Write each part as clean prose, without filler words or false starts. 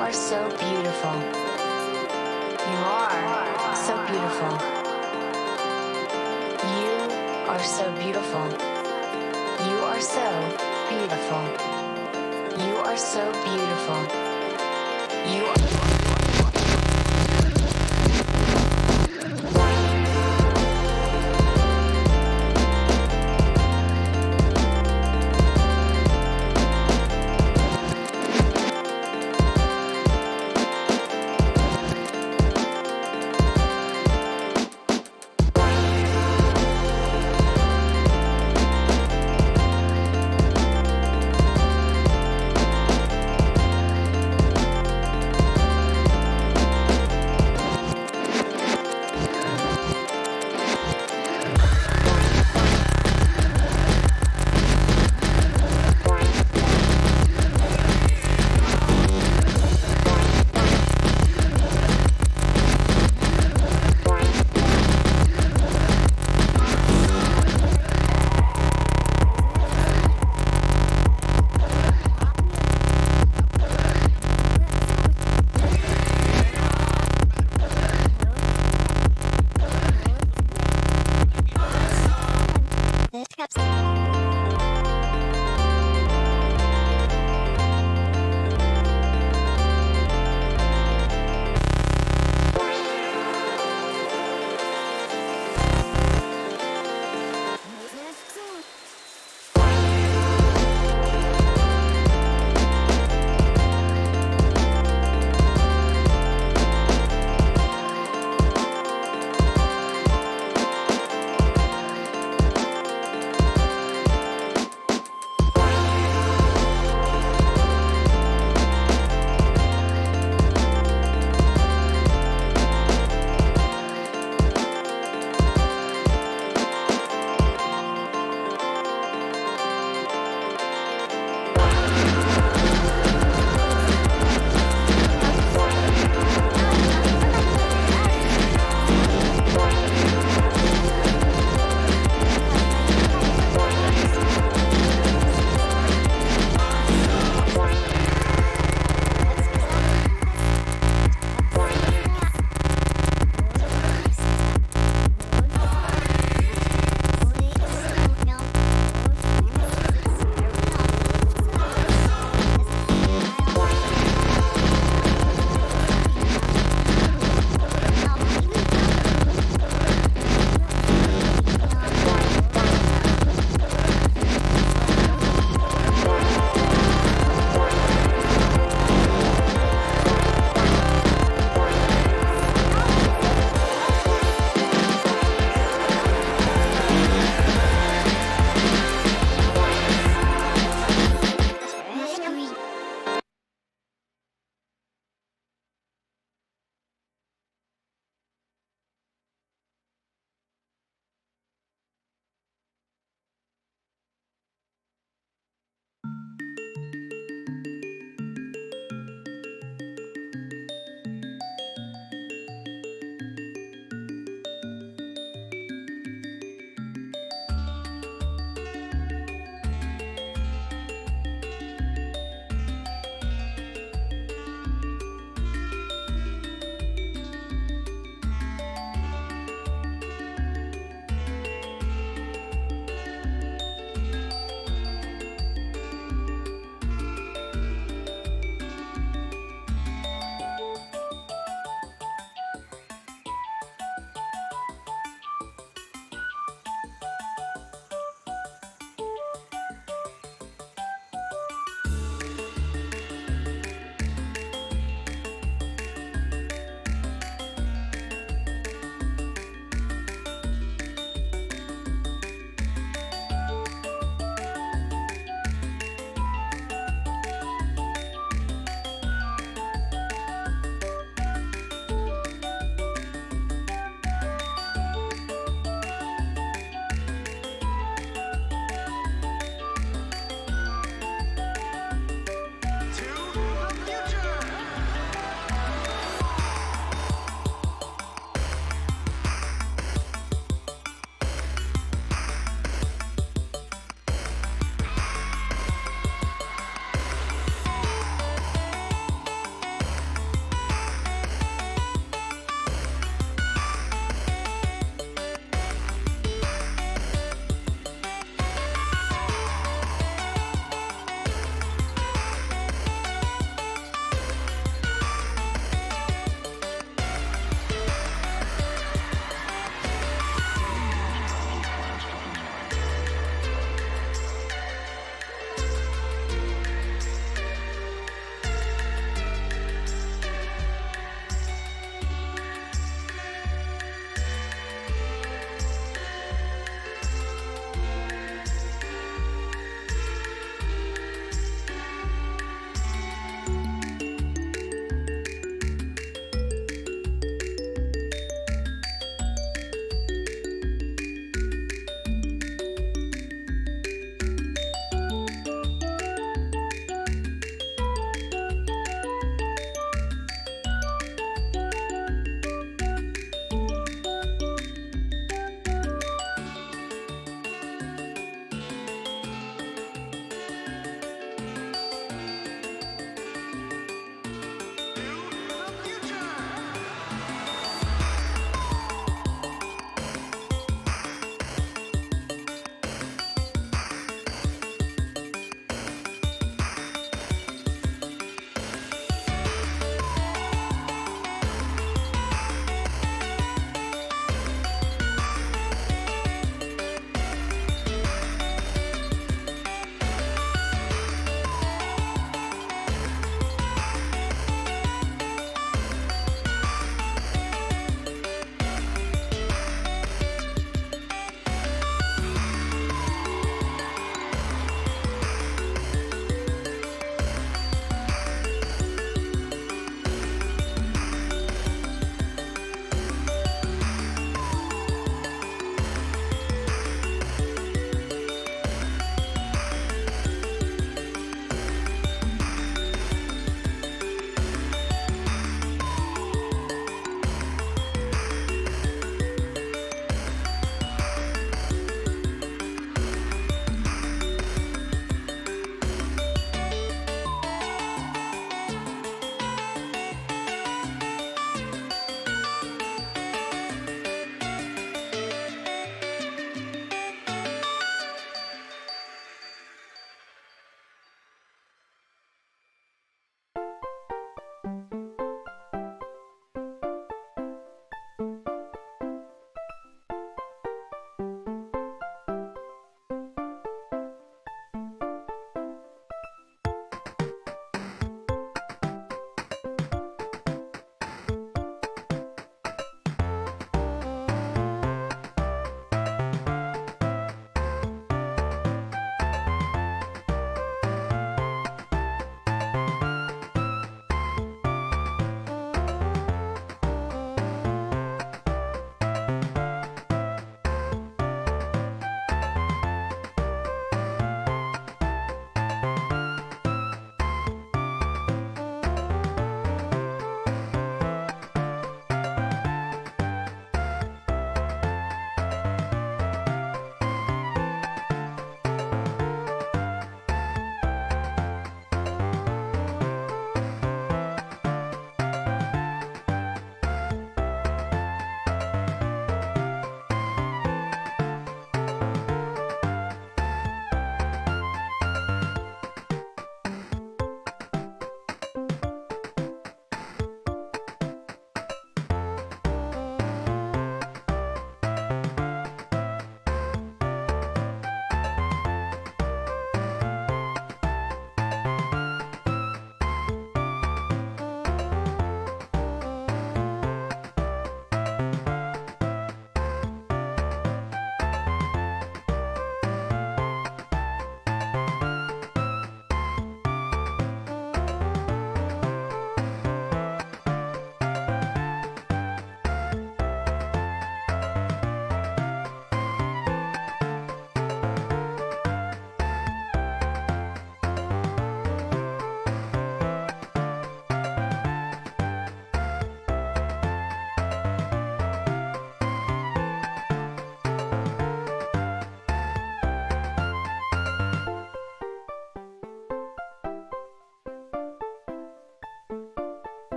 are so beautiful. You are so beautiful. You are so beautiful. You are so beautiful. You are so beautiful. You are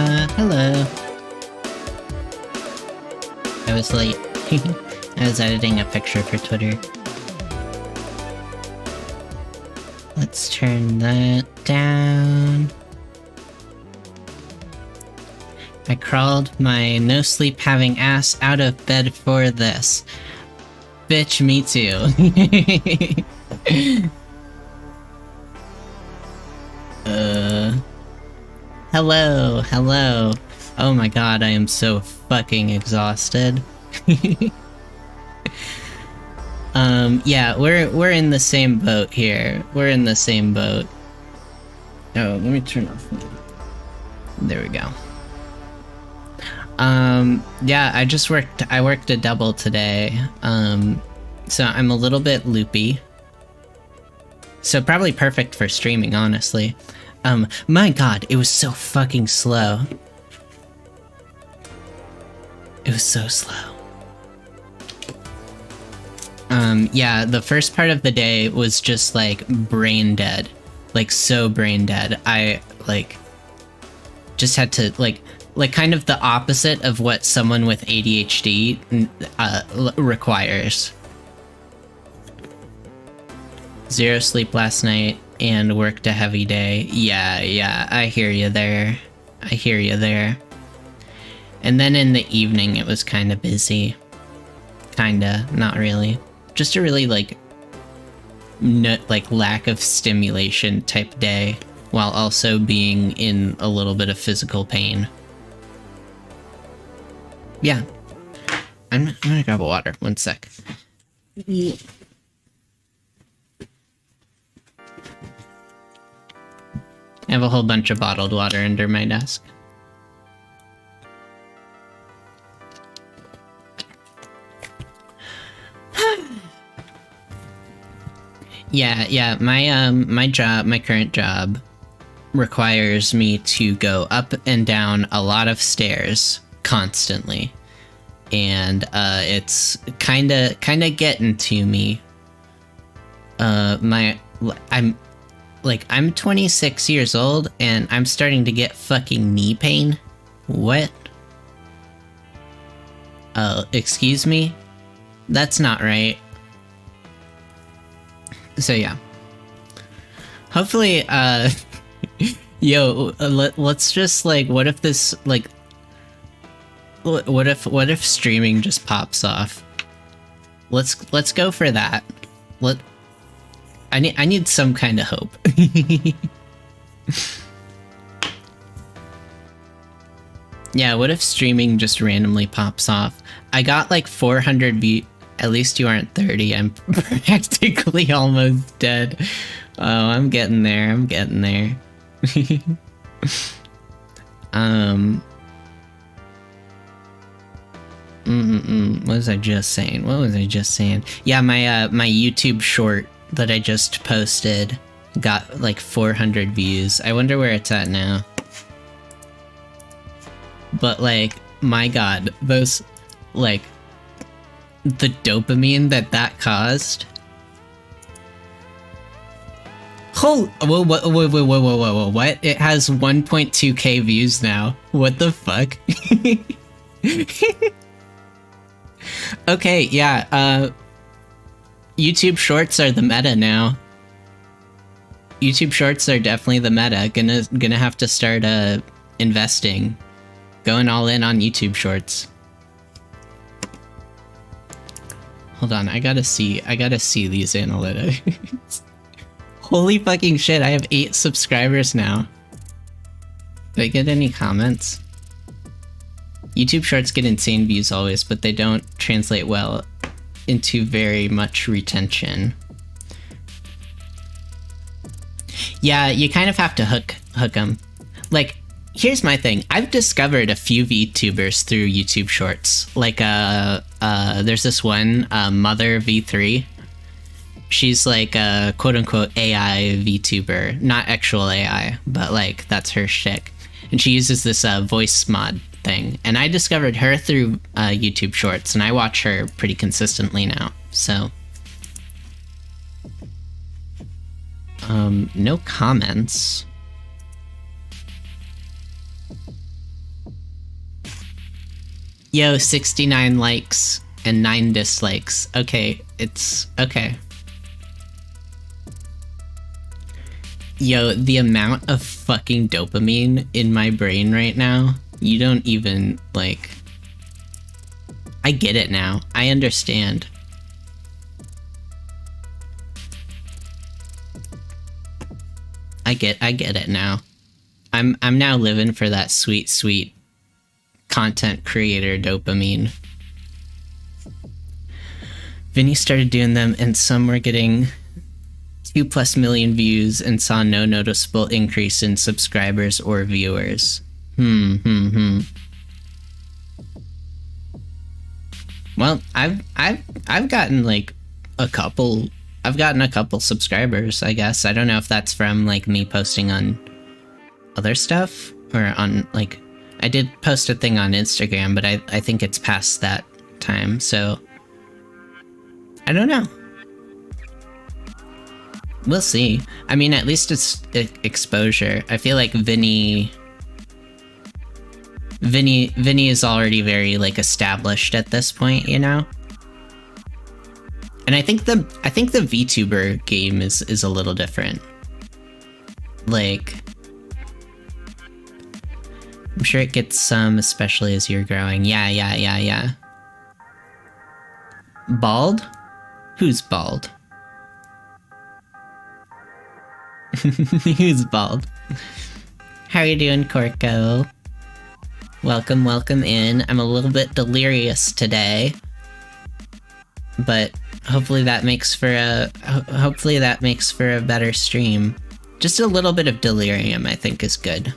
Hello. I was late. I was editing a picture for Twitter. Let's turn that down. I crawled my no-sleep having ass out of bed for this. Bitch, me too. Hello, hello. Oh my god, I am so fucking exhausted. Yeah, we're in the same boat here. We're in the same boat. Oh, let me turn off. There we go. Yeah, I worked a double today. So I'm a little bit loopy. So probably perfect for streaming, honestly. My god, it was so fucking slow. It was so slow. Yeah, the first part of the day was just, like, brain dead. Like, so brain dead. I, like, just had to, like kind of the opposite of what someone with ADHD, requires. Zero sleep last night, and worked a heavy day. Yeah, I hear you there. I hear you there. And then in the evening, it was kinda busy. Kinda, not really. Just a really, like, lack of stimulation type day, while also being in a little bit of physical pain. Yeah. I'm gonna grab a water, one sec. I have a whole bunch of bottled water under my desk. Yeah, my current job requires me to go up and down a lot of stairs constantly. And it's kinda getting to me. I'm 26 years old and I'm starting to get fucking knee pain. What? Excuse me? That's not right. So yeah. Hopefully, yo, let's just, like, what if this, like, what if streaming just pops off? Let's go for that. I need some kind of hope. Yeah, what if streaming just randomly pops off? I got like 400 views. At least you aren't 30. I'm practically almost dead. Oh, I'm getting there. I'm getting there. What was I just saying? What was I just saying? Yeah, my YouTube short that I just posted got like 400 views. I wonder where it's at now. But like, my god, those, like, the dopamine that caused. Whoa, what? It has 1.2k views now. What the fuck? Okay, yeah, YouTube Shorts are the meta now. YouTube Shorts are definitely the meta. Gonna have to start, investing. Going all in on YouTube Shorts. Hold on, I gotta see these analytics. Holy fucking shit, I have 8 subscribers now. Did I get any comments? YouTube Shorts get insane views always, but they don't translate well into very much retention. Yeah, you kind of have to hook them. Like, here's my thing. I've discovered a few VTubers through YouTube Shorts. Like, there's this one, Mother V3. She's like a quote-unquote AI VTuber. Not actual AI, but like, that's her shtick. And she uses this voice mod thing. And I discovered her through YouTube Shorts, and I watch her pretty consistently now, so. No comments. Yo, 69 likes and 9 dislikes. Okay, it's okay. Yo, the amount of fucking dopamine in my brain right now, you don't even, like... I get it now. I understand. I get it now. I'm now living for that sweet, sweet content creator dopamine. Vinny started doing them and some were getting 2+ million views and saw no noticeable increase in subscribers or viewers. Well, I've gotten like a couple. I've gotten a couple subscribers, I guess. I don't know if that's from like me posting on other stuff or on like I did post a thing on Instagram, but I think it's past that time, so I don't know. We'll see. I mean, at least it's exposure. I feel like Vinny is already very like established at this point, you know? And I think the VTuber game is a little different. Like, I'm sure it gets some, especially as you're growing. Yeah. Bald? Who's bald? Who's bald? How are you doing, Corco? Welcome in. I'm a little bit delirious today, but hopefully that makes for a better stream. Just a little bit of delirium, I think, is good.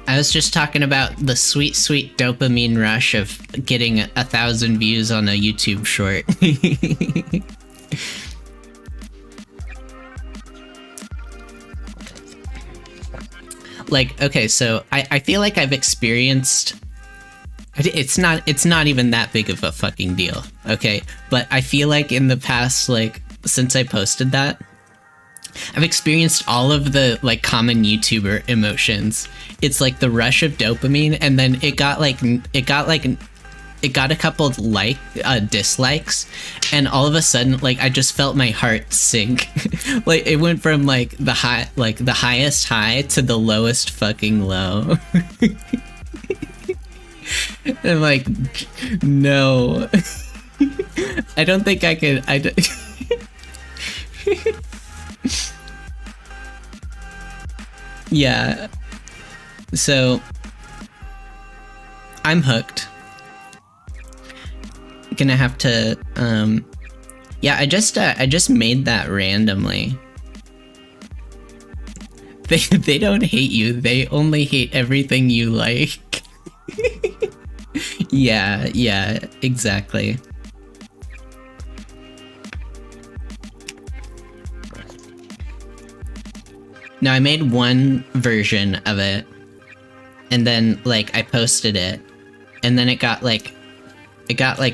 I was just talking about the sweet, sweet dopamine rush of getting 1,000 views on a YouTube short. Like, okay, so I feel like I've experienced... It's not even that big of a fucking deal, okay? But I feel like in the past, like, since I posted that, I've experienced all of the, like, common YouTuber emotions. It's like the rush of dopamine, and then it got a couple dislikes, and all of a sudden, like, I just felt my heart sink. Like, it went from, like, the highest high to the lowest fucking low. I'm like, no. I don't think I can, yeah. So, I'm hooked. Gonna have to, yeah, I just made that randomly. They don't hate you, they only hate everything you like. Yeah, exactly. No, I made one version of it, and then, like, I posted it, and then it got like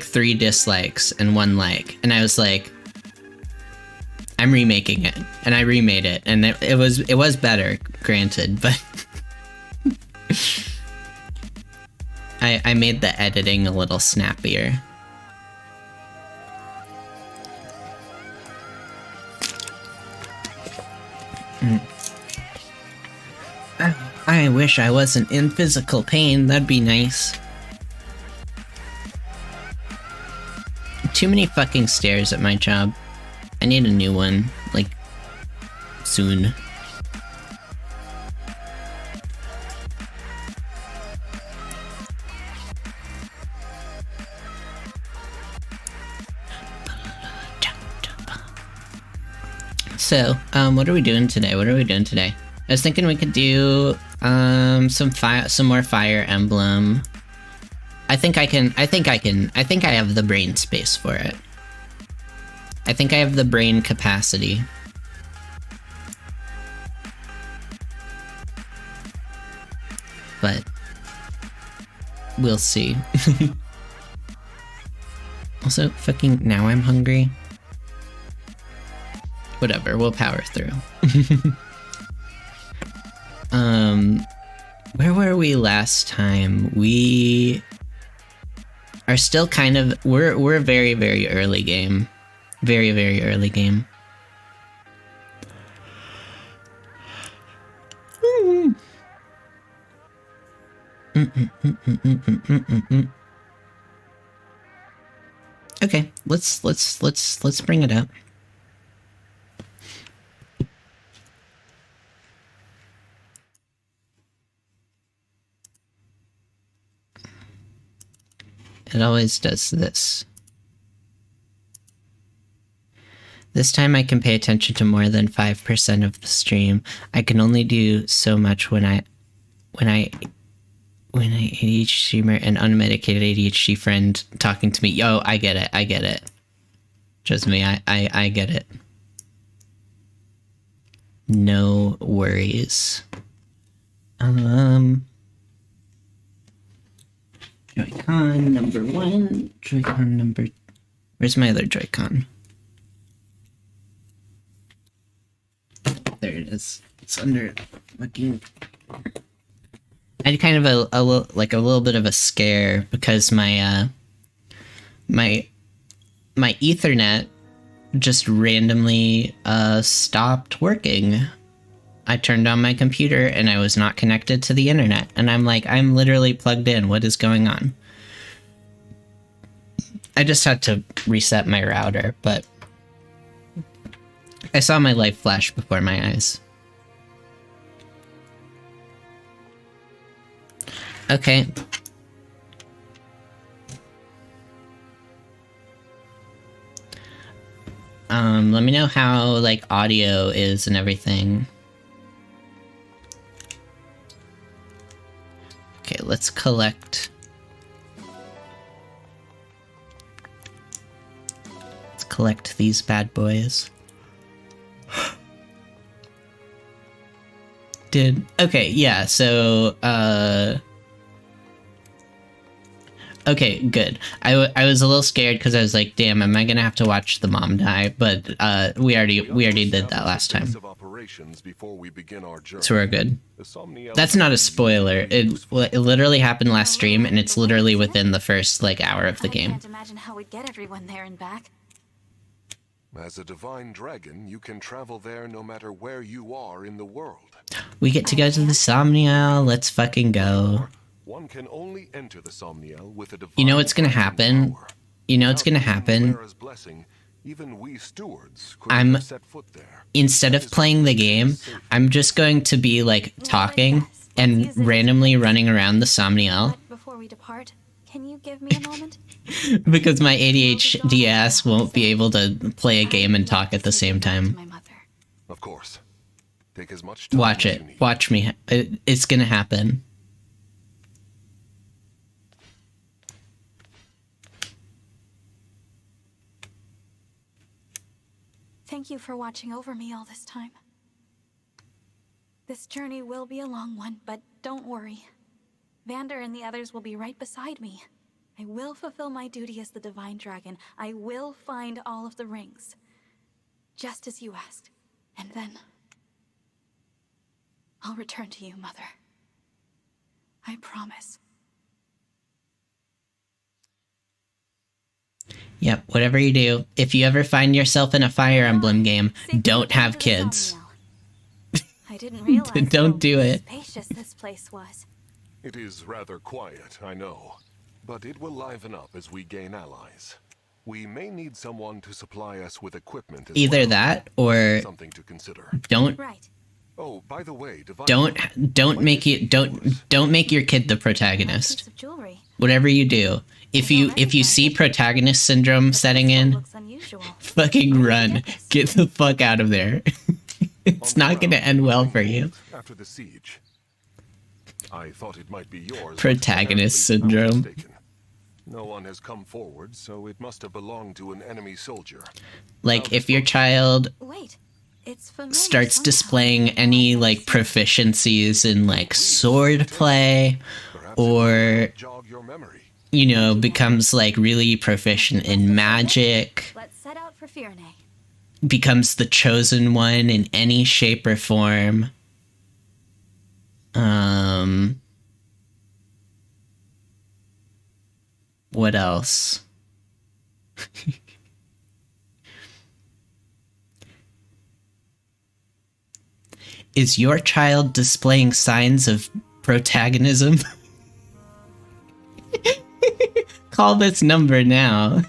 3 dislikes and 1 like, and I was like, I'm remaking it, and I remade it, and it was better, granted, but I made the editing a little snappier. I wish I wasn't in physical pain, that'd be nice. Too many fucking stairs at my job. I need a new one, like, soon. So, what are we doing today? I was thinking we could do, some more Fire Emblem. I think I have the brain space for it. I think I have the brain capacity. But we'll see. Also, fucking now I'm hungry. Whatever, we'll power through. Where were we last time? We are still kind of we're very, very early game. Very, very early game. Okay, let's bring it up. It always does this. This time I can pay attention to more than 5% of the stream. I can only do so much when I ADHD streamer and unmedicated ADHD friend talking to me. Yo, I get it. I get it. Trust me, I get it. No worries. Joy-Con number 1. Joy-Con number... Where's my other Joy-Con? There it is. It's under fucking... I had kind of a little bit of a scare because my my Ethernet just randomly stopped working. I turned on my computer and I was not connected to the internet, and I'm like, I'm literally plugged in. What is going on? I just had to reset my router, but I saw my life flash before my eyes. Okay. Let me know how, like, audio is and everything. Okay, let's collect... Let's collect these bad boys. Okay, yeah, so, okay, good. I was a little scared because I was like, damn, am I gonna have to watch the mom die? But, we already did that last time. So we're good. That's not a spoiler. It literally happened last stream, and it's literally within the first, like, hour of the game. I can't imagine how we'd get everyone there and back. As a divine dragon, you can travel there no matter where you are in the world. We get to go to the Somniel. Let's fucking go. One can only enter the Somniel with a divine. You know what's gonna happen? You know what's gonna happen? Even we stewards I'm set foot there. Instead of playing the game, I'm just going to be like talking and randomly running around the Somniel. Before we depart, can you give me a moment? Because my ADHD ass won't be able to play a game and talk at the same time. Of course. Take as much time Watch as it. you need. Watch me. It's gonna happen. Thank you for watching over me all this time. This journey will be a long one, but don't worry. Vander and the others will be right beside me. I will fulfill my duty as the Divine Dragon. I will find all of the rings. Just as you asked. And then... I'll return to you, Mother. I promise. Yep, whatever you do, if you ever find yourself in a Fire Emblem game, don't have kids. I didn't realize Don't do it. Spacious this place was. It is rather quiet, I know. But it will liven up as we gain allies. We may need someone to supply us with equipment as Either well. that or Something to consider. don't Right. Oh, by the way, don't make your kid the protagonist. Piece of jewelry. Whatever you do, if you see protagonist syndrome setting in, Looks unusual. fucking run. Get the fuck out of there. It's not gonna end well for you. After the siege. I thought it might be yours. Protagonist but apparently I was syndrome. mistaken. No one has come forward, so it must have belonged to an enemy soldier. Like, if your child Wait. It's familiar starts somehow. displaying any, like, proficiencies in, like, sword play, Perhaps or, it will jog your memory. you know, becomes, like, really proficient in magic, Let's set out for Firene. becomes the chosen one in any shape or form. What else? Is your child displaying signs of protagonism? Call this number now.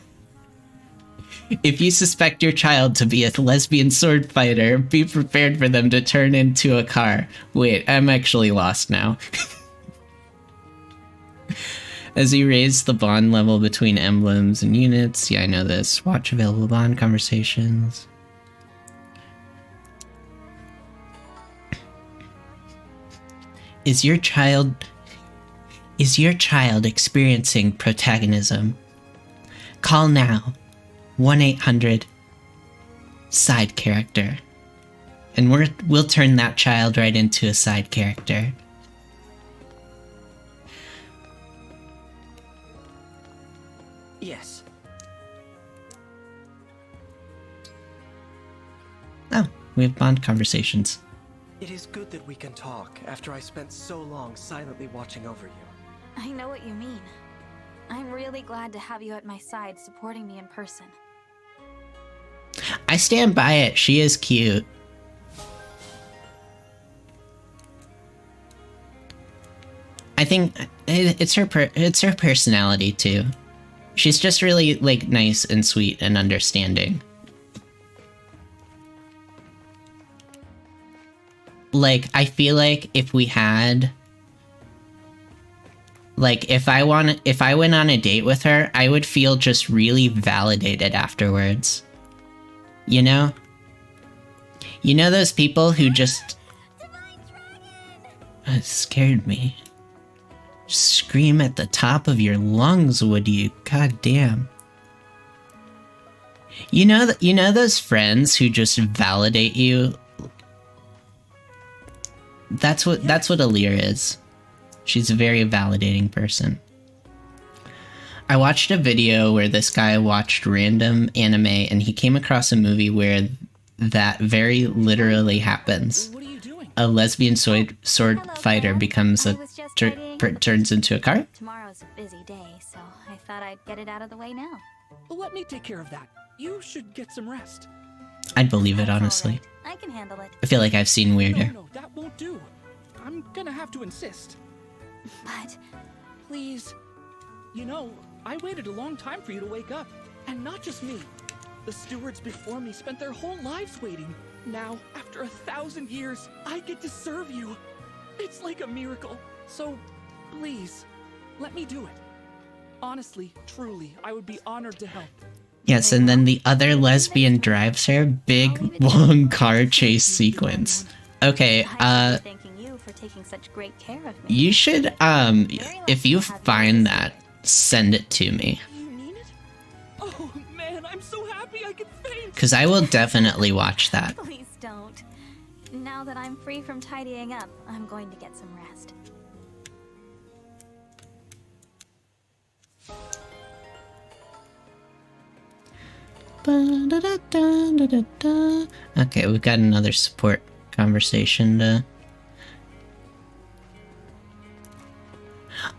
If you suspect your child to be a lesbian sword fighter, be prepared for them to turn into a car. Wait, I'm actually lost now. As you raise the bond level between emblems and units, yeah, I know this. Watch available bond conversations. Is your child experiencing protagonism? Call now. 1-800 side character. And we'll turn that child right into a side character. Yes. Oh, we have bond conversations. It is good that we can talk after I spent so long silently watching over you. I know what you mean. I'm really glad to have you at my side supporting me in person. I stand by it. She is cute. I think it's her personality too. She's just really like nice and sweet and understanding. Like I feel like if we had like if I went on a date with her, I would feel just really validated afterwards. You know? You know those people who just... It scared me. Scream at the top of your lungs, would you? God damn. You know those friends who just validate you? That's what Aaliyah is. She's a very validating person. I watched a video where this guy watched random anime and he came across a movie where that very literally happens. What are you doing? A lesbian sword Hello, fighter Claire. becomes I a was just studying. turns into a car. Tomorrow's a busy day, so I thought I'd get it out of the way now. Let me take care of that. You should get some rest. I'd believe it, That's all honestly. right. I can handle it. I feel like I've seen weirder. No, that won't do. I'm gonna have to insist. But Please. You know, I waited a long time for you to wake up. And not just me. The stewards before me spent their whole lives waiting. Now, after 1,000 years, I get to serve you. It's like a miracle. So, please, let me do it. Honestly, truly, I would be honored to help. Yes, and then the other lesbian drives her. Big, long car chase sequence. Okay, I should be thanking you for taking such great care of me. you should, if you find that, send it to me. You mean it? Oh, man, I'm so happy I could faint. Because I will definitely watch that. Please don't. Now that I'm free from tidying up, I'm going to get some rest. Okay, we've got another support conversation to...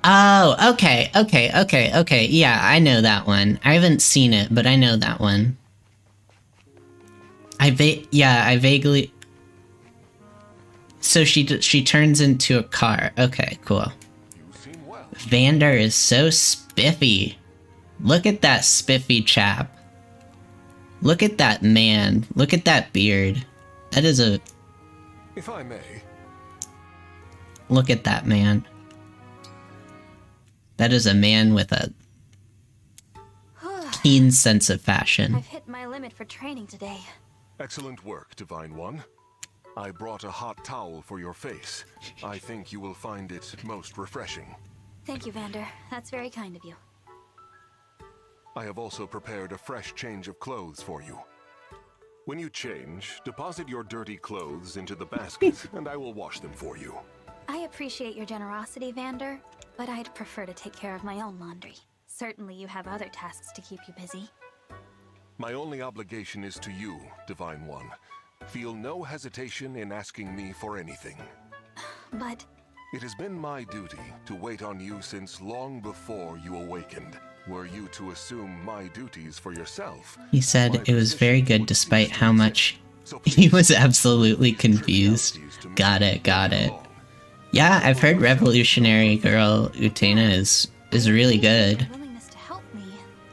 Oh, okay. Yeah, I know that one. I haven't seen it, but I know that one. I vaguely... So she turns into a car. Okay, cool. You seem well. Vander is so spiffy. Look at that spiffy chap. Look at that man. Look at that beard. That is a... If I may, Look at that man. That is a man with a keen sense of fashion. I've hit my limit for training today. excellent work, Divine One. I brought a hot towel for your face. I think you will find it most refreshing. Thank you, Vander. That's very kind of you. I have also prepared a fresh change of clothes for you. When you change, deposit your dirty clothes into the basket, and I will wash them for you. I appreciate your generosity, Vander, but I'd prefer to take care of my own laundry. Certainly you have other tasks to keep you busy. My only obligation is to you, Divine One. Feel no hesitation in asking me for anything. But It has been my duty to wait on you since long before you awakened. Were you to assume my duties for yourself? He said it was very good despite how much he was absolutely confused. Got it, got it. Yeah, I've heard Revolutionary Girl Utena is really good. Willingness to help me.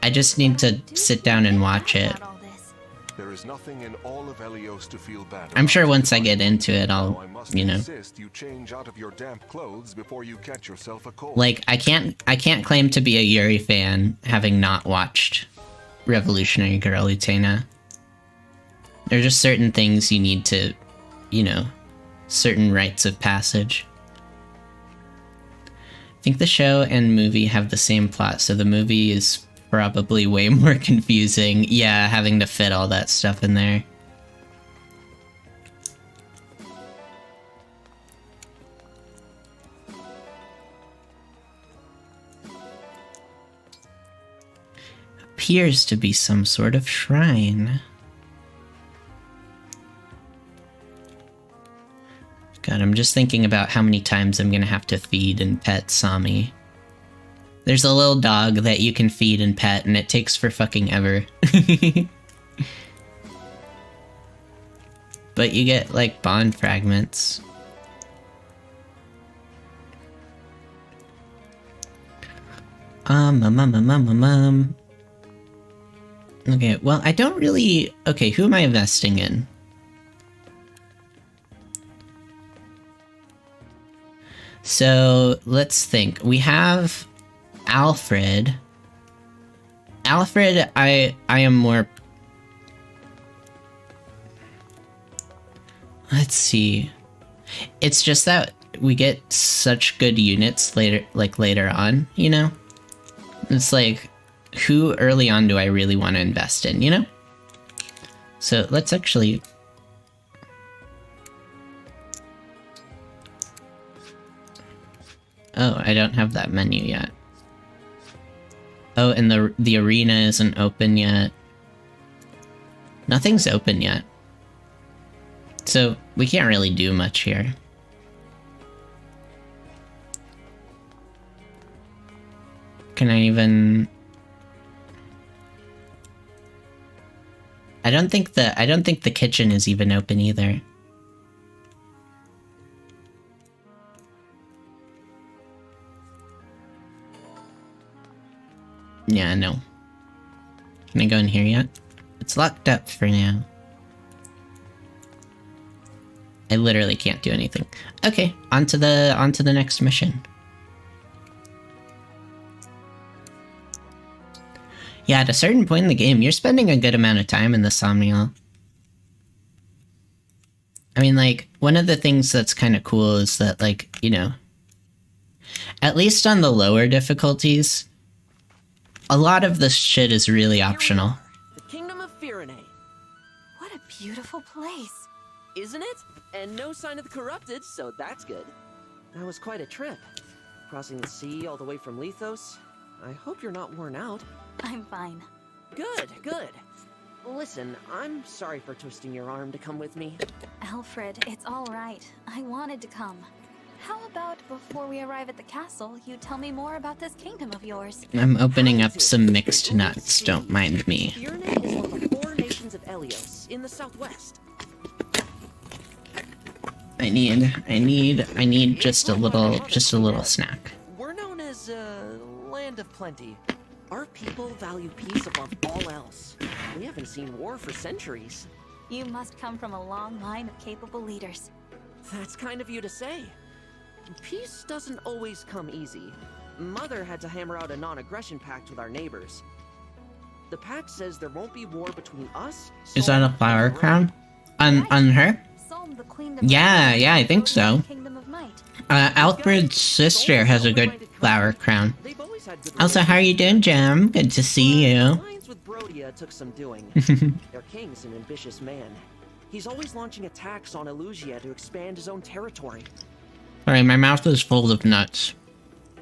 I just need to sit down and watch it. About all this. There is nothing in all of Helios to feel bad I'm sure about. once I get into it, Now, I'll, I must you know. insist you change out of your damp clothes before you catch yourself a cold. Like, I can't claim to be a Yuri fan having not watched Revolutionary Girl Utena. There are just certain things you need to, you know, certain rites of passage. I think the show and movie have the same plot, so the movie is probably way more confusing. Yeah, having to fit all that stuff in there. Appears to be some sort of shrine. God, I'm just thinking about how many times I'm gonna have to feed and pet Sami. There's a little dog that you can feed and pet, and it takes for fucking ever. But you get, like, bond fragments. Okay, well, I don't really... Okay, who am I investing in? So, let's think. We have Alfred. Alfred, I am more... Let's see. It's just that we get such good units later on, you know? It's like, who early on do I really want to invest in, you know? So let's actually... Oh, I don't have that menu yet. Oh, and the arena isn't open yet. Nothing's open yet. So we can't really do much here. Can I even... I don't think the kitchen is even open either. Yeah, no. Can I go in here yet? It's locked up for now. I literally can't do anything. Okay, on to the next mission. Yeah, at a certain point in the game, you're spending a good amount of time in the Somnial. I mean, like, one of the things that's kind of cool is that, like, you know, at least on the lower difficulties, a lot of this shit is really optional. The Kingdom of Firene, What a beautiful place. isn't it? And no sign of the corrupted, so that's good. That was quite a trip. Crossing the sea all the way from Lethos. I hope you're not worn out. I'm fine. Good, good. Listen, I'm sorry for twisting your arm to come with me. Alfred, it's all right. I wanted to come. How about before we arrive at the castle, you tell me more about this kingdom of yours? I'm opening up some mixed nuts, don't mind me. Firene is one of the 4 nations of Helios in the southwest. I need just a little snack. We're known as, land of plenty. Our people value peace above all else. We haven't seen war for centuries. You must come from a long line of capable leaders. That's kind of you to say. Peace doesn't always come easy. Mother had to hammer out a non-aggression pact with our neighbors. The pact says there won't be war between us. Is that a flower crown? On her? Psalm the Queen Yeah, I think so. Kingdom of Might. Alfred's sister has a good flower crown. They've always had good Also, how are you doing, Jam? Good to see you. Alliance with Brodia took some doing. Their king's an ambitious man. He's always launching attacks on Elusia to expand his own territory. Sorry, my mouth is full of nuts.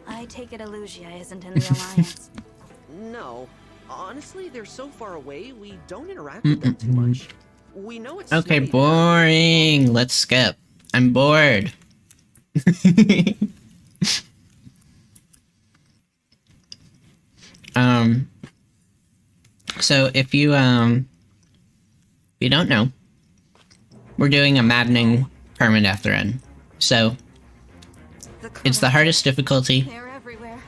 I take it Elusia isn't in the Alliance. No. Honestly, they're so far away, we don't interact with them too much. We know it's Okay, snowy. boring. Let's skip. I'm bored. So if you don't know, we're doing a maddening permadeath run. So it's the hardest difficulty, They're everywhere.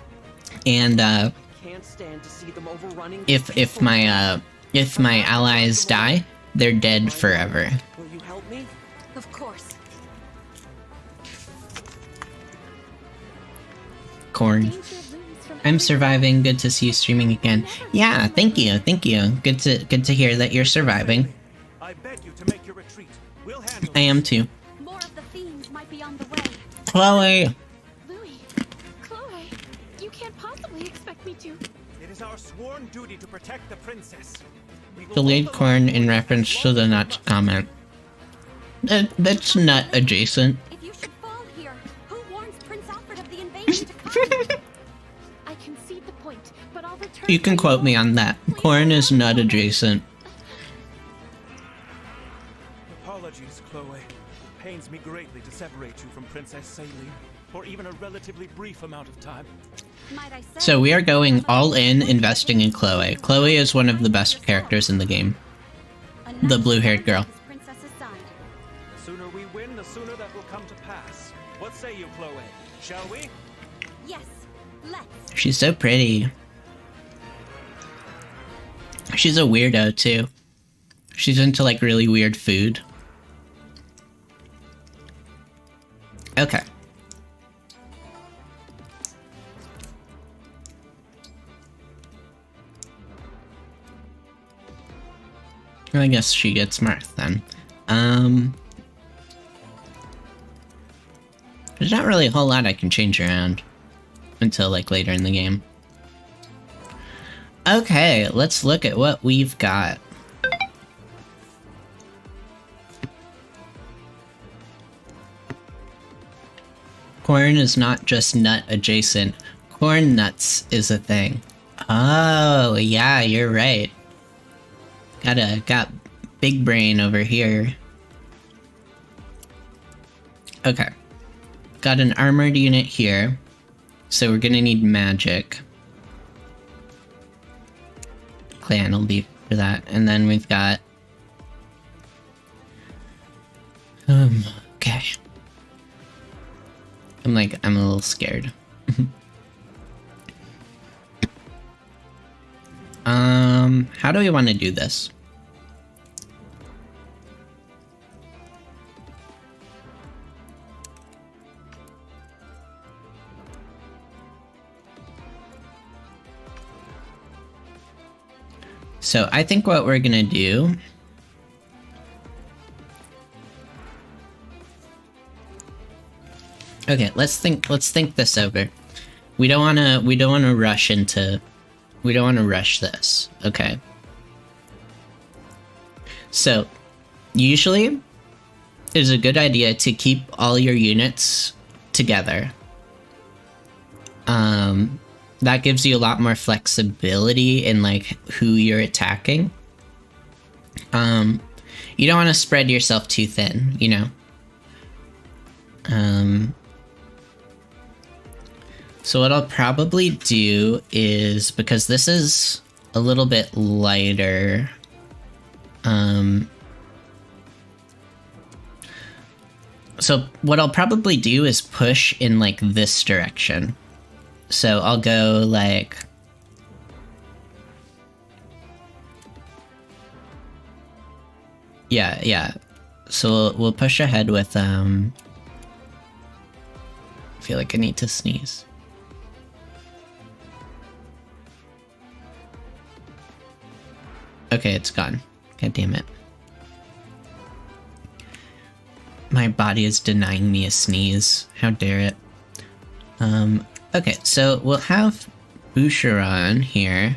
and Can't stand to see them overrunning. if my allies die, they're dead forever. Will you help me? Of course. Corn. I'm surviving. Good to see you streaming again. Yeah, thank you. Good to hear that you're surviving. I beg you to make your retreat. We'll handle I am too. More of the fiends might be on the way. Chloe. Louis, Chloe, you can't possibly expect me to. it is our sworn duty to protect the princess. We will Delayed hold the corn line in for reference to the nuts comment. That's nut adjacent. If you should fall here, who warns Prince Alfred of the invasion to come? I concede the point, but I'll return. You can quote me on that. Corn is nut adjacent. Apologies, Chloe. It pains me greatly to separate you from Princess Saline for even a relatively brief amount of time. Might I say, So we are going all in investing in Chloe. Chloe is one of the best characters in the game. a the knight blue-haired girl. stands at his princess's side. The sooner we win, the sooner that will come to pass. What say you, Chloe? Shall we? Yes, let's. She's so pretty. She's a weirdo too. She's into like really weird food. Okay. I guess she gets Marth then. There's not really a whole lot I can change around until like later in the game. Okay, let's look at what we've got. Corn is not just nut adjacent. Corn nuts is a thing. Oh, yeah, you're right. Got big brain over here. Okay. Got an armored unit here. So we're gonna need magic. Clan will be for that. And then we've got... okay. I'm a little scared. How do we want to do this? So I think what we're gonna do okay, let's think this over. We don't wanna rush this, okay? So usually it is a good idea to keep all your units together. That gives you a lot more flexibility in like who you're attacking. You don't want to spread yourself too thin, you know? So what I'll probably do is, because this is a little bit lighter, so what I'll probably do is push in like this direction. So I'll go like... Yeah. So we'll push ahead with, I feel like I need to sneeze. Okay, it's gone. God damn it. My body is denying me a sneeze. How dare it. Okay, so we'll have Boucheron here.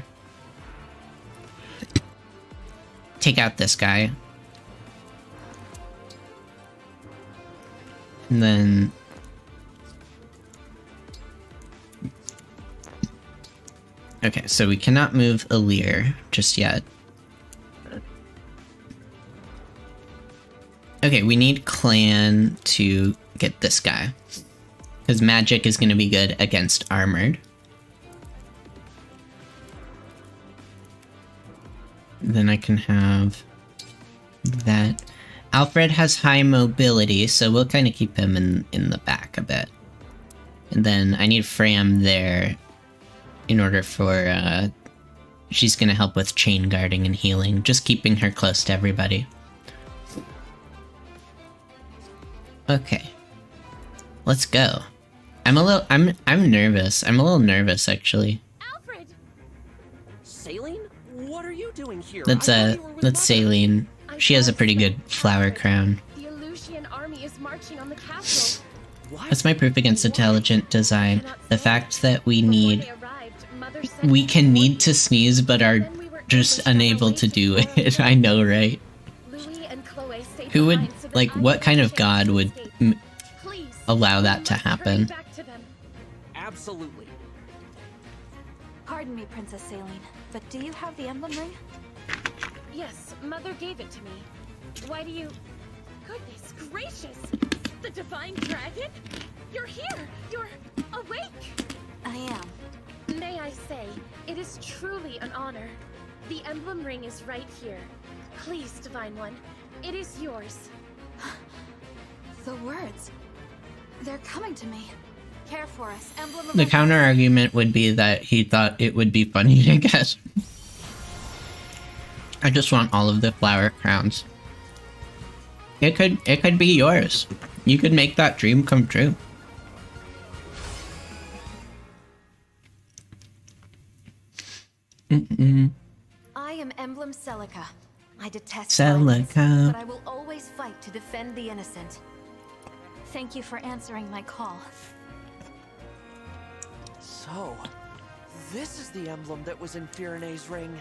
Take out this guy. And then... okay, so we cannot move Alir just yet. Okay, we need Clan to get this guy. Because magic is going to be good against armored. then I can have that. Alfred has high mobility, so we'll kind of keep him in the back a bit. And then I need Fram there in order for, she's gonna help with chain guarding and healing, just keeping her close to everybody. Okay. Let's go. I'm nervous. I'm a little nervous, actually. Alfred! Saline? What are you doing here? Let's Saline. She has a pretty good flower crown. The Aleutian army is marching on the castle. That's my proof against intelligent design. The fact that we can need to sneeze but are just unable to do it. I know, right? Who would, like, what kind of god would allow that to happen? Absolutely. Pardon me, Princess Saline, but do you have the emblem ring? Yes, Mother gave it to me. Why do you... Goodness gracious! The Divine Dragon? You're here! You're awake! I am. May I say, it is truly an honor. The emblem ring is right here. Please, Divine One, it is yours. The words. They're coming to me. Care for us, emblem of The counter argument would be that he thought it would be funny to guess. I just want all of the flower crowns. It could be yours. You could make that dream come true. I am Emblem Celica. I detest Celica. violence, but I will always fight to defend the innocent. Thank you for answering my call. So, this is the emblem that was in Firene's ring.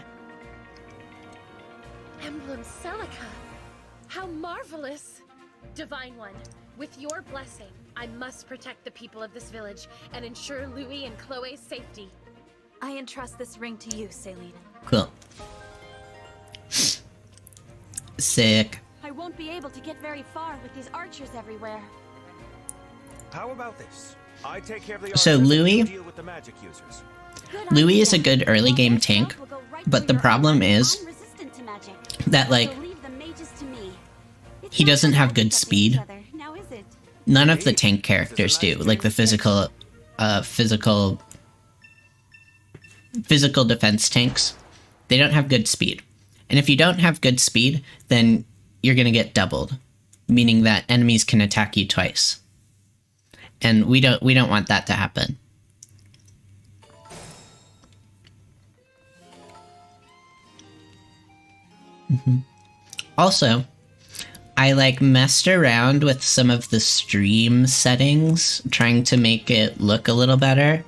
Emblem Celica! How marvelous! Divine One, with your blessing, I must protect the people of this village and ensure Louis and Chloe's safety. I entrust this ring to you, Saline. Cool. Sick. I won't be able to get very far with these archers everywhere. How about this? I take care of the So archers and Louis- you deal with the magic users. Good Louis is a idea. good early game Well, tank, we'll go right but through the your problem armor. is I'm resistant to magic. that, like, So leave the mages to me. It's he not doesn't so have hard good to get speed. each other, now is it? None of the tank characters do, like the physical defense tanks. They don't have good speed. And if you don't have good speed, then you're gonna get doubled, meaning that enemies can attack you twice. And we don't want that to happen. Also, I like messed around with some of the stream settings, trying to make it look a little better.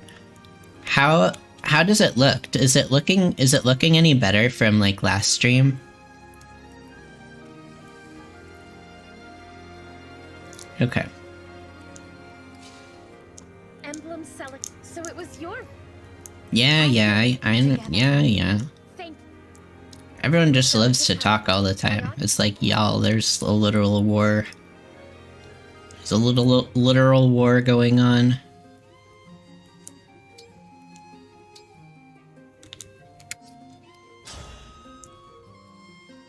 How does it look? Is it looking any better from like last stream? Okay. Emblem Celica. So it was your... Yeah, yeah. Thank... Everyone just loves to talk all the time. It's like, y'all, there's a literal war. There's a literal war going on.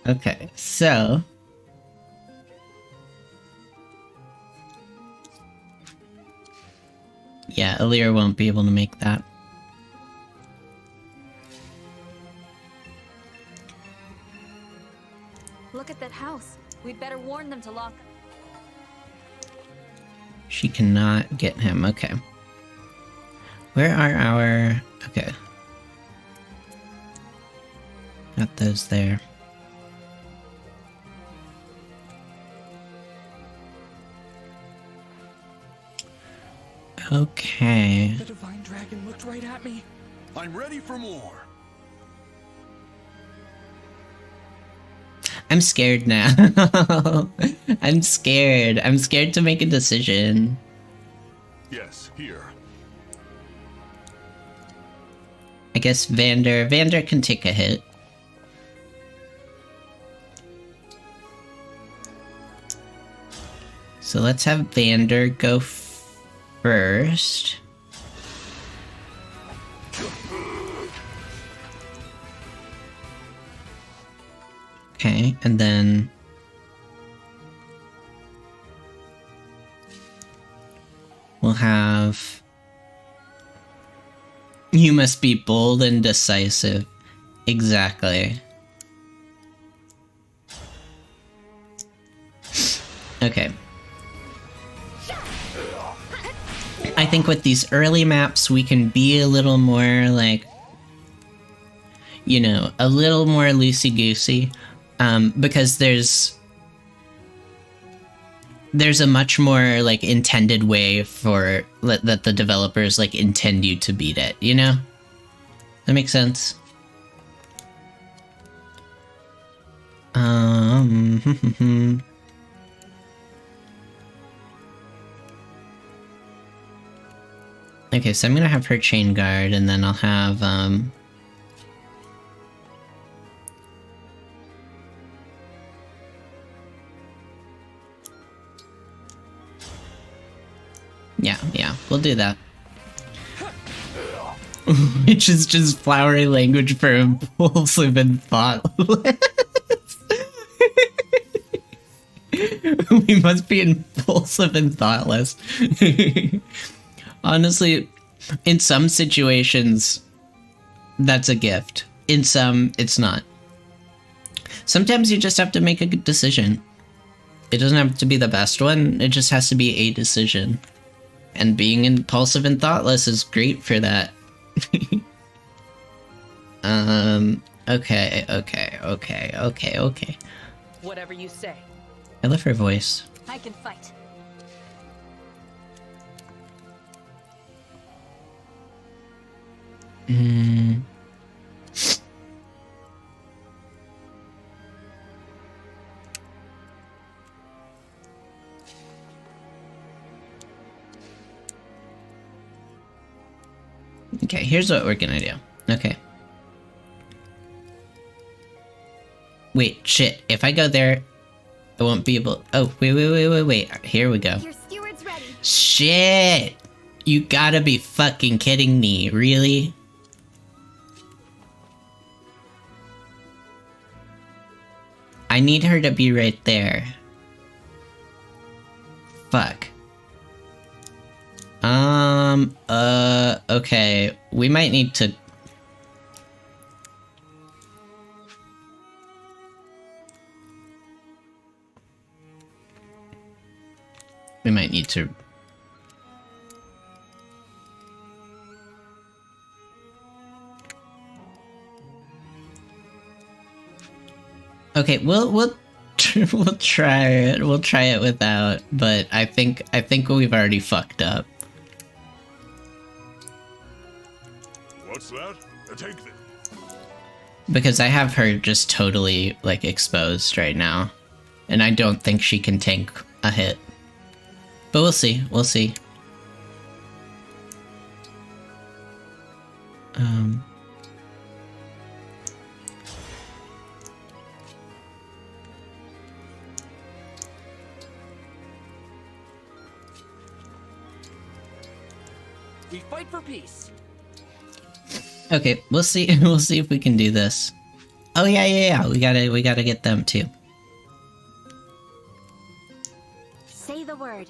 Okay, so... yeah, Alir won't be able to make that. Look at that house. We'd better warn them to lock. She cannot get him. Okay. Where are our... okay. Got those there. Okay. The Divine Dragon looked right at me. I'm ready for more. I'm scared now. I'm scared. I'm scared to make a decision. Yes, here. I guess Vander can take a hit. So let's have Vander go first. Okay, and then... we'll have... You must be bold and decisive. Exactly. Okay. I think with these early maps, we can be a little more, like... you know, a little more loosey-goosey. Because there's a much more, like, intended way for... that the developers, like, intend you to beat it, you know? That makes sense? Okay, so I'm gonna have her chain guard, and then I'll have, yeah, we'll do that. Which is just flowery language for impulsive and thoughtless. We must be impulsive and thoughtless. Honestly, in some situations, that's a gift. In some, it's not. Sometimes you just have to make a good decision. It doesn't have to be the best one, it just has to be a decision. And being impulsive and thoughtless is great for that. Okay. Whatever you say. I love her voice. I can fight. Okay, here's what we're gonna do. Okay. Wait, shit. If I go there, I won't be able... Oh, wait. Here we go. Your steward's ready. Shit! You gotta be fucking kidding me. Really? I need her to be right there. Fuck. Okay. We might need to... We might need to... Okay, we'll try it. We'll try it without, but I think we've already fucked up. What's that? Take this. Because I have her just totally, like, exposed right now. And I don't think she can tank a hit. But we'll see. We'll see. We fight for peace. Okay, we'll see. We'll see if we can do this. Oh yeah. We gotta get them too. Say the word.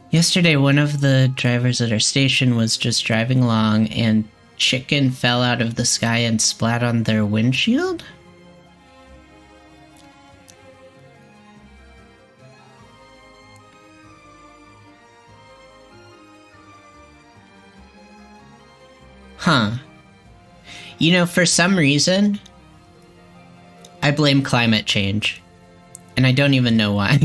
Yesterday, one of the drivers at our station was just driving along, and chicken fell out of the sky and splat on their windshield. Huh. You know, for some reason, I blame climate change. And I don't even know why.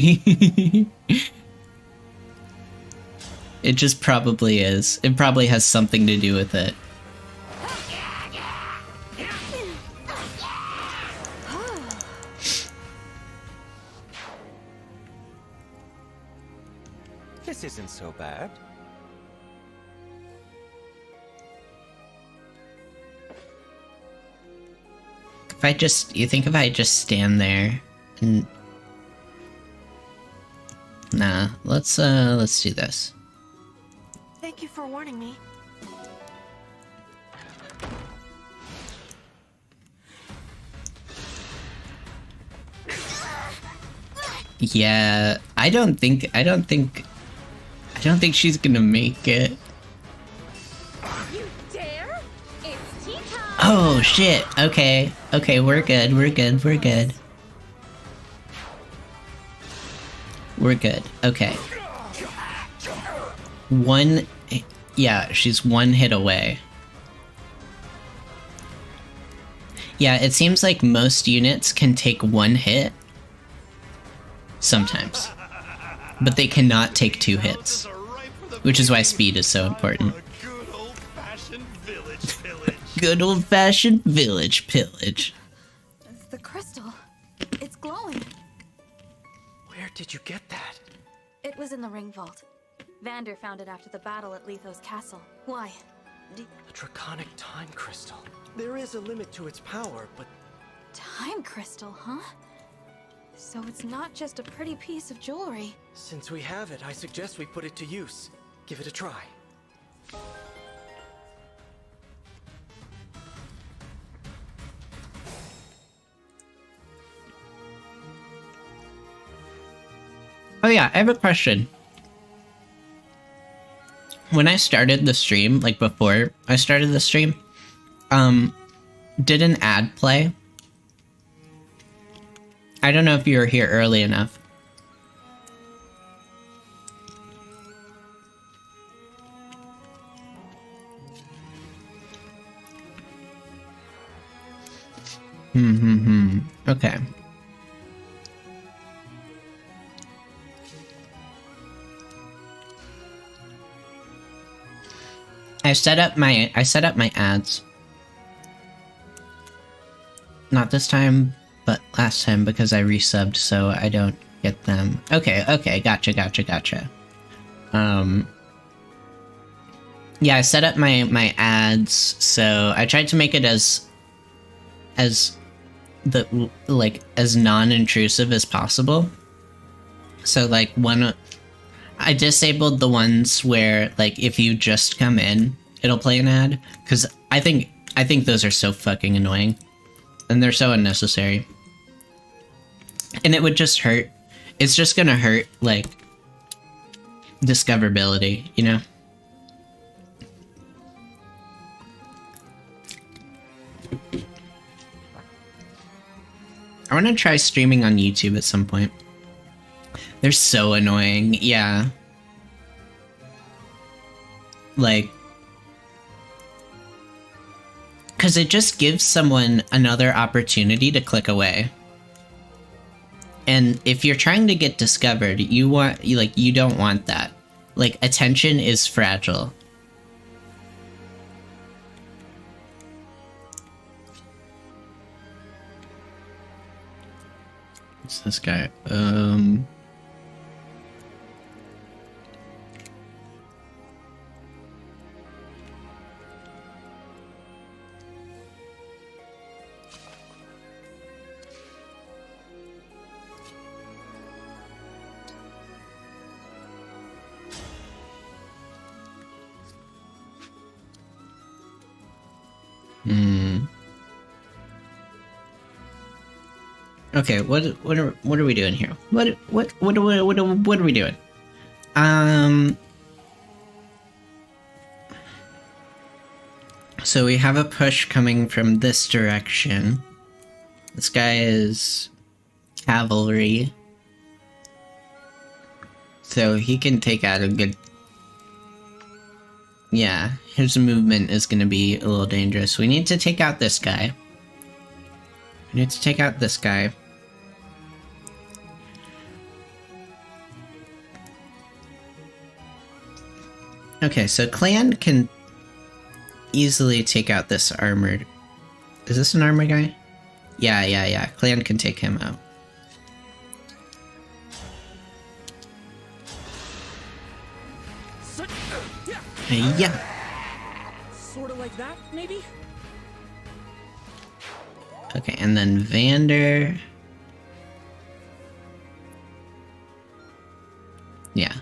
It just probably is. It probably has something to do with it. This isn't so bad. You think if I just stand there and... Nah, let's do this. Thank you for warning me. Yeah, I don't think she's gonna make it. You dare? It's tea time! Oh shit. Okay. Okay, we're good. We're good. We're good. We're good. Okay. One. Yeah, she's one hit away. Yeah, it seems like most units can take one hit. Sometimes. But they cannot take 2 hits. Which is why speed is so important. Good old-fashioned village pillage. Good old-fashioned village pillage. The crystal. It's glowing. Where did you get that? It was in the ring vault. Vander found it after the battle at Lethos Castle. Why? A draconic time crystal. There is a limit to its power, but Time crystal, huh? So it's not just a pretty piece of jewelry. since we have it, I suggest we put it to use. Give it a try. Oh yeah, I have a question. When I started the stream, like before I started the stream, did an ad play? I don't know if you were here early enough. Okay. I set up my ads. Not this time, but last time because I resubbed, so I don't get them. Okay, gotcha. Yeah, I set up my ads, so I tried to make it as non-intrusive as possible. So like I disabled the ones where like if you just come in, it'll play an ad, because I think those are so fucking annoying. And they're so unnecessary. And it would just hurt. It's just gonna hurt, like, discoverability, you know? I wanna try streaming on YouTube at some point. They're so annoying, yeah. Like, because it just gives someone another opportunity to click away. And if you're trying to get discovered, you don't want that. Like, attention is fragile. What's this guy? Okay, what are we doing here? What are we doing? So we have a push coming from this direction. This guy is cavalry, so he can take out a good. Yeah, his movement is going to be a little dangerous. We need to take out this guy. We need to take out this guy. Okay, so Clan can easily take out this armored... Is this an armored guy? Yeah. Clan can take him out. Yeah. Sort of like that, maybe? Okay, and then Vander... Yeah.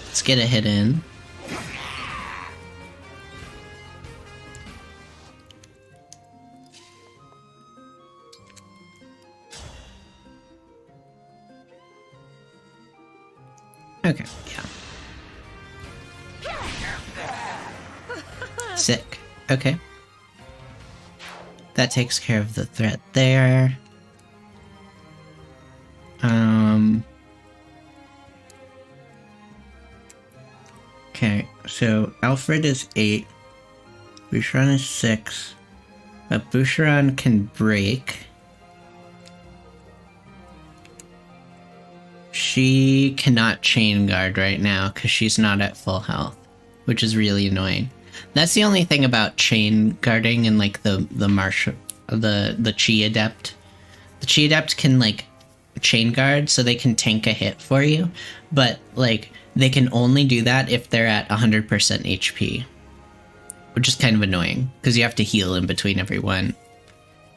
Let's get a hit in. Okay, yeah. Sick. Okay. That takes care of the threat there. Okay, so Alfred is 8. Boucheron is 6. But Boucheron can break. She cannot chain guard right now because she's not at full health, which is really annoying. That's the only thing about chain guarding in like the Chi Adept. The Chi Adept can like chain guard so they can tank a hit for you, but like they can only do that if they're at 100% HP, which is kind of annoying because you have to heal in between everyone.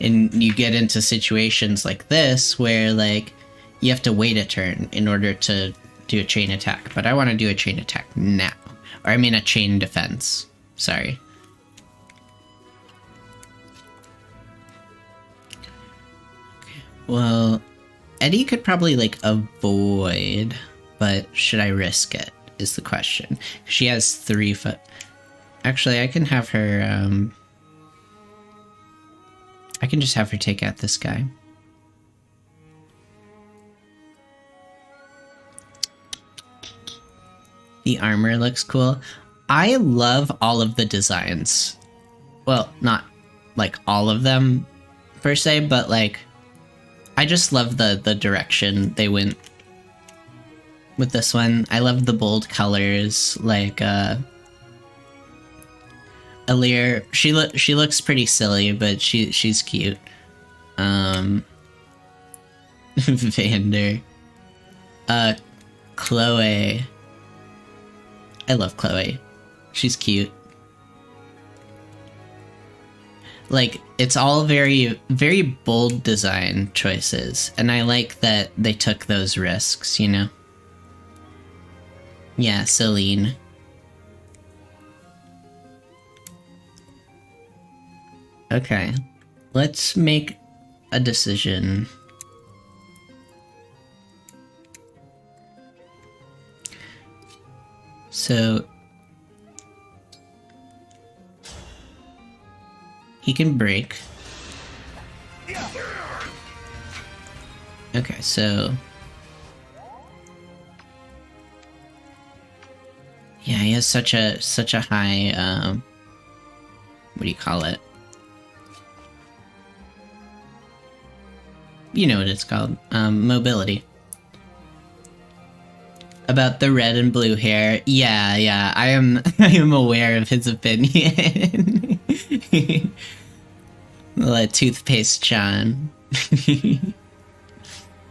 And you get into situations like this where like you have to wait a turn in order to do a chain attack, but I want to do a chain attack now. Or I mean a chain defense. Sorry. Well, Eddie could probably like avoid, but should I risk it is the question. She has 3 foot. Actually, I can have her, I can just have her take out this guy. The armor looks cool. I love all of the designs. Well, not like all of them per se, but like I just love the direction they went with this one. I love the bold colors, like Alir. She looks pretty silly, but she's cute. Vander. Chloe. I love Chloe. She's cute. Like, it's all very, very bold design choices, and I like that they took those risks, you know? Yeah, Celine. Okay, let's make a decision. So he can break. Okay, so yeah, he has such a high what do you call it? You know what it's called. Mobility. About the red and blue hair. Yeah, I am aware of his opinion. Toothpaste Chan.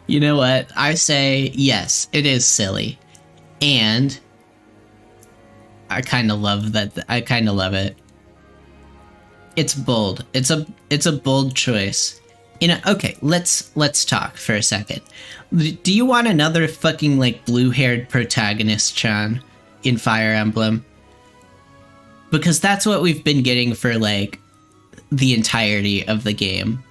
You know what? I say yes, it is silly. And I kind of love that. I kind of love it. It's bold. It's a bold choice. You know, okay, let's talk for a second. Do you want another fucking, like, blue-haired protagonist, Chan, in Fire Emblem? Because that's what we've been getting for, like, the entirety of the game.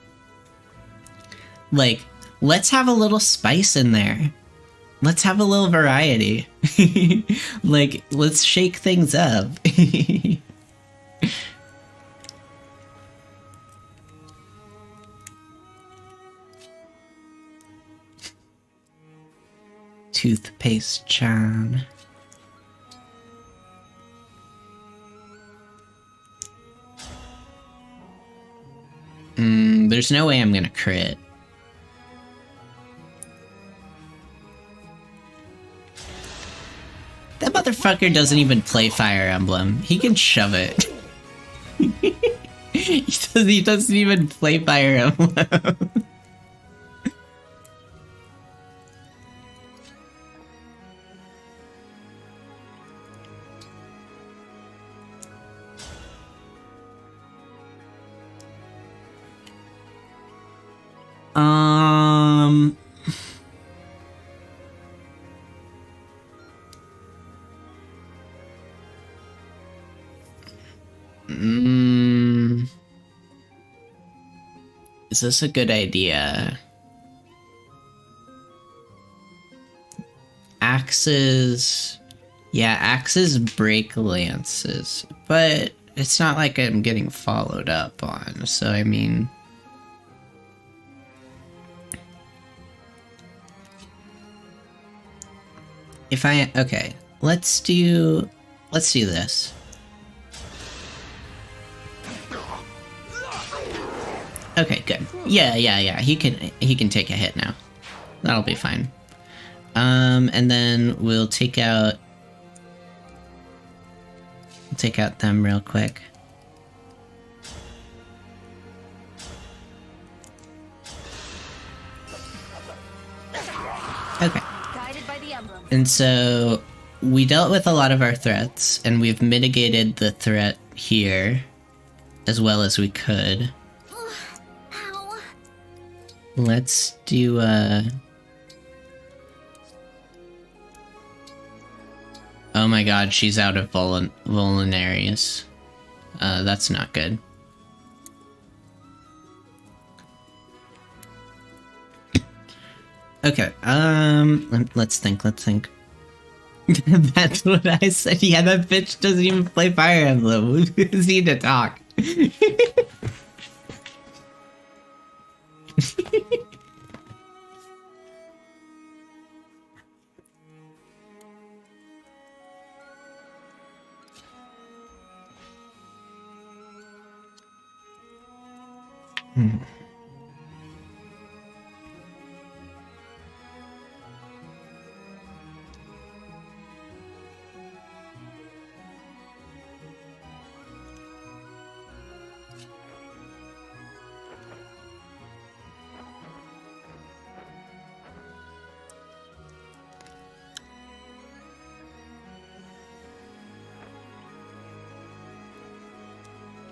Like, let's have a little spice in there. Let's have a little variety. Like, let's shake things up. Toothpaste Chan. There's no way I'm gonna crit. That motherfucker doesn't even play Fire Emblem. He can shove it. He doesn't even play Fire Emblem. Is this a good idea? axes... Yeah, axes break lances, but it's not like I'm getting followed up on, so I mean... If I... Okay, let's do this. Okay, good. Yeah. He can take a hit now. That'll be fine. And then we'll take out them real quick. Okay. Guided by the emblem. And so we dealt with a lot of our threats, and we've mitigated the threat here as well as we could. Ow. Let's do Oh my god, she's out of vulneraries. That's not good. Okay, let's think. That's what I said. Yeah, that bitch doesn't even play Fire Emblem. Who is he to talk?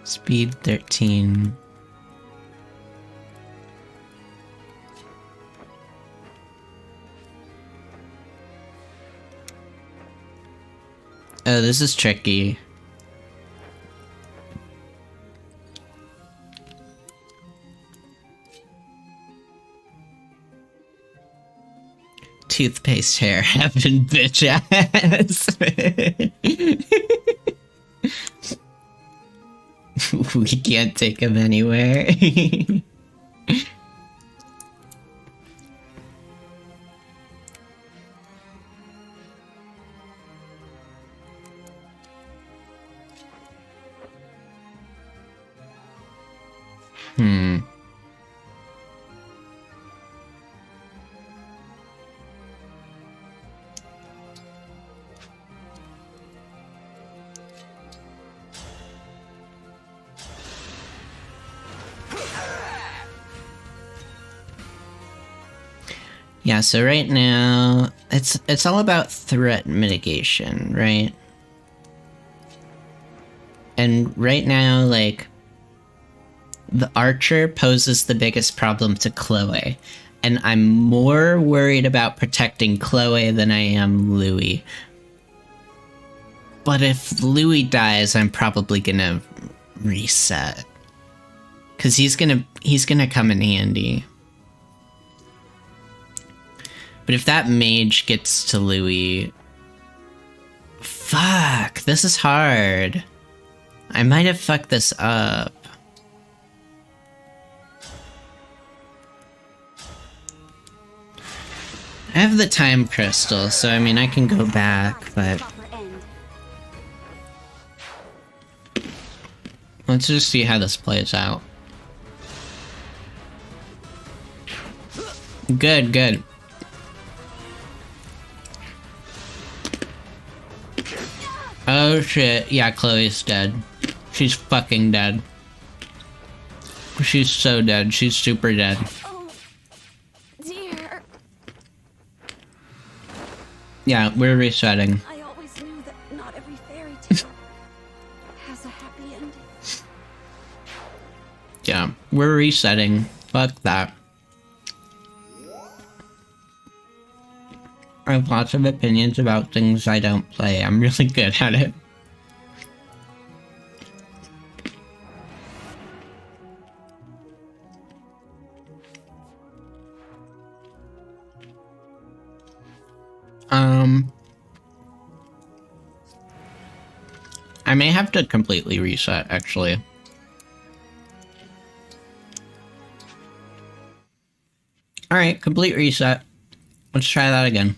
Speed 13. Oh, this is tricky. Toothpaste hair heaven, bitch ass. We can't take him anywhere. Yeah, so right now, it's all about threat mitigation, right? And right now, like, the archer poses the biggest problem to Chloe, and I'm more worried about protecting Chloe than I am Louis. But if Louis dies, I'm probably gonna reset. 'Cause he's gonna come in handy. But if that mage gets to Louis... Fuck, this is hard. I might have fucked this up. I have the time crystal, so I mean I can go back, but... Let's just see how this plays out. Good, good. Oh shit, yeah, Chloe's dead. She's fucking dead. She's so dead, she's super dead. Oh, dear. Yeah, we're resetting. I always knew that not every fairy tale has a happy ending. Yeah, we're resetting. Fuck that. I have lots of opinions about things I don't play. I'm really good at it. I may have to completely reset, actually. Alright, complete reset. Let's try that again.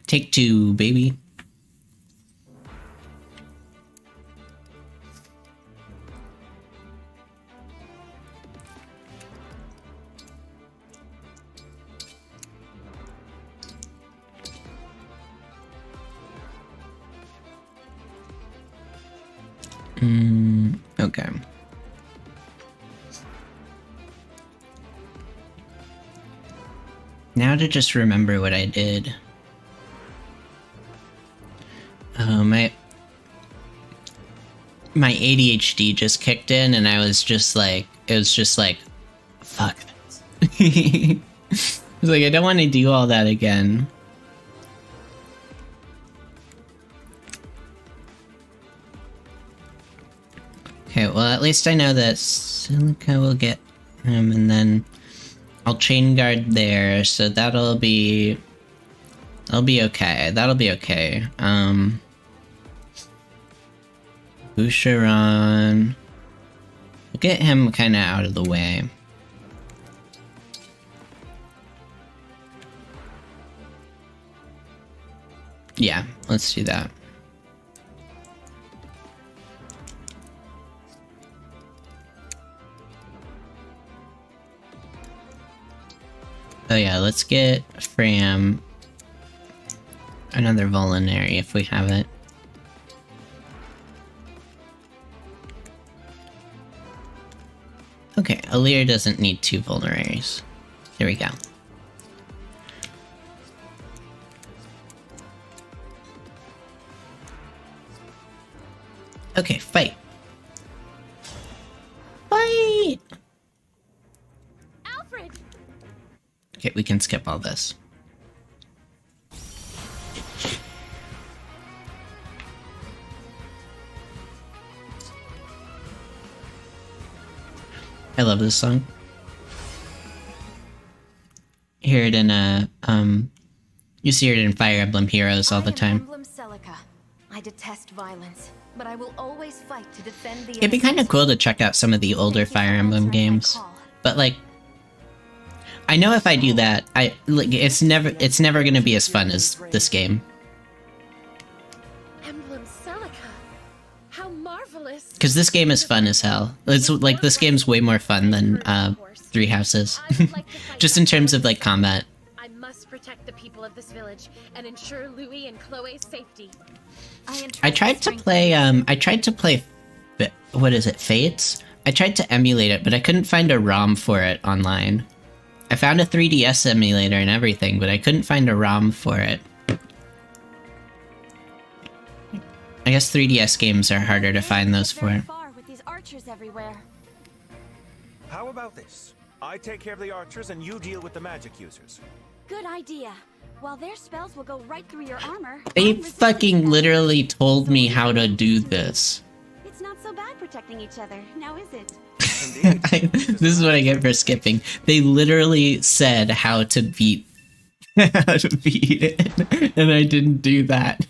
Take two, baby. Okay. Now to just remember what I did. My ADHD just kicked in and I was just like, it was just like, fuck this. I was like, I don't want to do all that again. Okay, well at least I know that Silica will get him and then I'll chain guard there, so that'll be okay. That'll be okay. Boucheron. We'll get him kinda out of the way. Yeah, let's do that. Oh yeah, let's get Fram another Vulnerary if we have it. Okay, Alir doesn't need two Vulneraries. There we go. Okay, fight! Fight! Alfred! Okay, we can skip all this. I love this song. Hear it in you see it in Fire Emblem Heroes all the time. Emblem Celica. I detest violence, but I will always fight to defend the It'd be kind of cool to check out some of the older Fire Emblem games, but like, I know if I do that, it's never gonna be as fun as this game. Emblem Celica. How marvelous. Because this game is fun as hell. It's like, this game's way more fun than Three Houses. Just in terms of like combat. I must protect the people of this village and ensure Louis and Chloe's safety. I tried to play, what is it, Fates? I tried to emulate it, but I couldn't find a ROM for it online. I found a 3DS emulator and everything, but I couldn't find a ROM for it. I guess 3DS games are harder to find those for. With these archers everywhere. How about this? I take care of the archers and you deal with the magic users. Good idea. While their spells will go right through your armor. They I'm resistant fucking to them. literally told me how to do this. It's not so bad protecting each other, now is it? This is what I get for skipping. They literally said how to beat it, and I didn't do that.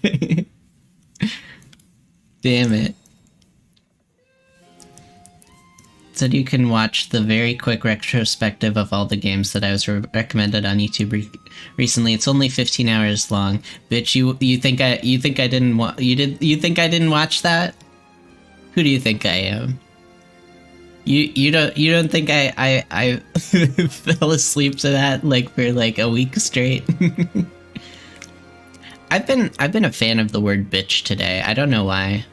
Damn it. So you can watch the very quick retrospective of all the games that I was recommended on YouTube recently. It's only 15 hours long. Bitch, you think I didn't you think I didn't watch that? Who do you think I am? You don't think I fell asleep to that like for like a week straight? I've been a fan of the word bitch today. I don't know why.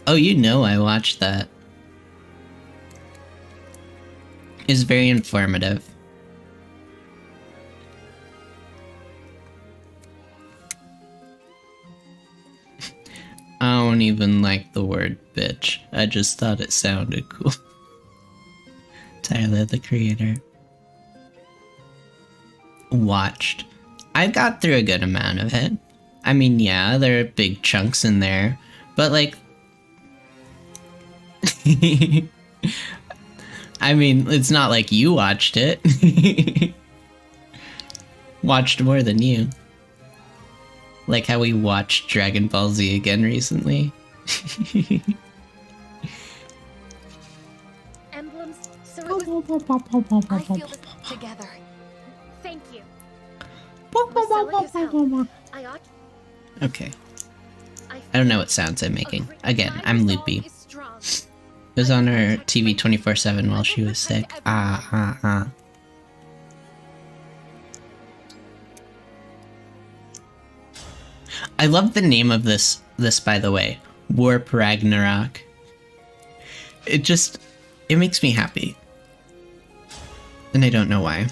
Oh, you know I watched that. It's very informative. I don't even like the word bitch. I just thought it sounded cool. Tyler, the creator. Watched. I got through a good amount of it. I mean, yeah, there are big chunks in there, but like, I mean, it's not like you watched it. Watched more than you. Like how we watched Dragon Ball Z again recently. Emblems, so it was... I feel this together. Thank you. Marcella has helped. I ought... Okay. I don't know what sounds I'm making. Again, I'm loopy. Is strong. It was on her TV 24/7 while she was sick. Ah. I love the name of this by the way. Warp Ragnarok. It makes me happy. And I don't know why.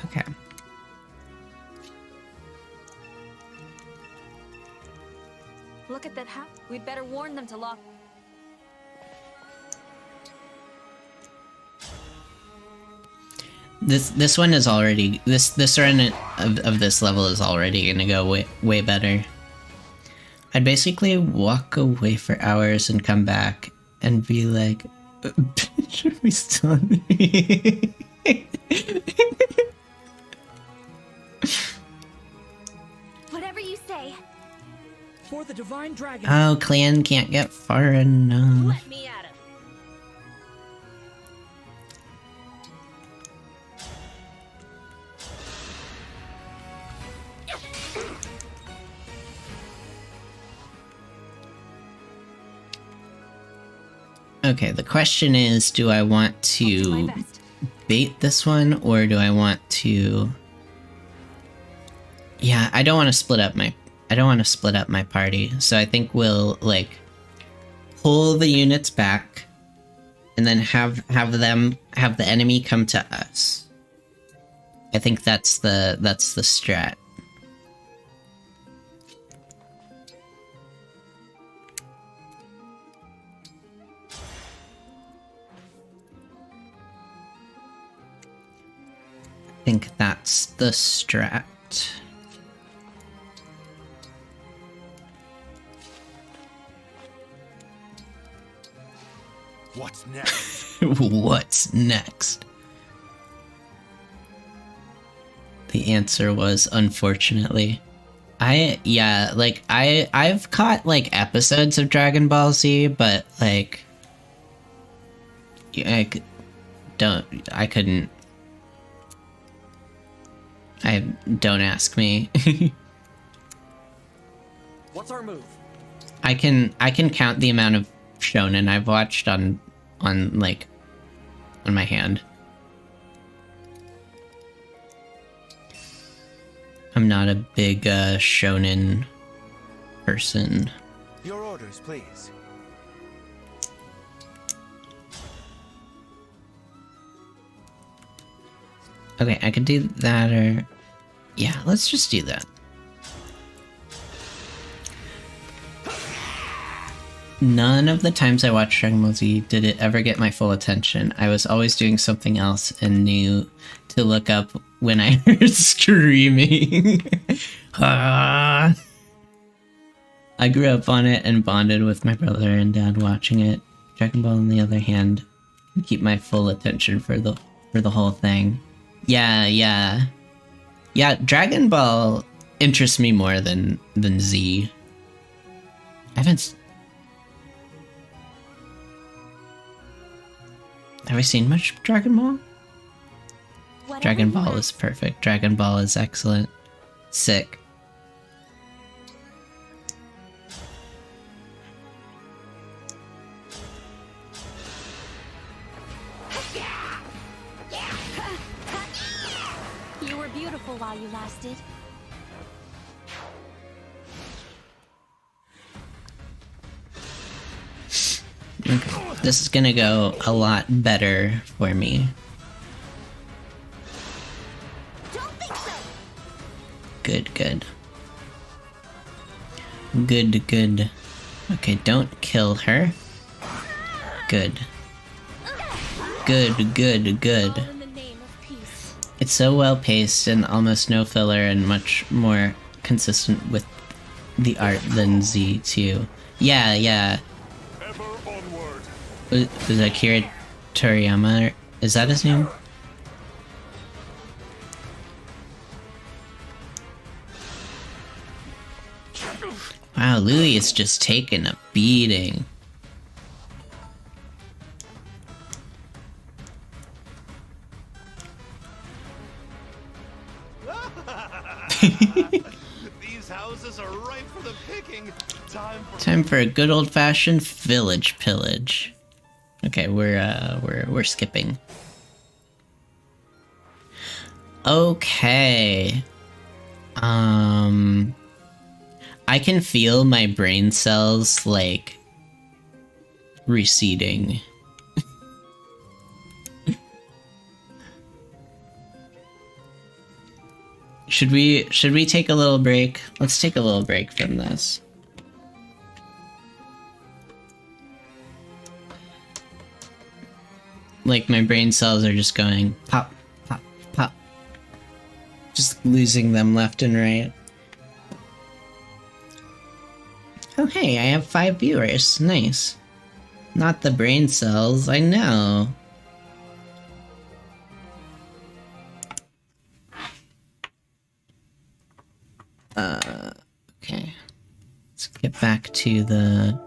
Okay. Look at that hat. We'd better warn them to lock. This one is already this run of this level is already gonna go way better. I'd basically walk away for hours and come back and be like, "Should we still on me?" Whatever you say. For the divine dragon. Oh, Clan can't get far enough. Let me at him. Okay, the question is, do I want to bait this one, or do I want to... Yeah, I don't want to split up my party, so I think we'll, like, pull the units back, and then have the enemy come to us. I think that's the strat. I think that's the strat. What's next? What's next? The answer was unfortunately. I've caught like episodes of Dragon Ball Z, but like don't ask me. What's our move? I can count the amount of shonen I've watched on my hand. I'm not a big shonen person. Your orders, please. Okay, I could do that, or... Yeah, let's just do that. None of the times I watched Dragon Ball Z did it ever get my full attention. I was always doing something else and knew to look up when I heard screaming. Ah. I grew up on it and bonded with my brother and dad watching it. Dragon Ball, on the other hand, keep my full attention for the whole thing. Yeah, Dragon Ball interests me more than Z. Have I seen much Dragon Ball? Whatever Dragon you Ball ask. is perfect. Dragon Ball is excellent. Sick. You were beautiful while you lasted. Okay. This is gonna go a lot better for me. Don't think so. Good. Okay, don't kill her. Good. All in the name of peace. It's so well paced and almost no filler and much more consistent with the art than Z2. Yeah, yeah. Ever onward. Was that Akira Toriyama? Is that his name? Wow, Louis is just taking a beating. These houses are ripe for the picking. Time for a good old-fashioned village pillage. Okay, we're skipping. Okay. I can feel my brain cells, like, receding. Should we take a little break? Let's take a little break from this. Like, my brain cells are just going pop, pop, pop. Just losing them left and right. Oh hey, I have 5 viewers. Nice. Not the brain cells, I know. Okay. Let's get back to the...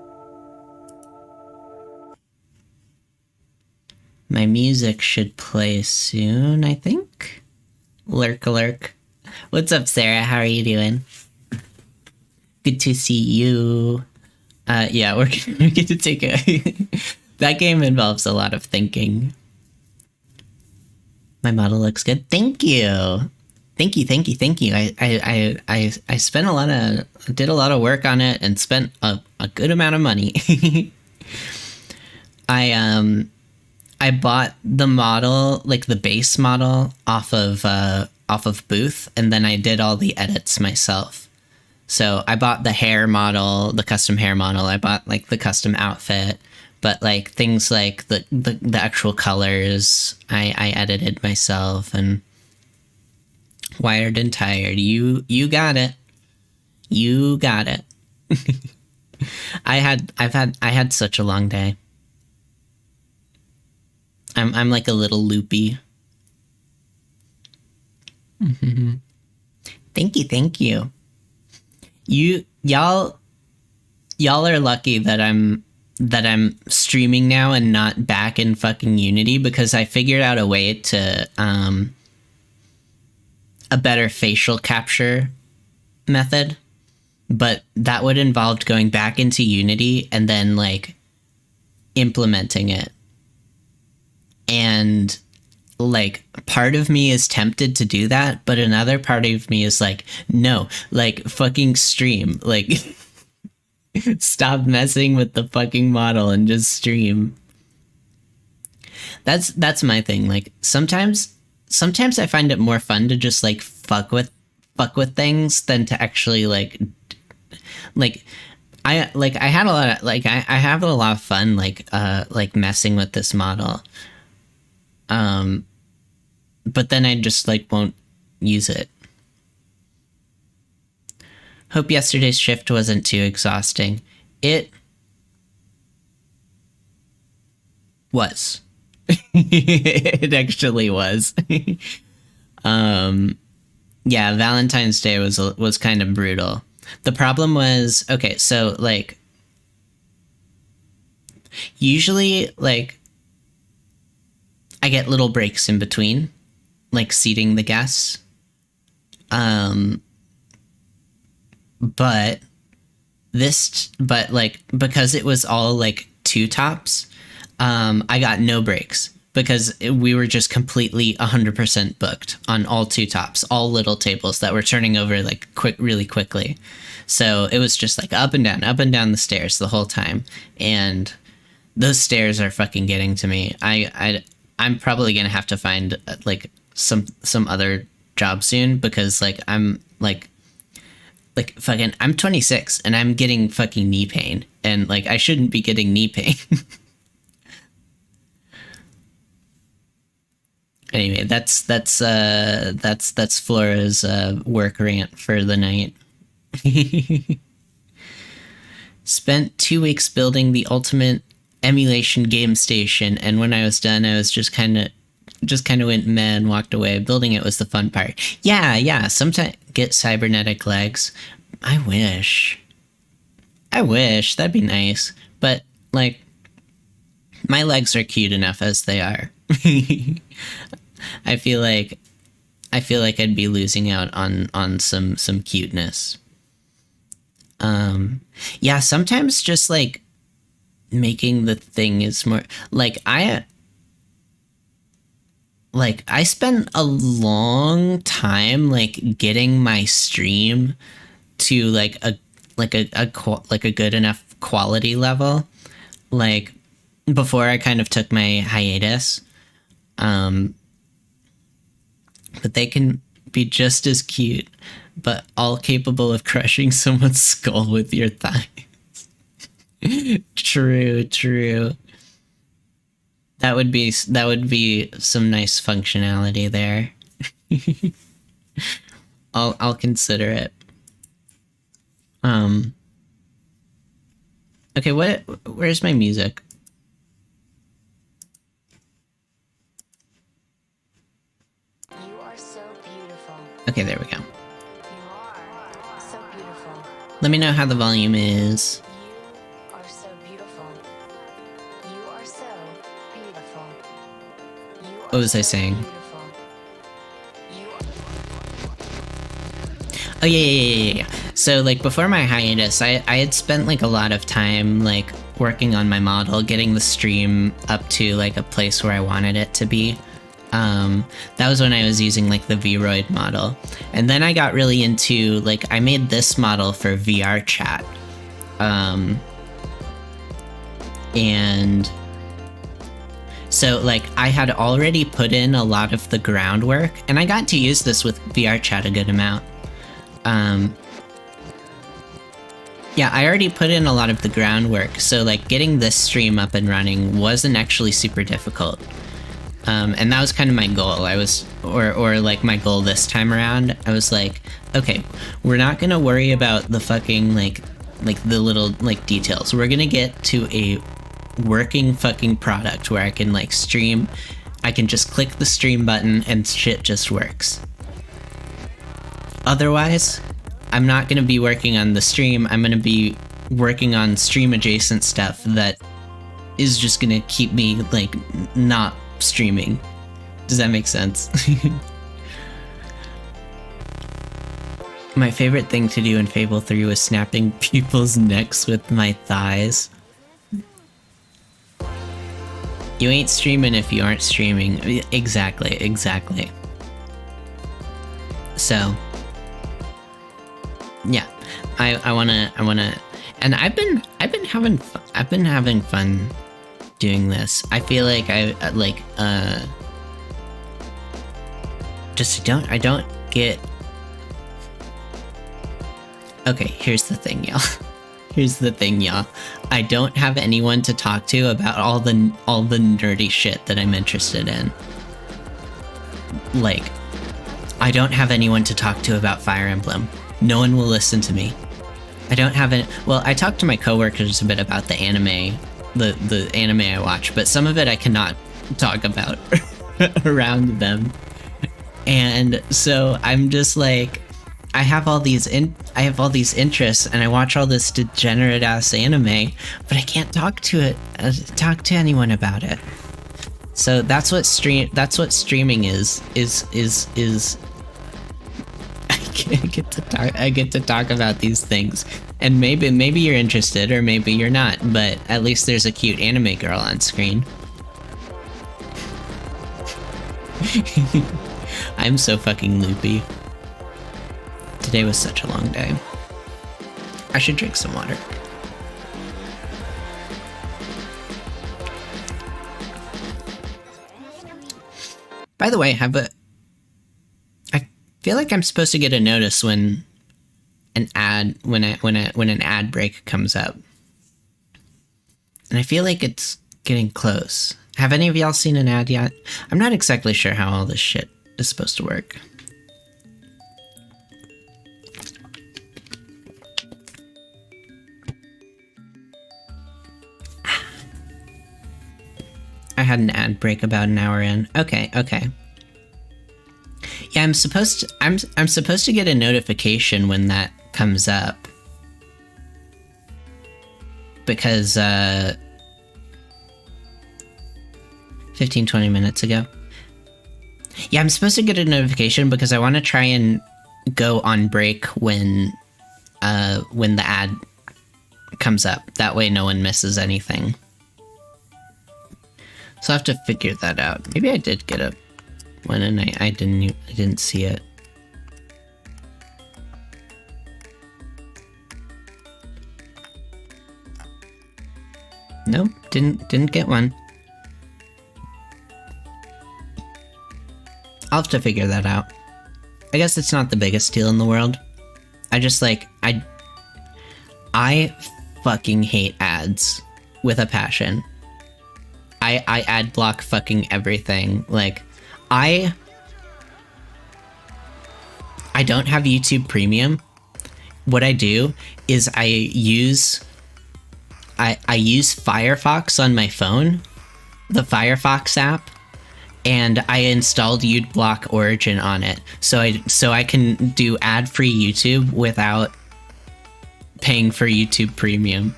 My music should play soon, I think? Lurk alert. What's up, Sarah? How are you doing? Good to see you. Yeah, we're going to take a... That game involves a lot of thinking. My model looks good. Thank you. Thank you, thank you, thank you. I spent a lot of... Did a lot of work on it and spent a good amount of money. I bought the model, like the base model, off of Booth, and then I did all the edits myself. So I bought the hair model, the custom hair model. I bought like the custom outfit, but like things like the actual colors, I edited myself. And Wired and Tired, you got it, you got it. I had such a long day. I'm like a little loopy. Thank you. Y'all are lucky that I'm streaming now and not back in fucking Unity, because I figured out a way to a better facial capture method, but that would involve going back into Unity and then like implementing it. And like part of me is tempted to do that, but another part of me is like, no, like fucking stream, like stop messing with the fucking model and just stream. That's my thing. Like sometimes I find it more fun to just like fuck with things than to actually like I had a lot of like I have a lot of fun like messing with this model. But then I just like won't use it. Hope yesterday's shift wasn't too exhausting. It was. It actually was. Yeah, Valentine's Day was kind of brutal. The problem was, okay, so like usually like I get little breaks in between, like seating the guests. But like because it was all like two tops, I got no breaks because we were just completely 100% booked on all two tops, all little tables that were turning over like really quickly. So it was just like up and down the stairs the whole time, and those stairs are fucking getting to me. I'm probably gonna have to find like some other job soon, because like I'm like fucking I'm 26 and I'm getting fucking knee pain, and like I shouldn't be getting knee pain. Anyway, that's Flora's work rant for the night. Spent 2 weeks building the ultimate emulation game station, and when I was done, I was just kind of went meh and walked away. Building it was the fun part. Yeah. Sometimes get cybernetic legs. I wish. That'd be nice. But like, my legs are cute enough as they are. I feel like I'd be losing out on some cuteness. Yeah, sometimes just like making the thing is more like I spent a long time like getting my stream to like a good enough quality level, like before I kind of took my hiatus. But they can be just as cute, but all capable of crushing someone's skull with your thighs. True. That would be some nice functionality there. I'll consider it. Okay, where's my music? You are so beautiful. Okay, there we go. You are so beautiful. Let me know how the volume is. You are so beautiful. You are so beautiful. You are What was I so saying? beautiful. You are... Oh yeah. So like before my hiatus, I had spent like a lot of time like working on my model, getting the stream up to like a place where I wanted it to be. That was when I was using like the Vroid model. And then I got really into like, I made this model for VR chat. And so like I had already put in a lot of the groundwork, and I got to use this with VR chat a good amount. Yeah, I already put in a lot of the groundwork, so like getting this stream up and running wasn't actually super difficult. And that was kind of my goal. Or like my goal this time around. I was like, okay, we're not gonna worry about the fucking like the little like details. We're gonna get to a working fucking product where I can like stream. I can just click the stream button and shit just works. Otherwise, I'm not gonna be working on the stream. I'm gonna be working on stream adjacent stuff that is just gonna keep me like not streaming. Does that make sense? My favorite thing to do in Fable 3 was snapping people's necks with my thighs. You ain't streaming if you aren't streaming. Exactly. So, yeah, I wanna, and I've been having fun doing this. I feel like I don't get. Okay, here's the thing, y'all. I don't have anyone to talk to about all the nerdy shit that I'm interested in. Like, I don't have anyone to talk to about Fire Emblem. No one will listen to me. I don't have any. Well, I talked to my coworkers a bit about the anime, the anime I watch, but some of it I cannot talk about around them. And so I'm just like, I have all these interests, and I watch all this degenerate ass anime, but I can't talk to anyone about it. So that's what streaming is. I get to talk about these things, and maybe you're interested, or maybe you're not, but at least there's a cute anime girl on screen. I'm so fucking loopy. Today was such a long day. I should drink some water. By the way, I feel like I'm supposed to get a notice when an ad break comes up. And I feel like it's getting close. Have any of y'all seen an ad yet? I'm not exactly sure how all this shit is supposed to work. I had an ad break about an hour in. Okay, okay. Yeah, I'm supposed to get a notification when that comes up. Because 15-20 minutes ago. Yeah, I'm supposed to get a notification because I want to try and go on break when the ad comes up. That way no one misses anything. So I have to figure that out. Maybe I did get a one and I didn't see it. Nope, didn't get one. I'll have to figure that out. I guess it's not the biggest deal in the world. I just like I fucking hate ads with a passion. I ad block fucking everything. Like I don't have YouTube Premium. What I do is I use Firefox on my phone, the Firefox app, and I installed uBlock Origin on it, so I can do ad-free YouTube without paying for YouTube Premium.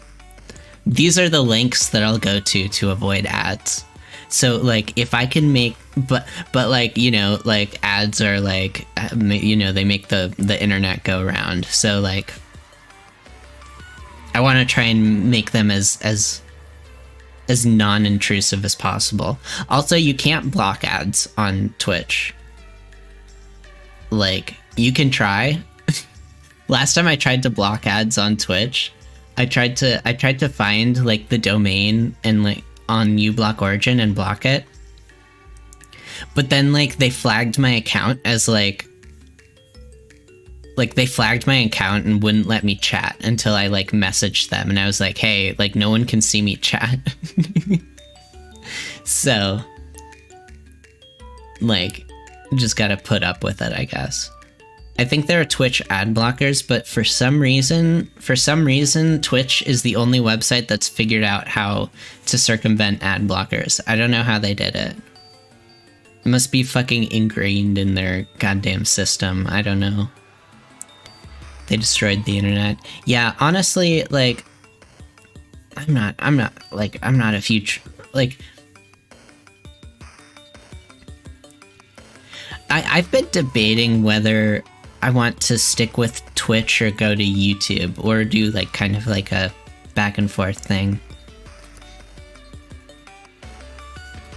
These are the links that I'll go to avoid ads. So like if I can make, but like, you know, like ads are like, you know, they make the internet go round. So like I want to try and make them as non-intrusive as possible. Also, you can't block ads on Twitch. Like you can try. Last time I tried to block ads on Twitch, I tried to find like the domain and like on uBlock Origin and block it. But then like they flagged my account as like they flagged my account and wouldn't let me chat until I like messaged them, and I was like, hey, like no one can see me chat. So like just gotta put up with it, I guess. I think there are Twitch ad blockers, but for some reason, Twitch is the only website that's figured out how to circumvent ad blockers. I don't know how they did it. It must be fucking ingrained in their goddamn system. I don't know. They destroyed the internet. Yeah, honestly, like, I'm not a future, like, I've been debating whether I want to stick with Twitch or go to YouTube or do like kind of like a back and forth thing.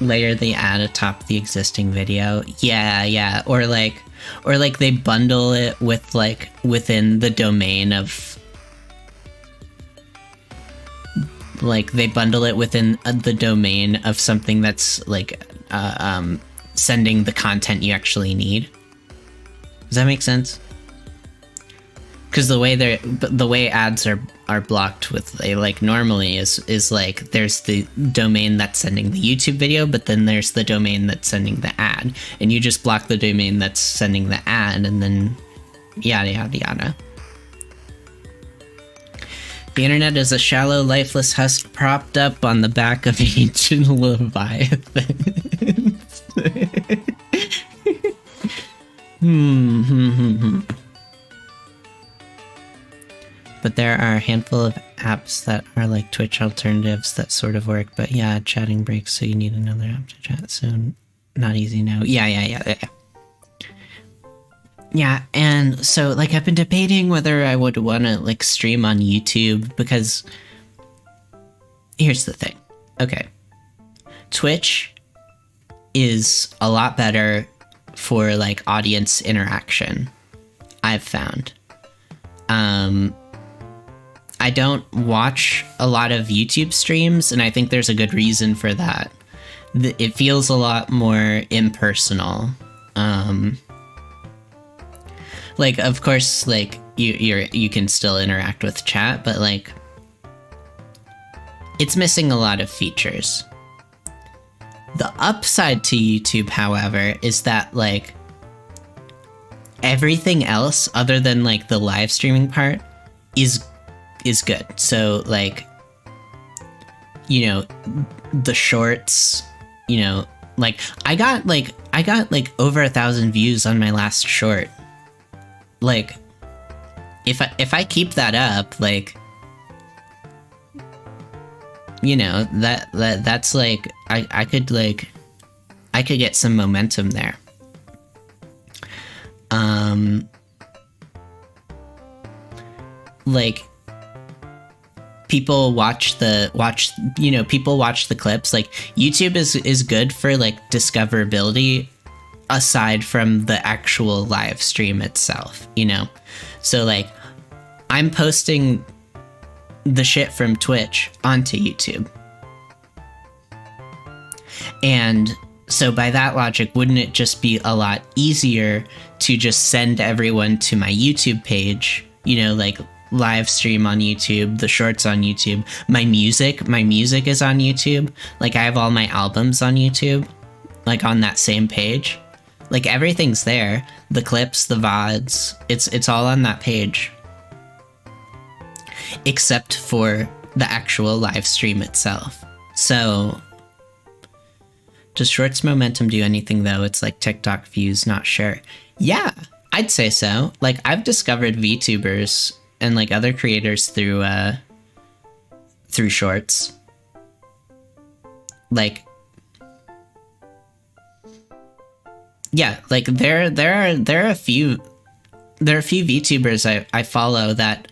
Layer the ad atop the existing video. Yeah. Or like they bundle it with like within the domain of like they bundle it within the domain of something that's like sending the content you actually need. Does that make sense? Because the way ads are blocked with like normally is like there's the domain that's sending the YouTube video, but then there's the domain that's sending the ad, and you just block the domain that's sending the ad, and then yada yada yada. The internet is a shallow, lifeless husk propped up on the back of ancient leviathans. But there are a handful of apps that are like Twitch alternatives that sort of work. But yeah, chatting breaks, so you need another app to chat. So not easy now. Yeah. Yeah, and so like I've been debating whether I would want to like stream on YouTube, because here's the thing. Okay. Twitch is a lot better for like audience interaction, I've found. I don't watch a lot of YouTube streams, and I think there's a good reason for that. It feels a lot more impersonal. Like, of course, like you can still interact with chat, but like it's missing a lot of features. The upside to YouTube, however, is that like everything else other than like the live streaming part is good. So like, you know, the shorts, you know, like I got like over 1,000 views on my last short. Like if I keep that up, like, you know, that's like I could get some momentum there. Like people watch the clips. Like YouTube is good for like discoverability aside from the actual live stream itself, you know? So like I'm posting the shit from Twitch onto YouTube. And so by that logic, wouldn't it just be a lot easier to just send everyone to my YouTube page, you know, like live stream on YouTube, the shorts on YouTube, my music is on YouTube. Like I have all my albums on YouTube, like on that same page. Like everything's there. The clips, the VODs, it's all on that page. Except for the actual live stream itself. So does Shorts momentum do anything though? It's like TikTok views, not sure. Yeah, I'd say so. Like I've discovered VTubers and like other creators through Shorts. Like yeah, like there are a few VTubers I follow that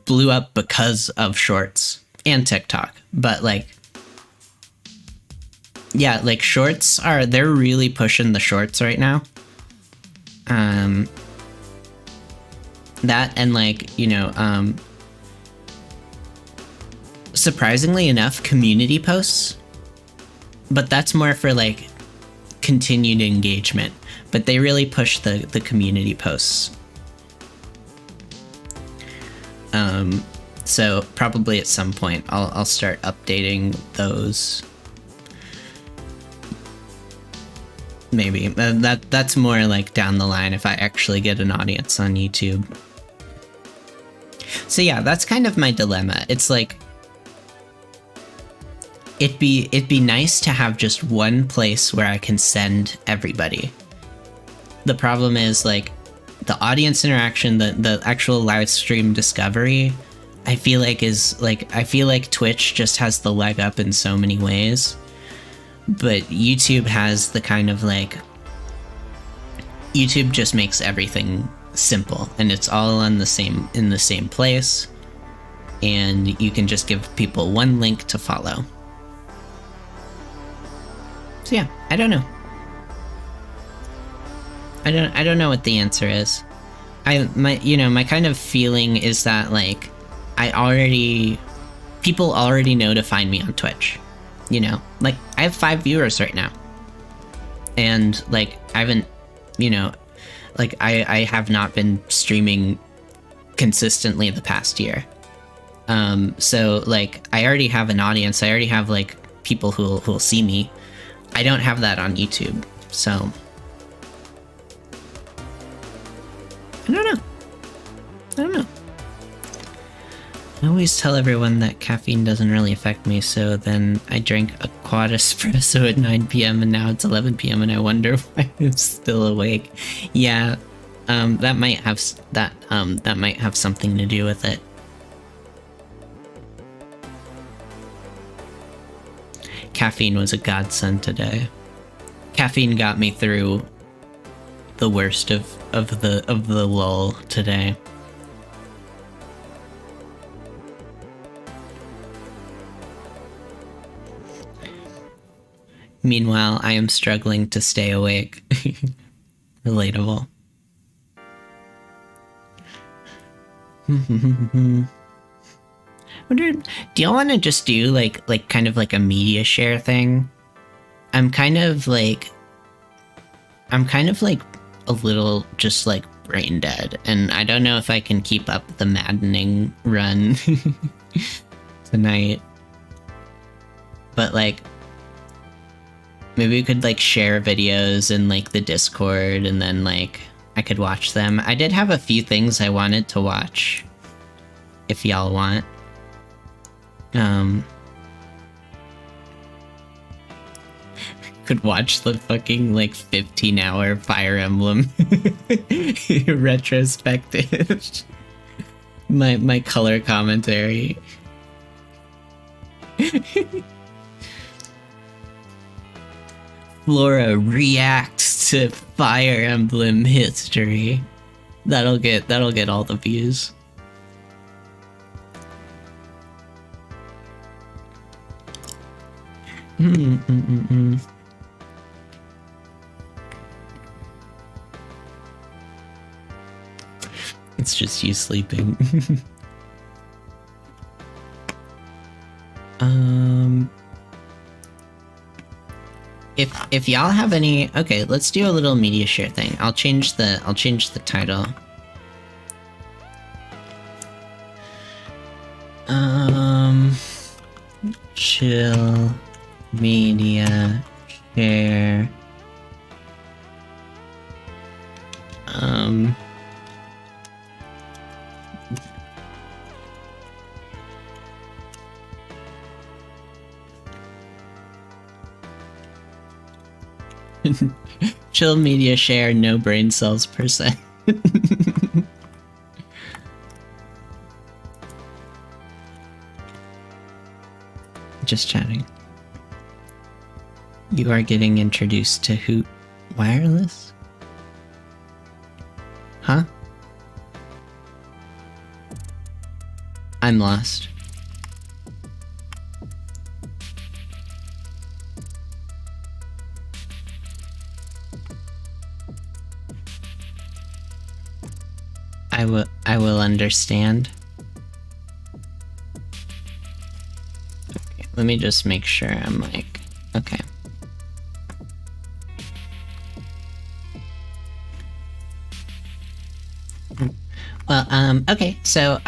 blew up because of Shorts and TikTok. But like yeah, like Shorts they're really pushing the Shorts right now. That and like, you know, surprisingly enough, community posts, but that's more for like continued engagement, but they really push the community posts. So probably at some point I'll start updating those. Maybe that's more like down the line if I actually get an audience on YouTube. So yeah, that's kind of my dilemma. It's like it'd be nice to have just one place where I can send everybody. The problem is like the audience interaction, the actual live stream discovery, I feel like Twitch just has the leg up in so many ways. But YouTube has the kind of like, YouTube just makes everything simple and it's all in the same place, and you can just give people one link to follow. So yeah, I don't know. I don't know what the answer is. My kind of feeling is that like people already know to find me on Twitch. You know, like I have 5 viewers right now, and like I haven't, you know, like I have not been streaming consistently the past year. So like I already have an audience. I already have like people who'll see me. I don't have that on YouTube, so I don't know. I always tell everyone that caffeine doesn't really affect me, so then I drank a quad espresso at 9 p.m. and now it's 11 p.m. and I wonder why I'm still awake. Yeah, that might have something to do with it. Caffeine was a godsend today. Caffeine got me through the worst of the lull today. Meanwhile, I am struggling to stay awake. Relatable. Wonder, do y'all want to just do like kind of like a media share thing? I'm kind of like a little just like brain dead, and I don't know if I can keep up the maddening run tonight. But like Maybe we could like share videos in like the Discord, and then like I could watch them. I did have a few things I wanted to watch, if y'all want. Could watch the fucking like 15-hour Fire Emblem retrospective. my color commentary. Flora reacts to Fire Emblem history. That'll get all the views. It's just you sleeping. If y'all have any, okay, let's do a little media share thing. I'll change the title. Chill media share. Chill media share, no brain cells per se. Just chatting. You are getting introduced to Hoot Wireless? Huh? I'm lost. I will understand. Okay, let me just make sure I'm like, okay. Well, okay, so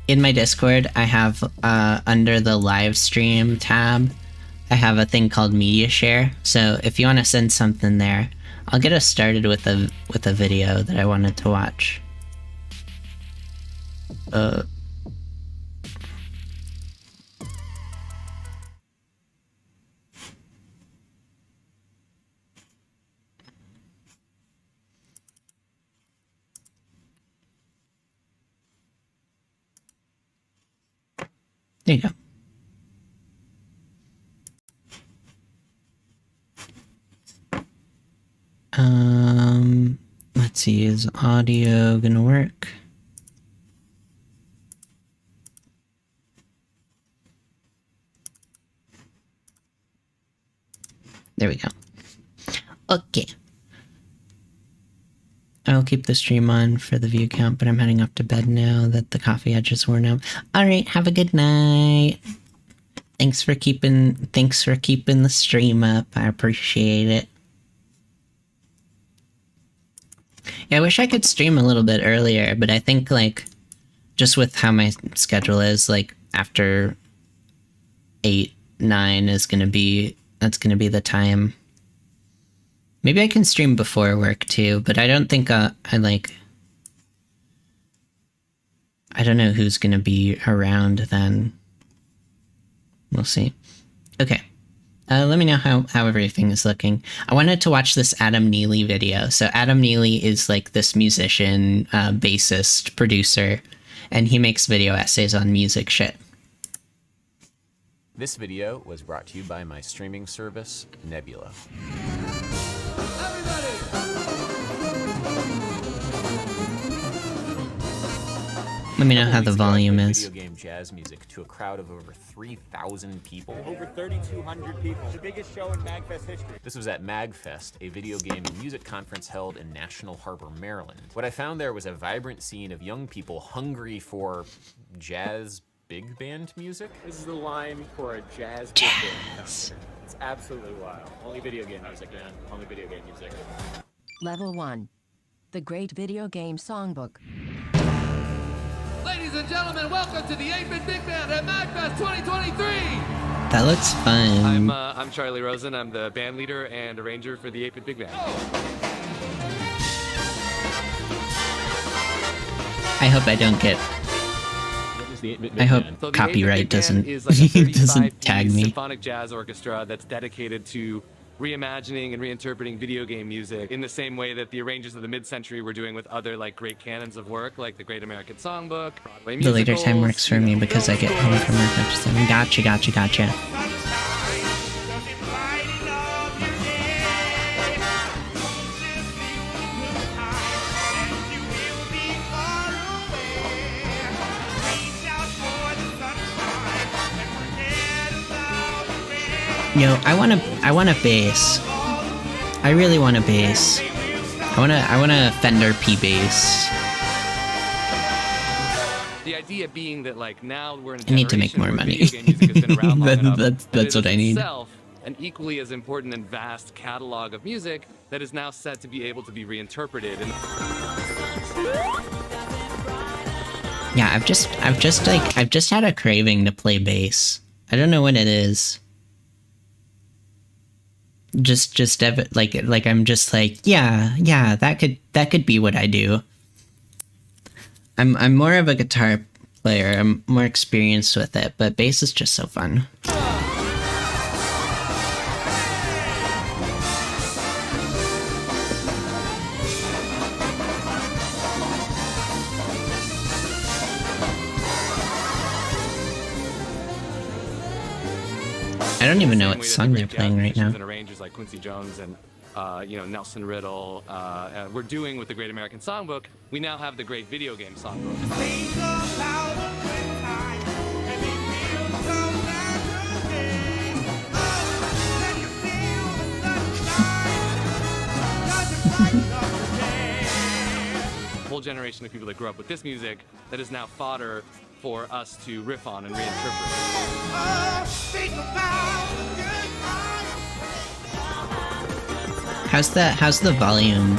in my Discord, I have, under the live stream tab, I have a thing called media share. So if you want to send something there, I'll get us started with a video that I wanted to watch. There you go. Let's see, is audio gonna work? There we go. Okay. I'll keep the stream on for the view count, but I'm heading up to bed now that the coffee edge is worn out. Alright, have a good night. Thanks for keeping the stream up. I appreciate it. Yeah, I wish I could stream a little bit earlier, but I think, like, just with how my schedule is, like, after 8, 9 is gonna be, that's gonna be the time. Maybe I can stream before work, too, but I don't think, I don't know who's gonna be around then. We'll see. Okay. Let me know how everything is looking. I wanted to watch this Adam Neely video. So Adam Neely is like this musician, bassist, producer, and he makes video essays on music shit. This video was brought to you by my streaming service, Nebula. Let me know how the volume is. Video game jazz music to a crowd of over 3,000 people. Over 3,200 people. The biggest show in MagFest history. This was at MagFest, a video game and music conference held in National Harbor, Maryland. What I found there was a vibrant scene of young people hungry for jazz big band music. This is the line for a jazz big band concert. It's absolutely wild. Only video game music, man. Only video game music. Level 1. The Great Video Game Songbook. Ladies and gentlemen, welcome to the 8-Bit Big Band at MagFest 2023! That looks fun. I'm Charlie Rosen. I'm the band leader and arranger for the 8-Bit Big Band. I hope I don't get. I hope So the copyright 8-Bit Big Band doesn't is like a doesn't tag 35-piece me. symphonic jazz orchestra that's dedicated to reimagining and reinterpreting video game music in the same way that the arrangers of the mid-century were doing with other like great canons of work, like the Great American Songbook, Broadway The later musicals, time works for me because I get home from work after 7. Gotcha. Yo, I want a bass. I really want a bass. I want a Fender P bass. The idea being that like now we're in a I need to make generation more where money. video game music has been around long enough that That's it what is I need. itself an equally as important and vast catalog of music that is now set to be able to be reinterpreted. And Yeah, I've just had a craving to play bass. I don't know what it is. Like I'm just like, yeah, that could be what I do. I'm more of a guitar player. I'm more experienced with it, but bass is just so fun. I don't even know what song they're playing right now. And arrangers like Quincy Jones and Nelson Riddle, we're doing with the Great American Songbook. We now have the Great Video Game Songbook. A whole generation of people that grew up with this music that is now fodder for us to riff on and reinterpret. How's the volume?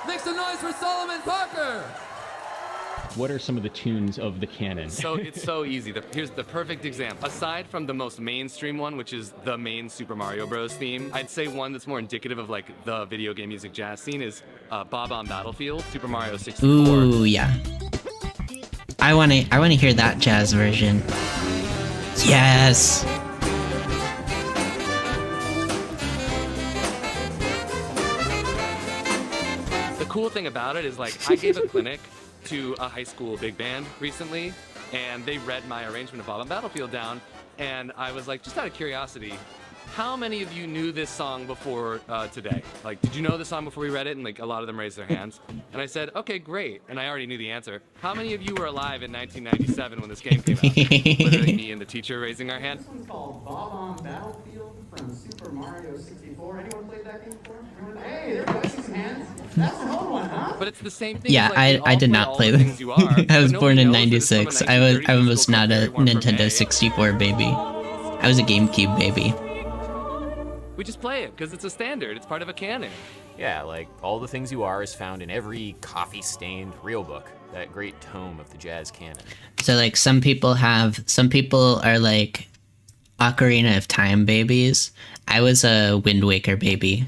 Make some noise for Solomon Parker! What are some of the tunes of the canon? So it's so easy. Here's the perfect example. Aside from the most mainstream one, which is the main Super Mario Bros. Theme, I'd say one that's more indicative of like the video game music jazz scene is Bob on Battlefield, Super Mario 64. Ooh, yeah. I wanna hear that jazz version. Yes. The cool thing about it is like I gave a clinic to a high school big band recently, and they read my arrangement of Bob on Battlefield down, and I was like, just out of curiosity, how many of you knew this song before today? Like, did you know the song before we read it? And like a lot of them raised their hands. And I said, okay, great. And I already knew the answer. How many of you were alive in 1997 when this game came out? Literally me and the teacher raising our hand. This one's called Bob on Battlefield from Super Mario 64. Anyone played that game before? Hey, there go, some hands. That's an old one, huh? But it's the same thing. Yeah, like, I did not play them. I was born in '96. I was not a Nintendo 64 baby. I was a GameCube baby. We just play it because it's a standard. It's part of a canon. Yeah, like All the Things You Are is found in every coffee-stained real book, that great tome of the jazz canon. So like some people are like Ocarina of Time babies. I was a Wind Waker baby.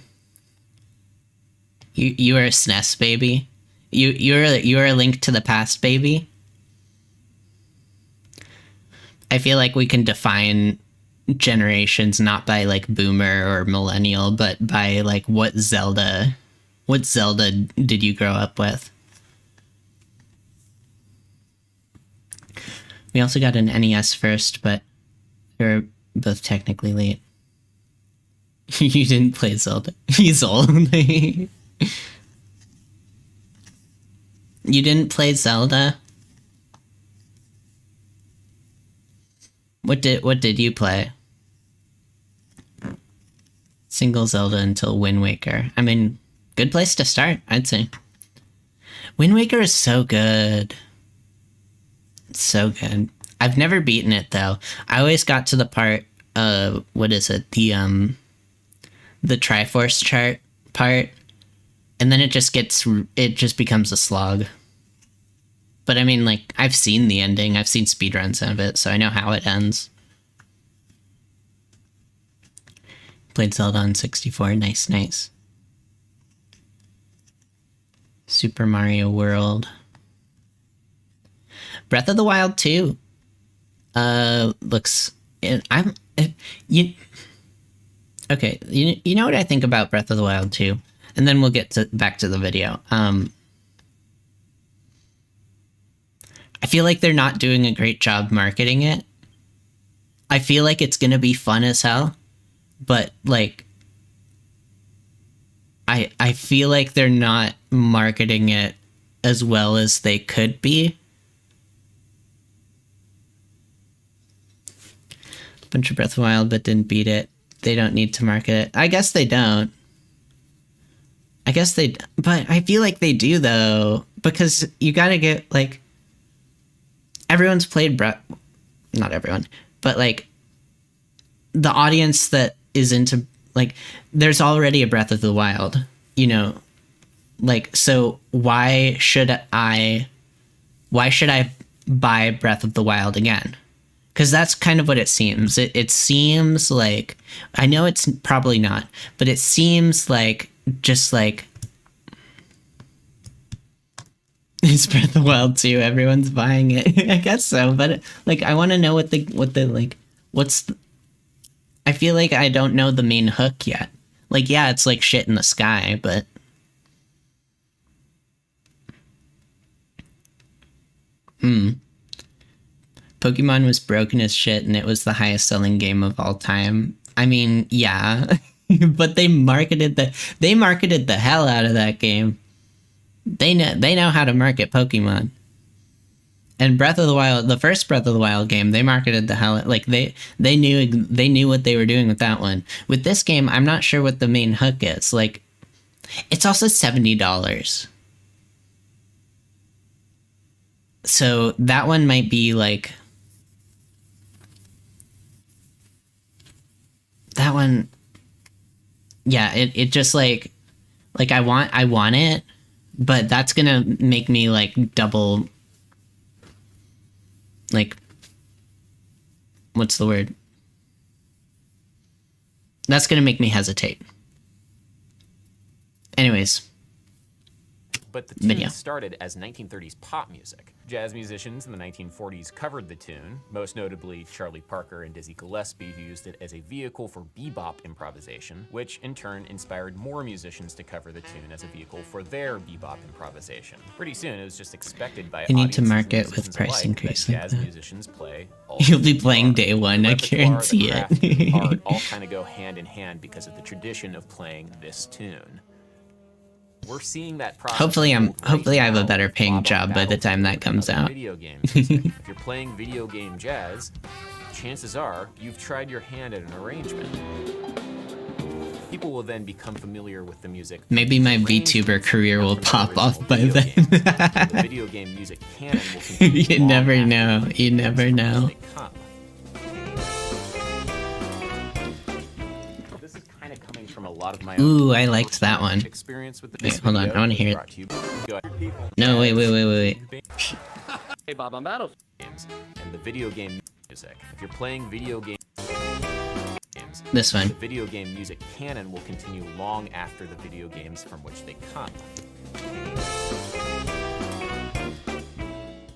You were a SNES baby. You were a Link to the Past baby. I feel like we can define generations not by like boomer or millennial, but by like what Zelda did you grow up with? We also got an NES first, but they're both technically late. You didn't play Zelda. He's old. You didn't play Zelda? What did you play? Single Zelda until Wind Waker. I mean, good place to start, I'd say. Wind Waker is so good. It's so good. I've never beaten it though. I always got to the part what is it? The Triforce chart part, and then it just becomes a slog. But I mean, like, I've seen the ending. I've seen speedruns of it, so I know how it ends. Played Zelda on 64. Nice, nice. Super Mario World. Breath of the Wild 2. Looks... Okay, you know what I think about Breath of the Wild 2? And then we'll get back to the video. I feel like they're not doing a great job marketing it. I feel like it's gonna be fun as hell, but like, I feel like they're not marketing it as well as they could be. Bunch of Breath of the Wild, but didn't beat it. They don't need to market it. I guess they don't. I guess they... But I feel like they do, though. Because you gotta get, like... Everyone's played Breath... Not everyone. But, like... The audience that is into... Like, there's already a Breath of the Wild. You know? Like, so why should I... Why should I buy Breath of the Wild again? Because that's kind of what it seems. It seems like... I know it's probably not, but it seems like... Just like... It's Breath of the Wild 2. Everyone's buying it. I guess so, but... Like, I want to know what the like... What's... I feel like I don't know the main hook yet. Like, yeah, it's like shit in the sky, but... Pokemon was broken as shit and it was the highest selling game of all time. I mean, yeah. But they marketed the hell out of that game. They know how to market Pokemon. And Breath of the Wild, the first Breath of the Wild game, they marketed the hell, like they knew what they were doing with that one. With this game, I'm not sure what the main hook is. Like, it's also $70. So that one might be like... That one... Yeah, it just like I want it, but that's gonna make me like double... Like... What's the word? That's gonna make me hesitate. Anyways. But the tune started as 1930s pop music. Jazz musicians in the 1940s covered the tune, most notably Charlie Parker and Dizzy Gillespie, who used it as a vehicle for bebop improvisation, which in turn inspired more musicians to cover the tune as a vehicle for their bebop improvisation. Pretty soon, it was just expected by I need to market with price increase like that. Musicians play. You'll be playing day one, I guarantee it. Art all kind of go hand in hand because of the tradition of playing this tune. We're seeing that process. Hopefully I have a better paying job by the time that comes out. Video game music. If you're playing video game jazz, chances are you've tried your hand at an arrangement. People will then become familiar with the music. Maybe my VTuber career will pop off by then. The video game music canon will continue. You never know. You never know. From a lot of my Ooh, I liked that one. Wait, hold on, I want to hear it. No, wait. Hey, Bob on Battlefield. And the video game music. If you're playing video games, this one. The video game music canon will continue long after the video games from which they come.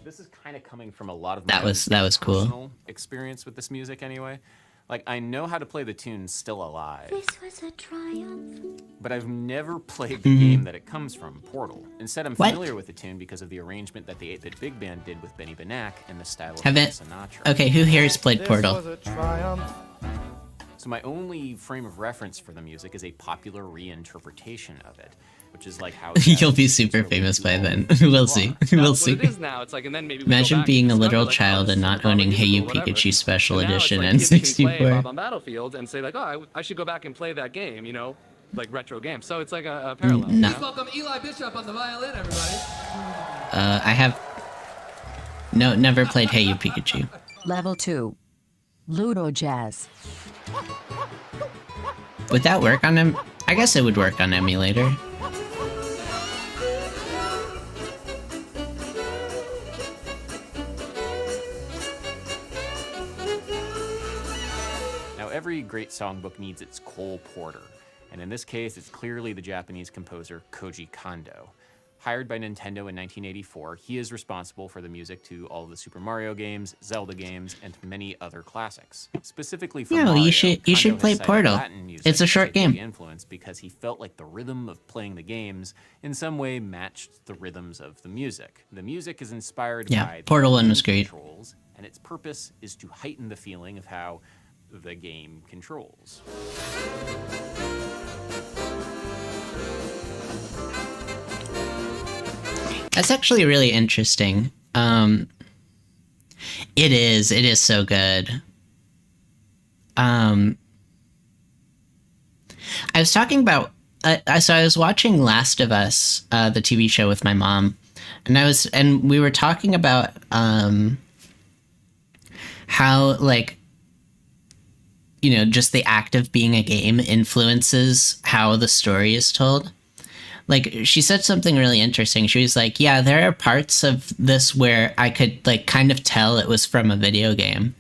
This is kind of coming from a lot of my that was cool. Personal experience with this music anyway. Like, I know how to play the tune Still Alive. This was a triumph. But I've never played the game that it comes from, Portal. Instead, I'm familiar with the tune because of the arrangement that the 8-Bit Big Band did with Benny Benack and the style of Sinatra. Okay, who here has played Portal? So my only frame of reference for the music is a popular reinterpretation of it, which is like how you'll be super famous by then. We'll see. We'll see. What it is now. It's like, and then maybe imagine being a literal child and not owning Hey You Pikachu Special Edition N64. Play Bob on Battlefield and say like, oh, I should go back and play that game, you know, like retro game. So it's like a parallel. No. Please welcome Eli Bishop on the violin, everybody. I have never played Hey You Pikachu. Level 2. Ludo Jazz. Would that work on him? I guess it would work on emulator. every great songbook needs its Cole Porter, and in this case, it's clearly the Japanese composer Koji Kondo. Hired by Nintendo in 1984, he is responsible for the music to all of the Super Mario games, Zelda games, and many other classics. Specifically for Mario, you should Kondo play has cited Portal. Latin music It's a as short big game. influence because he felt like the rhythm of playing the games in some way matched the rhythms of the music. The music is inspired by the Portal 1 game was great. controls, and its purpose is to heighten the feeling of how the game controls. That's actually really interesting. It is so good. I was talking about, so I was watching Last of Us, the TV show with my mom, and we were talking about, how, like, you know, just the act of being a game influences how the story is told. Like, she said something really interesting. She was like, yeah, there are parts of this where I could, like, kind of tell it was from a video game.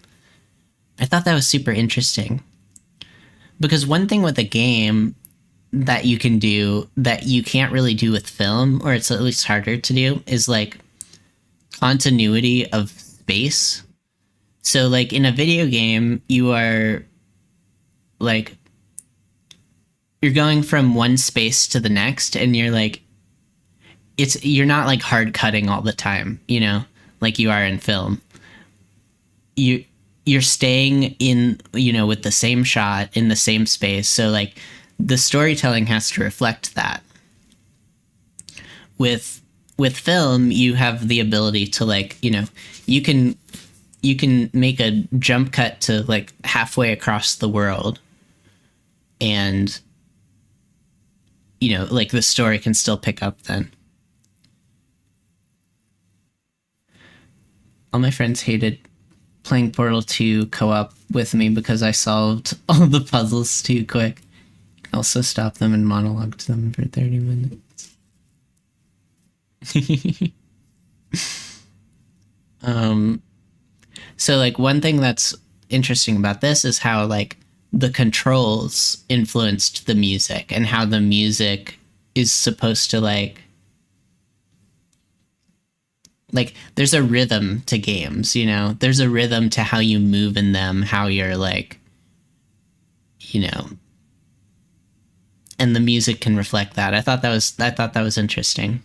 I thought that was super interesting. Because one thing with a game that you can do that you can't really do with film, or it's at least harder to do, is, like, continuity of space. So, like, in a video game, you are, like, you're going from one space to the next, and you're like, you're not like hard cutting all the time, you know, like you are in film. You're staying in, you know, with the same shot in the same space. So like the storytelling has to reflect that. With film, you have the ability to, like, you know, you can make a jump cut to like halfway across the world, and you know, like the story can still pick up then. All my friends hated playing Portal 2 co-op with me because I solved all the puzzles too quick. You can also stop them and monologue to them for 30 minutes. So like one thing that's interesting about this is how like the controls influenced the music, and how the music is supposed to like there's a rhythm to games, you know, there's a rhythm to how you move in them, how you're like, you know, and the music can reflect that. I thought that was interesting.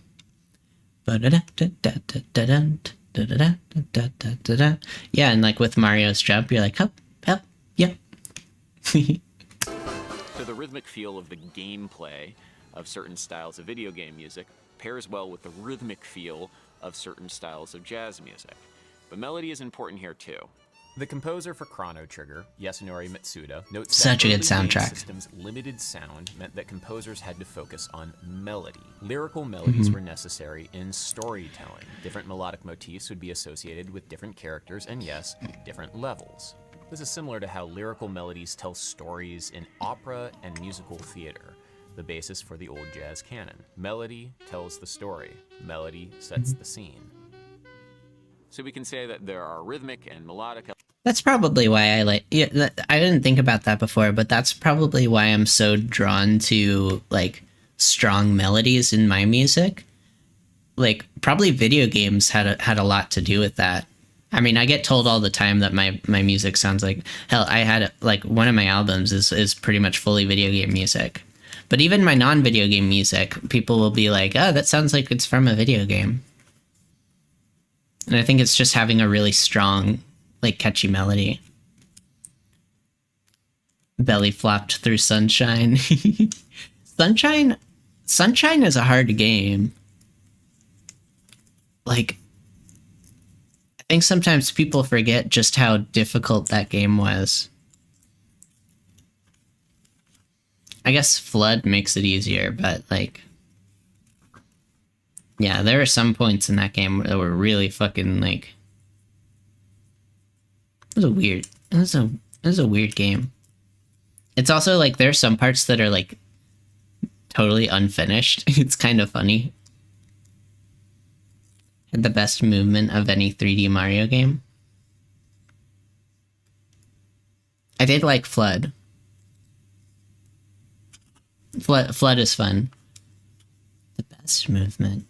Yeah, and like with Mario's jump, you're like, hop, hop, yep. So the rhythmic feel of the gameplay of certain styles of video game music pairs well with the rhythmic feel of certain styles of jazz music. But melody is important here too. The composer for Chrono Trigger, Yasunori Mitsuda, notes Such that a good early game soundtrack. system's limited sound meant that composers had to focus on melody. Lyrical melodies were necessary in storytelling. Different melodic motifs would be associated with different characters and, yes, different levels. This is similar to how lyrical melodies tell stories in opera and musical theater, the basis for the old jazz canon. Melody tells the story. Melody sets the scene. So we can say that there are rhythmic and melodic. That's probably why I like. Yeah, I didn't think about that before, but that's probably why I'm so drawn to like strong melodies in my music. Like probably video games had a lot to do with that. I mean, I get told all the time that my music sounds like hell. I had like one of my albums is pretty much fully video game music. But even my non-video game music, people will be like, "Oh, that sounds like it's from a video game." And I think it's just having a really strong, like, catchy melody. Belly flopped through Sunshine. Sunshine is a hard game. Like, I think sometimes people forget just how difficult that game was. I guess Flood makes it easier, but, like, yeah, there are some points in that game that were really fucking, like, it was a weird game. It's also, like, there are some parts that are, like, totally unfinished. It's kind of funny. Had the best movement of any 3D Mario game. I did like Flood. Flood is fun. The best movement.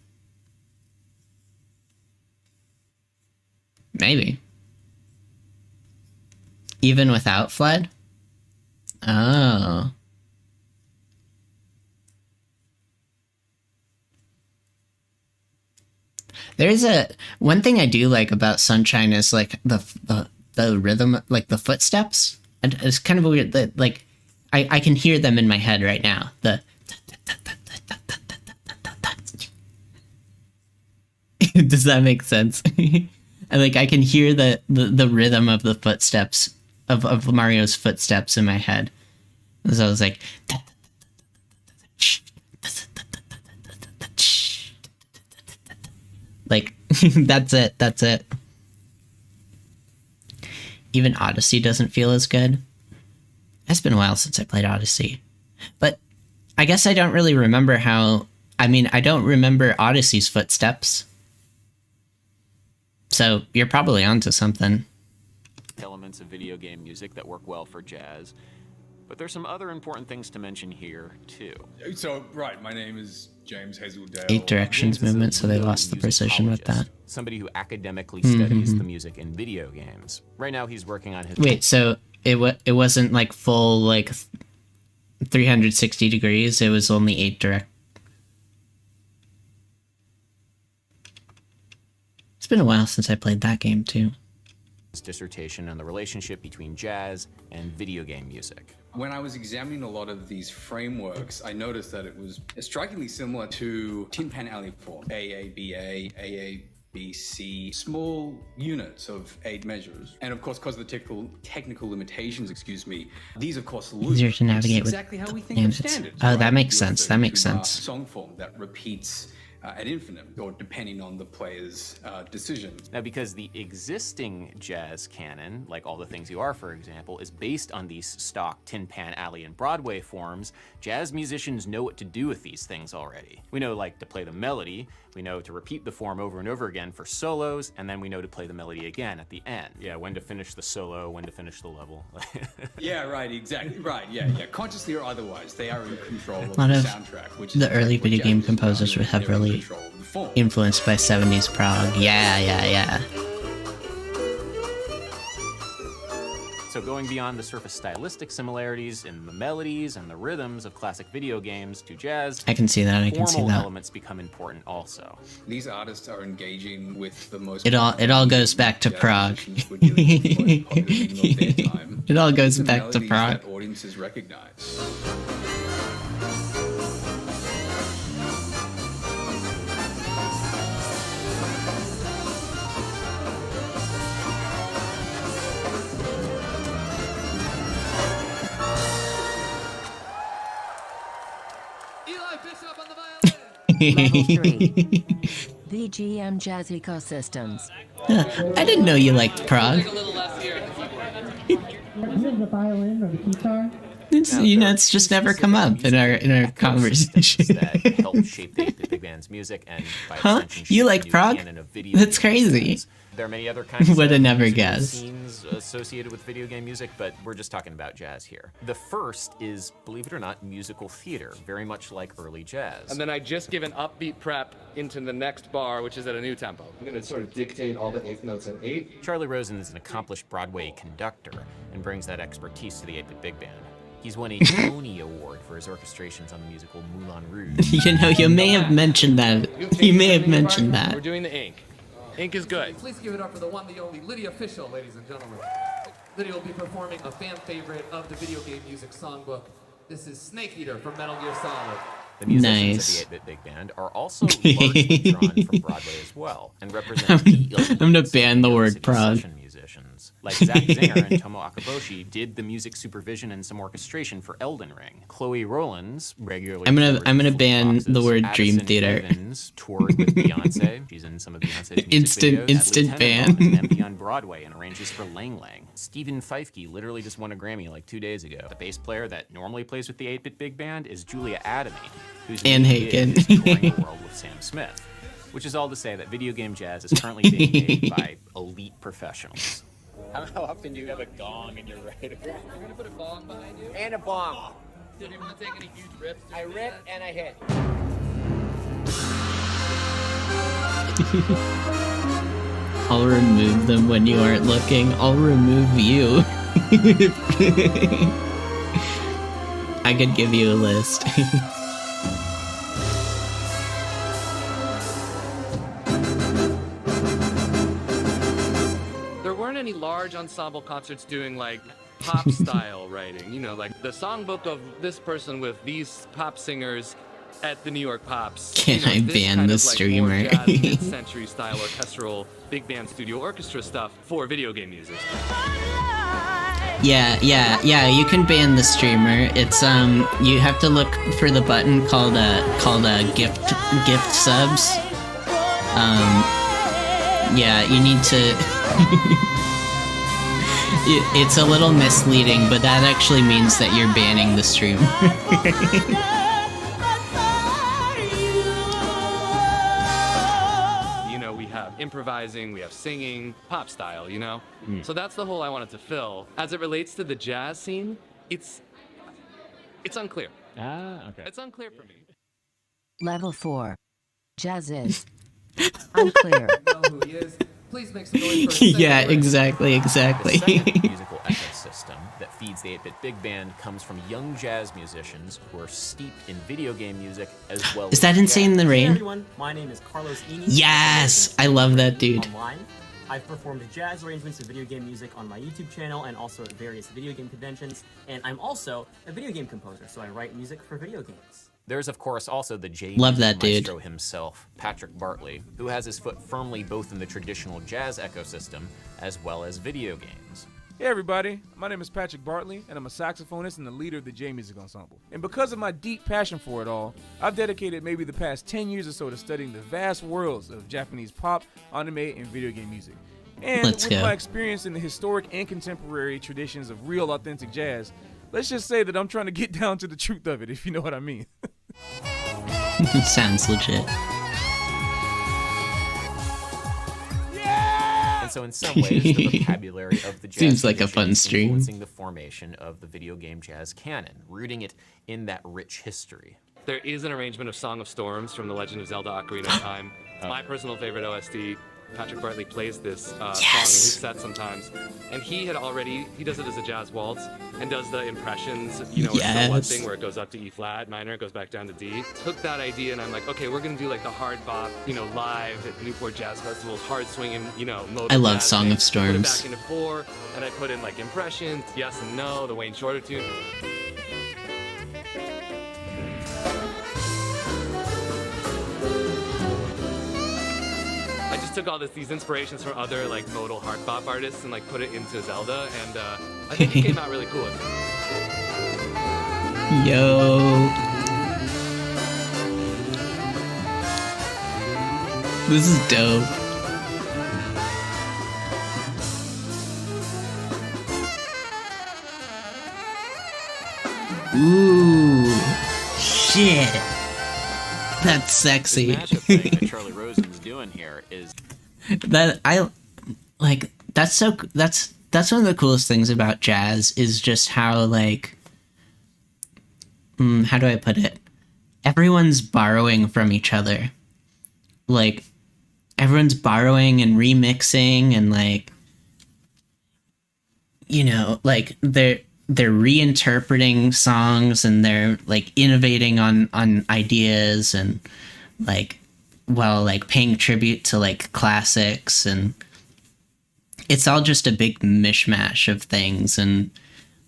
Maybe. Even without Flood? Oh. There's one thing I do like about Sunshine is like the rhythm, like the footsteps. And it's kind of weird that like I can hear them in my head right now. Does that make sense? And like I can hear the rhythm of the footsteps of Mario's footsteps in my head. So I was like, like that's it. Even Odyssey doesn't feel as good. It's been a while since I played Odyssey, but I guess I don't really remember how. I mean, I don't remember Odyssey's footsteps. So you're probably onto something. Elements of video game music that work well for jazz. But there's some other important things to mention here, too. So, right, my name is James Hazeldale. 8 directions movement, so they lost the precision with that. Somebody who academically studies the music in video games. Right now he's working on his... Wait, so it wasn't like full, like, 360 degrees? It was only 8 direct... It's been a while since I played that game, too. His dissertation on the relationship between jazz and video game music. When I was examining a lot of these frameworks, I noticed that it was strikingly similar to Tin Pan Alley form. AABA, AABC, small units of 8 measures. And of course, because of the technical limitations, these of course loop. Easier to navigate with exactly how we think of standards. Oh, that makes sense. That makes sense. Song form that repeats ad infinitum, or depending on the player's decisions. Now, because the existing jazz canon, like All the Things You Are, for example, is based on these stock Tin Pan Alley and Broadway forms, jazz musicians know what to do with these things already. We know, like, to play the melody, we know to repeat the form over and over again for solos, and then we know to play the melody again at the end. Yeah, when to finish the solo, when to finish the level. Yeah, right, exactly, right, yeah. Consciously or otherwise, they are in control of A lot the of soundtrack, which the is early video game composers were heavily influenced by 70s prog. Yeah. So going beyond the surface stylistic similarities in the melodies and the rhythms of classic video games to jazz, I can see that. formal elements become important also. These artists are engaging with the most... It all goes back to Prague. It all goes back to Prague. That audiences recognize. Level 3. VGM Jazz Ecosystems. I didn't know you liked Prague. The violin or the guitar? It's just never come up in our conversation. That help shape the big band's music and by extension, You like Prague? That's crazy. There are many other kinds Would have of never musical guessed. scenes associated with video game music, but we're just talking about jazz here. The first is, believe it or not, musical theater, very much like early jazz. And then I just give an upbeat prep into the next bar, which is at a new tempo. I'm going to sort of dictate all the eighth notes at 8. Charlie Rosen is an accomplished Broadway conductor and brings that expertise to the 8-bit big band. He's won a Tony Award for his orchestrations on the musical Moulin Rouge. You may have mentioned that. You may have mentioned that. We're doing the ink. Ink is good. Please give it up for the one, the only Lydia Official, ladies and gentlemen. Lydia will be performing a fan favorite of the video game music songbook. This is Snake Eater from Metal Gear Solid. The musicians of the 8-bit big band are also largely drawn from Broadway as well, and represent I'm gonna ban the word Prague. Musicians. Like Zach Zinger and Tomo Akaboshi did the music supervision and some orchestration for Elden Ring. Chloe Rowlands regularly. I'm gonna ban the word Dream Addison Theater. Evans toured with Beyonce. She's in some of Beyonce's music videos. Instant ban. MD on Broadway and arranges for Lang Lang. Stephen Feifke literally just won a Grammy like 2 days ago. The bass player that normally plays with the 8-bit big band is Julia Adamy, who's Anne Hagen. touring the world with Sam Smith. Which is all to say that video game jazz is currently being made by elite professionals. How often do you have a gong in your writing? You're gonna put a bong behind you? And a bong. Did you want to take any huge rips? I rip and I hit. I'll remove them when you aren't looking. I'll remove you. I could give you a list. There weren't any large ensemble concerts doing like pop style writing, you know, like the songbook of this person with these pop singers at the New York Pops. Can I ban kind the of, like, streamer? more jazz, mid-century style orchestral big band studio orchestra stuff for video game music. Yeah, you can ban the streamer. It's you have to look for the button called gift subs. Yeah, you need to it's a little misleading, but that actually means that you're banning the streamer. Improvising, we have singing, pop style, you know? Mm. So that's the hole I wanted to fill. As it relates to the jazz scene, it's unclear. Ah, okay. It's unclear for me. Level 4. Jazz is unclear. Know who he is. Please make some noise for his Yeah, second exactly. The second musical ecosystem that feeds the 8-bit big band comes from young jazz musicians who are steeped in video game music as well as Is that Insane in the Rain? Hey everyone, my name is Carlos Eni. Yes! I love that dude. Online. I've performed jazz arrangements of video game music on my YouTube channel and also at various video game conventions. And I'm also a video game composer, so I write music for video games. There's, of course, also the J Love that dude. maestro himself, Patrick Bartley, who has his foot firmly both in the traditional jazz ecosystem as well as video games. Hey everybody, my name is Patrick Bartley, and I'm a saxophonist and the leader of the J Music Ensemble. And because of my deep passion for it all, I've dedicated maybe the past 10 years or so to studying the vast worlds of Japanese pop, anime, and video game music. And Let's with go. my experience in the historic and contemporary traditions of real authentic jazz, let's just say that I'm trying to get down to the truth of it, if you know what I mean. Sounds legit. And so in some ways, the vocabulary of the jazz Seems like a tradition fun is stream. influencing the formation of the video game jazz canon, rooting it in that rich history. There is an arrangement of Song of Storms from The Legend of Zelda Ocarina of Time. My personal favorite OST. Patrick Bartley plays this song in his set sometimes. And he does it as a jazz waltz and does the impressions, you know, it's the one thing where it goes up to E flat minor, it goes back down to D. Took that idea and I'm like, okay, we're gonna do like the hard bop, you know, live at Newport Jazz Festival's hard swinging, you know, modal I love jazz Song thing. of Storms. Put it back into 4, and I put in like impressions, yes and no, the Wayne Shorter tune. I just took all these inspirations from other like modal hard bop artists and like put it into Zelda, and I think it came out really cool. Yo. This is dope. Ooh. Shit. That's sexy. This mashup thing that Charlie Rosen's doing here is That's one of the coolest things about jazz is just how like how do I put it? Everyone's borrowing from each other. Like everyone's borrowing and remixing and like you know, like they're reinterpreting songs and they're like innovating on ideas and like while like paying tribute to like classics, and it's all just a big mishmash of things, and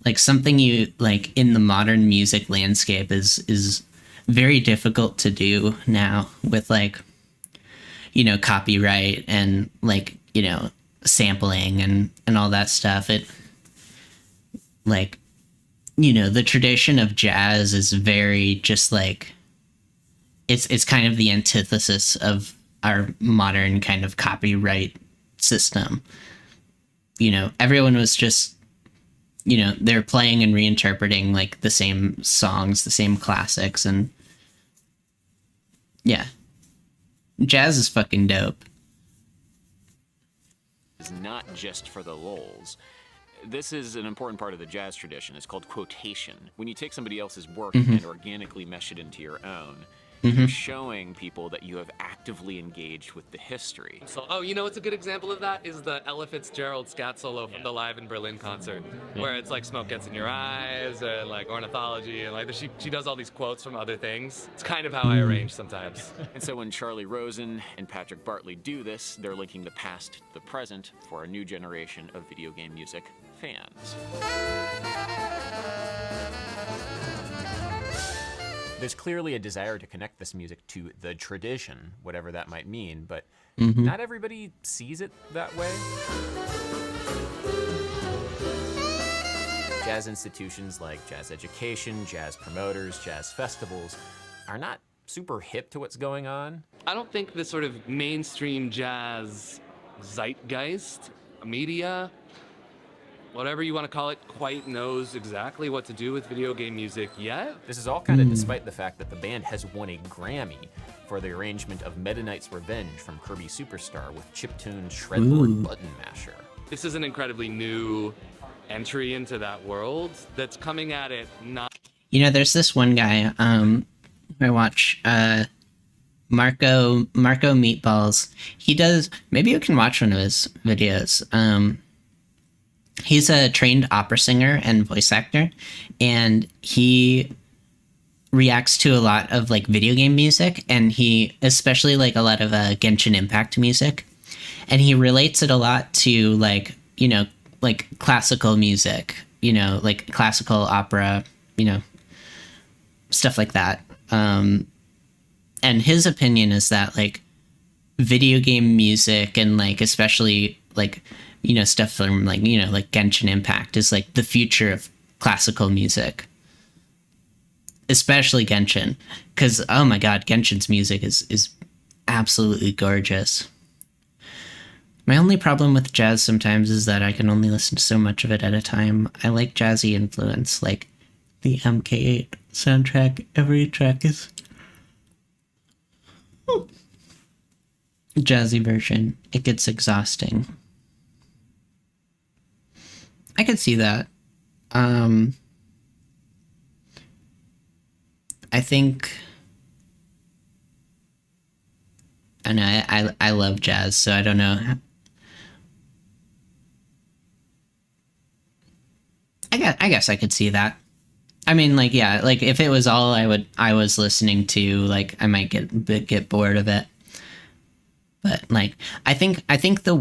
like something you like in the modern music landscape is very difficult to do now with like you know copyright and like you know sampling and all that stuff. It like you know the tradition of jazz is very just like it's kind of the antithesis of our modern kind of copyright system. You know, everyone was just you know they're playing and reinterpreting like the same songs, the same classics, and yeah, jazz is fucking dope. is not just for the lulz. This is an important part of the jazz tradition. It's called quotation. When you take somebody else's work and organically mesh it into your own, you're showing people that you have actively engaged with the history. So, oh, you know what's a good example of that is the Ella Fitzgerald scat solo from the Live in Berlin concert, where it's like smoke gets in your eyes and like ornithology, and like she does all these quotes from other things. It's kind of how I arrange sometimes. And so when Charlie Rosen and Patrick Bartley do this, they're linking the past to the present for a new generation of video game music fans. There's clearly a desire to connect this music to the tradition, whatever that might mean, but not everybody sees it that way. Jazz institutions like jazz education, jazz promoters, jazz festivals are not super hip to what's going on. I don't think the sort of mainstream jazz zeitgeist, media, whatever you want to call it, quite knows exactly what to do with video game music yet. This is all kind of despite the fact that the band has won a Grammy for the arrangement of Meta Knight's Revenge from Kirby Superstar with chiptune Shredlord Button Masher. This is an incredibly new entry into that world that's coming at it not... You know, there's this one guy, I watch, Marco Meatballs. He does, maybe you can watch one of his videos. He's a trained opera singer and voice actor, and he reacts to a lot of like video game music, and he especially like a lot of Genshin Impact music, and he relates it a lot to like, you know, like classical music, you know, like classical opera, you know, stuff like that. And his opinion is that like video game music and like especially like, you know, stuff from like, you know, like Genshin Impact is like the future of classical music, especially Genshin, because oh my god, Genshin's music is absolutely gorgeous. My only problem with jazz sometimes is that I can only listen to so much of it at a time. I like jazzy influence, like the MK8 soundtrack. Every track is jazzy version. It gets exhausting. I could see that. I think, and I love jazz, so I don't know. I guess I could see that. I mean, like, yeah, like if it was all I was listening to, like I might get bored of it. But like, I think the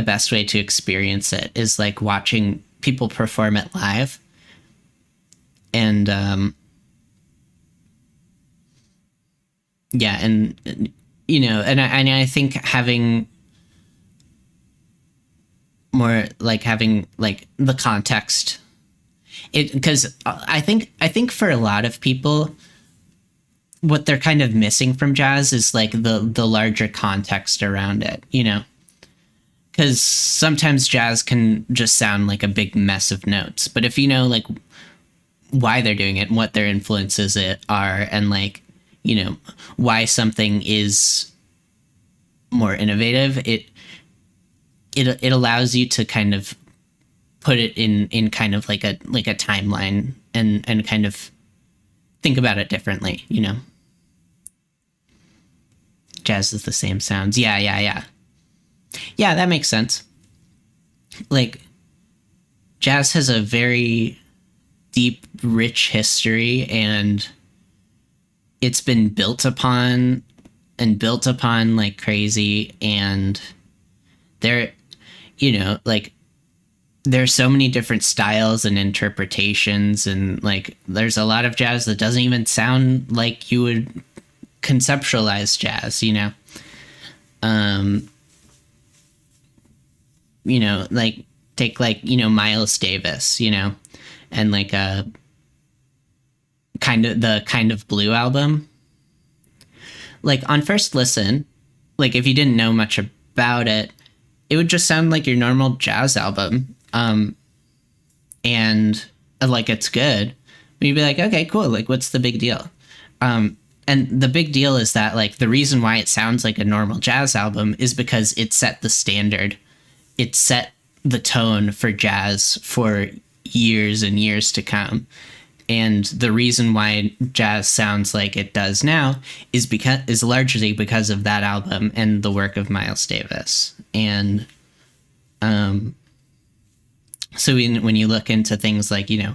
best way to experience it is like watching people perform it live. And yeah, and you know, and I think having more like having like the context, because I think for a lot of people, what they're kind of missing from jazz is like the larger context around it, you know. Because sometimes jazz can just sound like a big mess of notes. But if you know, like, why they're doing it and what their influences are, and, like, you know, why something is more innovative, it allows you to kind of put it in kind of like a timeline and kind of think about it differently, you know? Jazz is the same sounds. Yeah. Yeah, that makes sense. Like, jazz has a very deep, rich history, and it's been built upon like crazy, and there, you know, like, there's so many different styles and interpretations, and like, there's a lot of jazz that doesn't even sound like you would conceptualize jazz, you know? You know, like, take, like, you know, Miles Davis, you know, and like the kind of Blue album. Like, on first listen, like, if you didn't know much about it, it would just sound like your normal jazz album. And like, it's good. But you'd be like, okay, cool. Like, what's the big deal? and the big deal is that like the reason why it sounds like a normal jazz album is because it set the standard. It set the tone for jazz for years and years to come. And the reason why jazz sounds like it does now is largely because of that album and the work of Miles Davis. And so when you look into things like, you know,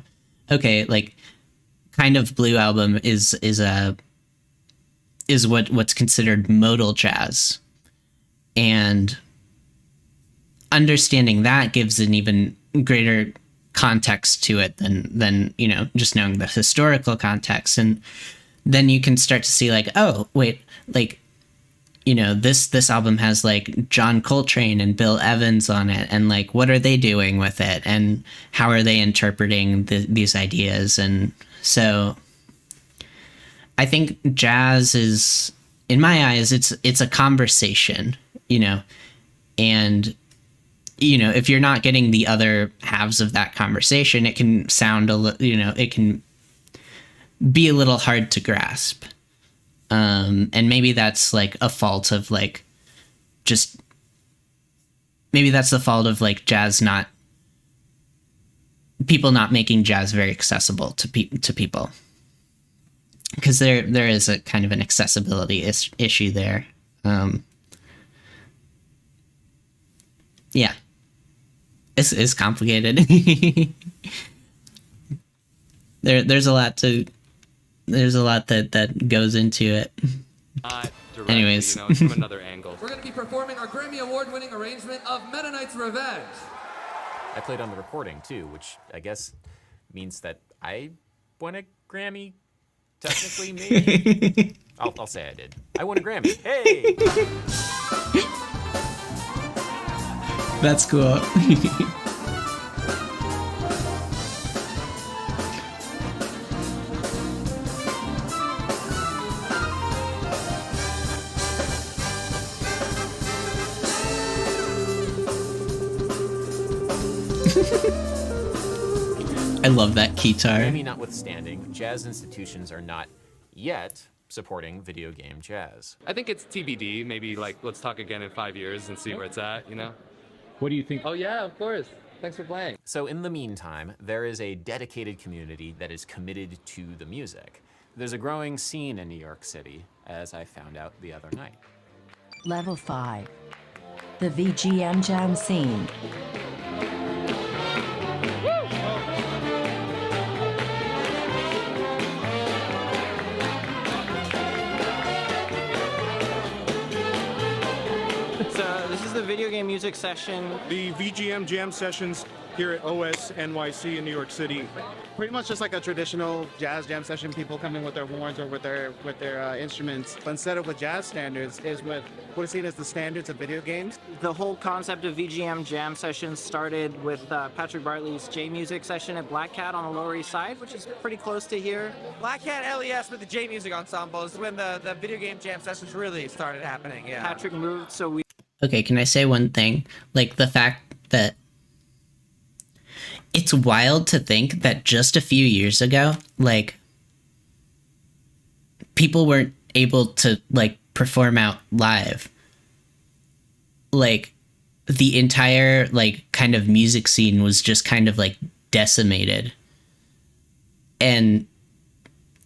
okay, like Kind of Blue album is what's considered modal jazz, and understanding that gives an even greater context to it than you know, just knowing the historical context. And then you can start to see like, oh wait, like, you know, this album has like John Coltrane and Bill Evans on it, and like what are they doing with it, and how are they interpreting these ideas? And so I think jazz is, in my eyes, it's a conversation, you know, and you know, if you're not getting the other halves of that conversation, it can sound you know, it can be a little hard to grasp. And maybe that's like a fault of like, just maybe that's the fault of like jazz people not making jazz very accessible to people, because there is a kind of an accessibility issue there. Yeah, it's complicated. There's a lot that goes into it. Directly, Anyways, you know, it's from another angle. We're going to be performing our Grammy Award-winning arrangement of Meta Knight's Revenge. I played on the recording too, which I guess means that I won a Grammy. Technically, maybe. I'll say I did. I won a Grammy. Hey! That's cool. I love that guitar. Grammy notwithstanding, jazz institutions are not yet supporting video game jazz. I think it's TBD. Maybe like let's talk again in 5 years and see where it's at. You know. What do you think? Oh yeah, of course. Thanks for playing. So in the meantime, there is a dedicated community that is committed to the music. There's a growing scene in New York City, as I found out the other night. Level 5. The VGM Jam Scene. This is the video game music session. The VGM Jam Sessions here at OS NYC in New York City. Pretty much just like a traditional jazz jam session. People come in with their horns or with their instruments. But instead of with jazz standards, is what is seen as the standards of video games. The whole concept of VGM Jam Sessions started with Patrick Bartley's J Music session at Black Cat on the Lower East Side, which is pretty close to here. Black Cat LES with the J Music Ensemble is when the video game jam sessions really started happening. Yeah. Patrick moved, so we. Okay, can I say one thing? Like the fact that it's wild to think that just a few years ago, like, people weren't able to, like, perform out live. Like, the entire, like, kind of music scene was just kind of, like, decimated. And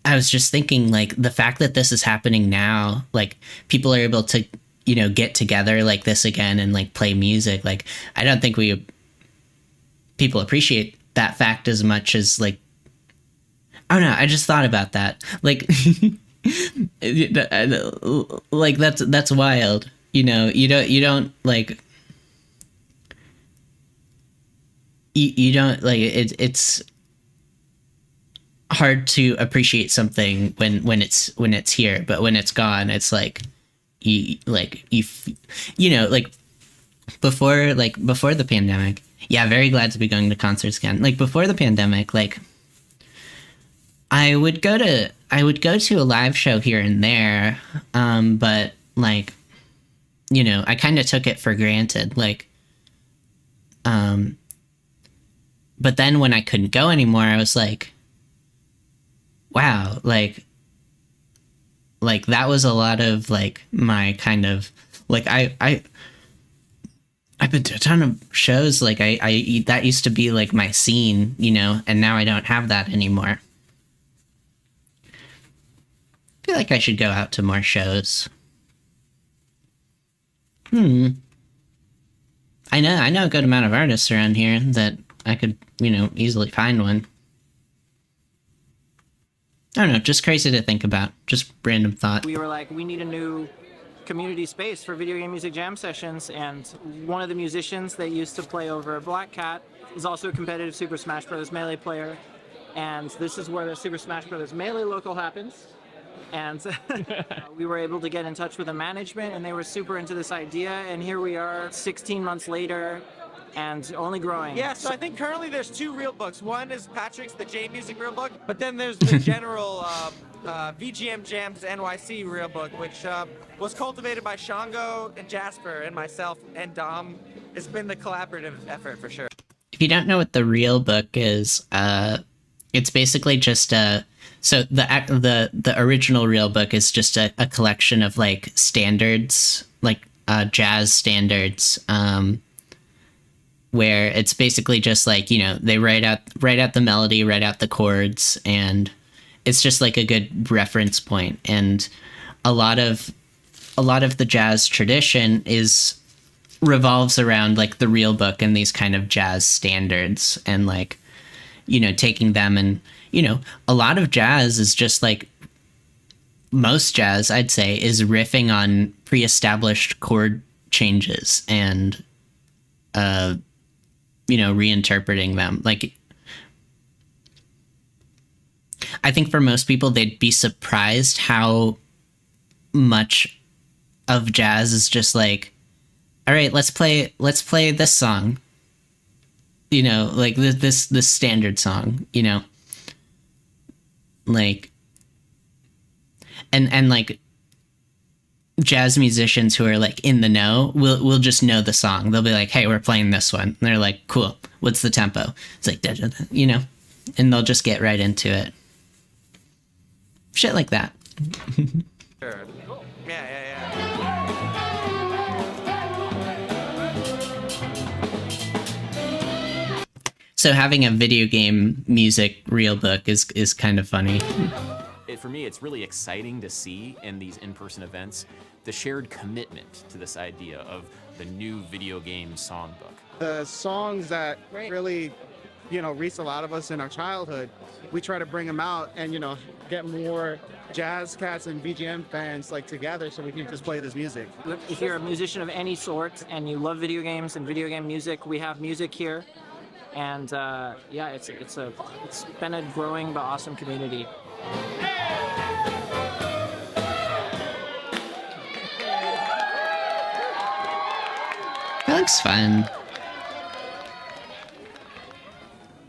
I was just thinking, like, the fact that this is happening now, like, people are able to, you know, get together like this again and, like, play music. Like, I don't think people appreciate that fact as much as, like, I don't know, I just thought about that. Like, like that's wild. You know, you don't like, you don't like it's hard to appreciate something when it's here, but when it's gone, it's like you know, like before the pandemic. Yeah, very glad to be going to concerts again. Like before the pandemic, like I would go to a live show here and there, but like, you know, I kind of took it for granted. Like, but then when I couldn't go anymore, I was like, wow, like like that was a lot of like my kind of like I've been to a ton of shows, like I that used to be like my scene, you know, and now I don't have that anymore. I feel like I should go out to more shows. I know a good amount of artists around here that I could, you know, easily find one. I don't know, just crazy to think about. Just random thought. We were like, we need a new community space for video game music jam sessions, and one of the musicians that used to play over at Black Cat is also a competitive Super Smash Bros. Melee player, and this is where the Super Smash Bros. Melee local happens. And we were able to get in touch with the management, and they were super into this idea, and here we are 16 months later and only growing. Yeah, so I think currently there's 2 real books. One is Patrick's The J Music real book, but then there's the general VGM Jams NYC real book, which was cultivated by Shango and Jasper and myself and Dom. It's been the collaborative effort for sure. If you don't know what the real book is, it's basically just a... So the original real book is just a collection of like standards, like jazz standards, where it's basically just like, you know, they write out the melody, write out the chords, and it's just like a good reference point. And a lot of the jazz tradition revolves around like the real book and these kind of jazz standards, and like, you know, taking them, and you know, a lot of jazz is just like, most jazz, I'd say, is riffing on pre-established chord changes and, you know, reinterpreting them. Like, I think for most people, they'd be surprised how much of jazz is just like, all right, let's play this song. You know, like this standard song, you know. Like, and like jazz musicians who are like in the know will just know the song. They'll be like, hey, we're playing this one, and they're like, cool, what's the tempo? It's like, you know, and they'll just get right into it. Shit like that. Sure. Cool. Yeah. So having a video game music real book is kind of funny. For me, it's really exciting to see in these in-person events the shared commitment to this idea of the new video game songbook. The songs that really, you know, reached a lot of us in our childhood, we try to bring them out and, you know, get more jazz cats and VGM fans like together so we can just play this music. If you're a musician of any sort and you love video games and video game music, we have music here. And yeah, it's been a growing but awesome community. That looks fun.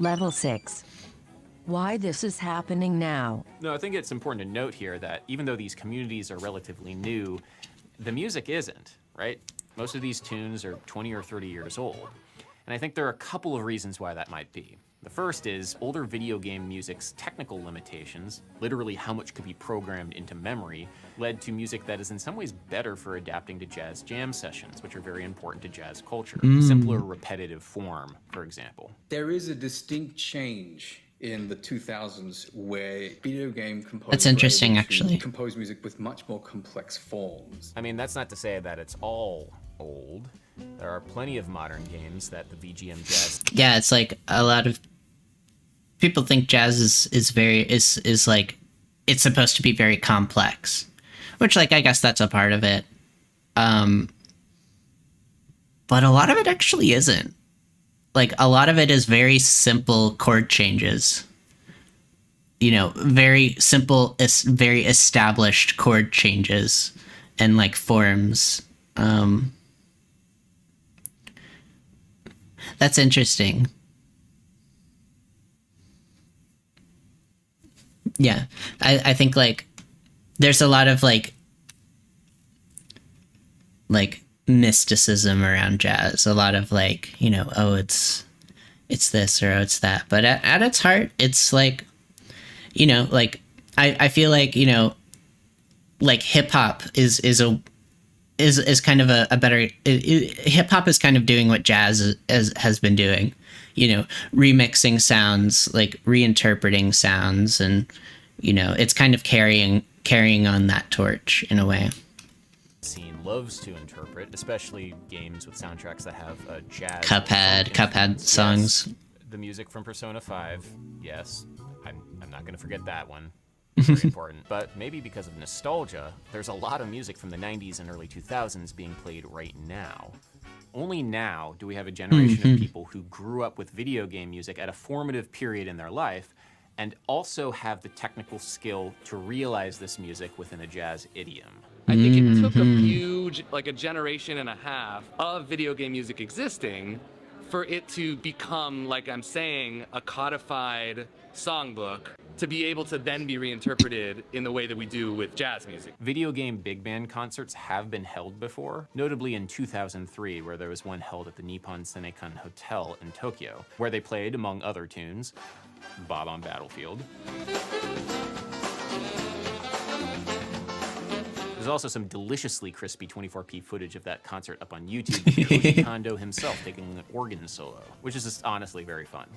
Level 6. Why this is happening now. No, I think it's important to note here that even though these communities are relatively new, the music isn't, right? Most of these tunes are 20 or 30 years old. And I think there are a couple of reasons why that might be. The first is older video game music's technical limitations, literally how much could be programmed into memory, led to music that is in some ways better for adapting to jazz jam sessions, which are very important to jazz culture. Simpler, repetitive form, for example. There is a distinct change in the 2000s where video game composers That's interesting, actually. compose music with much more complex forms. I mean, that's not to say that it's all old. There are plenty of modern games that the VGM jazz... Yeah, it's like a lot of people think jazz is like, it's supposed to be very complex, which, like, I guess that's a part of it. But a lot of it actually isn't. Like, a lot of it is very simple chord changes. You know, very simple, very established chord changes and, like, forms. That's interesting. Yeah, I think, like, there's a lot of, like mysticism around jazz. A lot of, like, you know, oh, it's this or oh, it's that. But at its heart, it's, like, you know, like, I feel like, you know, like hip hop is kind of a better hip hop is kind of doing what jazz has been doing, you know, remixing sounds, like reinterpreting sounds, and you know, it's kind of carrying on that torch in a way. Scene loves to interpret, especially games with soundtracks that have a jazz. Cuphead songs. Yes. The music from Persona 5, yes, I'm not going to forget that one. Very important. But maybe because of nostalgia, there's a lot of music from the 90s and early 2000s being played right now. Only now do we have a generation of people who grew up with video game music at a formative period in their life and also have the technical skill to realize this music within a jazz idiom. I think it took a huge, like a generation and a half of video game music existing for it to become, like I'm saying, a codified songbook to be able to then be reinterpreted in the way that we do with jazz music. Video game big band concerts have been held before, notably in 2003, where there was one held at the Nippon Senekan Hotel in Tokyo, where they played, among other tunes, Bob on Battlefield. There's also some deliciously crispy 24p footage of that concert up on YouTube with Koji Kondo himself taking an organ solo, which is just honestly very fun.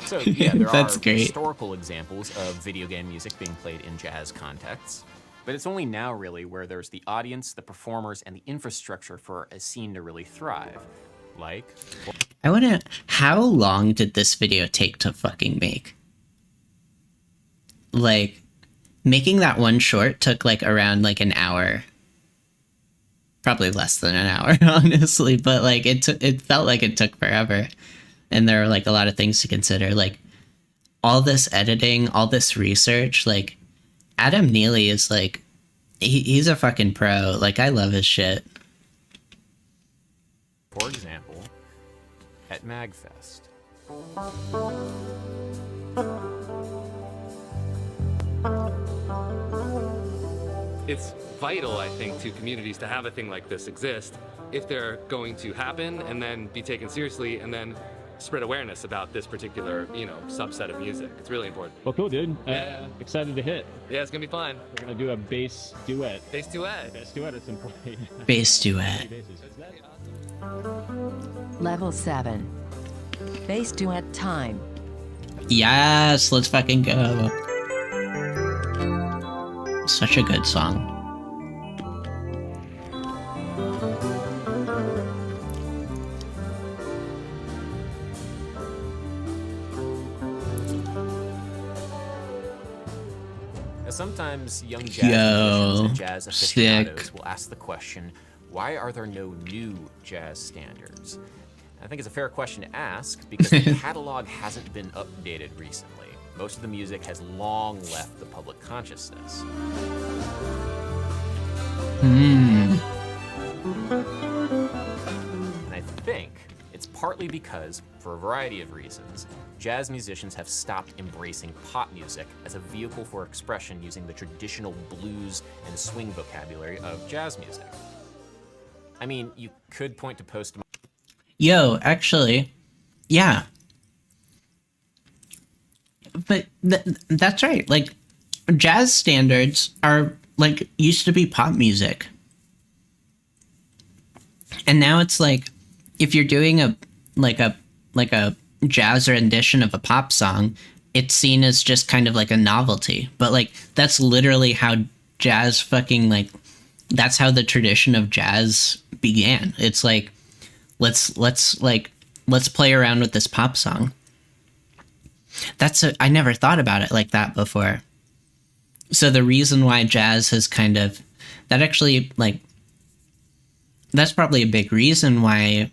So yeah, there are historical examples of video game music being played in jazz contexts, but it's only now really where there's the audience, the performers, and the infrastructure for a scene to really thrive. Like, I wanna, how long did this video take to fucking make? Like, making that one short took like around like an hour. Probably less than an hour, honestly, but like it felt like it took forever. And there are like a lot of things to consider, like all this editing, all this research. Like Adam Neely is like, he's a fucking pro. Like I love his shit. For example, at MagFest. It's vital, I think, to communities to have a thing like this exist if they're going to happen and then be taken seriously and then spread awareness about this particular, you know, subset of music. It's really important. Well, cool, dude. Yeah. Excited to hit. Yeah, it's gonna be fun. We're gonna do a bass duet. Bass duet. Bass duet at some point. Bass duet. Level 7. Bass duet time. Yes, let's fucking go. Such a good song. Sometimes young jazz musicians and jazz aficionados will ask the question, why are there no new jazz standards? I think it's a fair question to ask because the catalog hasn't been updated recently. Most of the music has long left the public consciousness. And I think it's partly because, for a variety of reasons, jazz musicians have stopped embracing pop music as a vehicle for expression using the traditional blues and swing vocabulary of jazz music. I mean, you could point to Post... Yo, actually, yeah. But that's right. Like, jazz standards are, like, used to be pop music. And now it's like, if you're doing a jazz rendition of a pop song, it's seen as just kind of like a novelty. But like that's literally how jazz fucking like that's how the tradition of jazz began. It's like let's play around with this pop song. I never thought about it like that before. So the reason why jazz has kind of that actually like that's probably a big reason why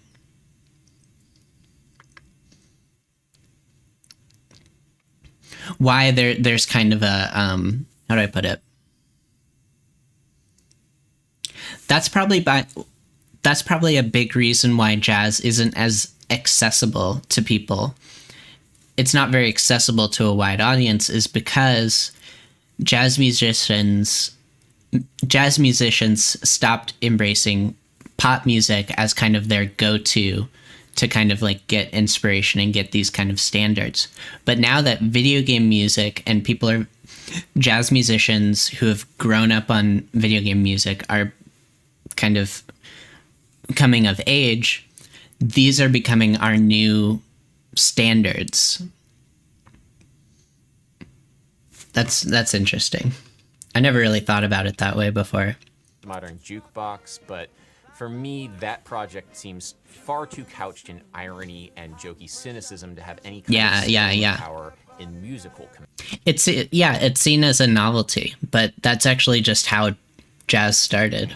there's kind of a how do I put it? That's probably a big reason why jazz isn't as accessible to people. It's not very accessible to a wide audience is because jazz musicians stopped embracing pop music as kind of their go-to to kind of like get inspiration and get these kind of standards. But now that video game music and people are jazz musicians who have grown up on video game music are kind of coming of age, these are becoming our new standards. That's interesting. I never really thought about it that way before. Modern jukebox, but for me, that project seems far too couched in irony and jokey cynicism to have any kind of power in musical. It's seen as a novelty, but that's actually just how jazz started.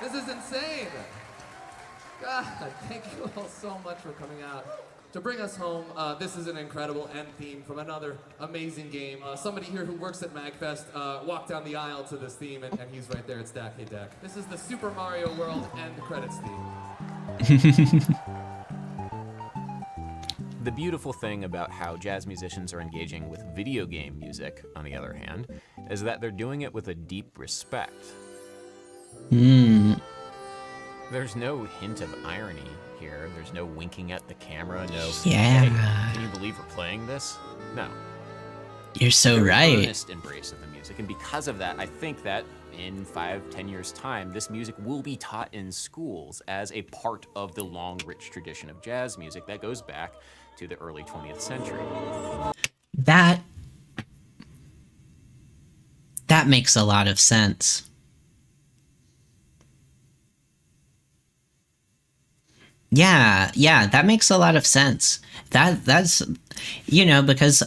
This is insane. God, thank you all so much for coming out to bring us home. This is an incredible end theme from another amazing game. Somebody here who works at MagFest walked down the aisle to this theme, and he's right there. It's Dak. Hey, Dak. This is the Super Mario World end credits theme. The beautiful thing about how jazz musicians are engaging with video game music, on the other hand, is that they're doing it with a deep respect. There's no hint of irony here. There's no winking at the camera. No. Yeah. Hey, can you believe we're playing this? No. You're so right. Earnest embrace of the music, and because of that, I think that in 5-10 years' time, this music will be taught in schools as a part of the long, rich tradition of jazz music that goes back to the early 20th century. That makes a lot of sense. Yeah, that makes a lot of sense. That's because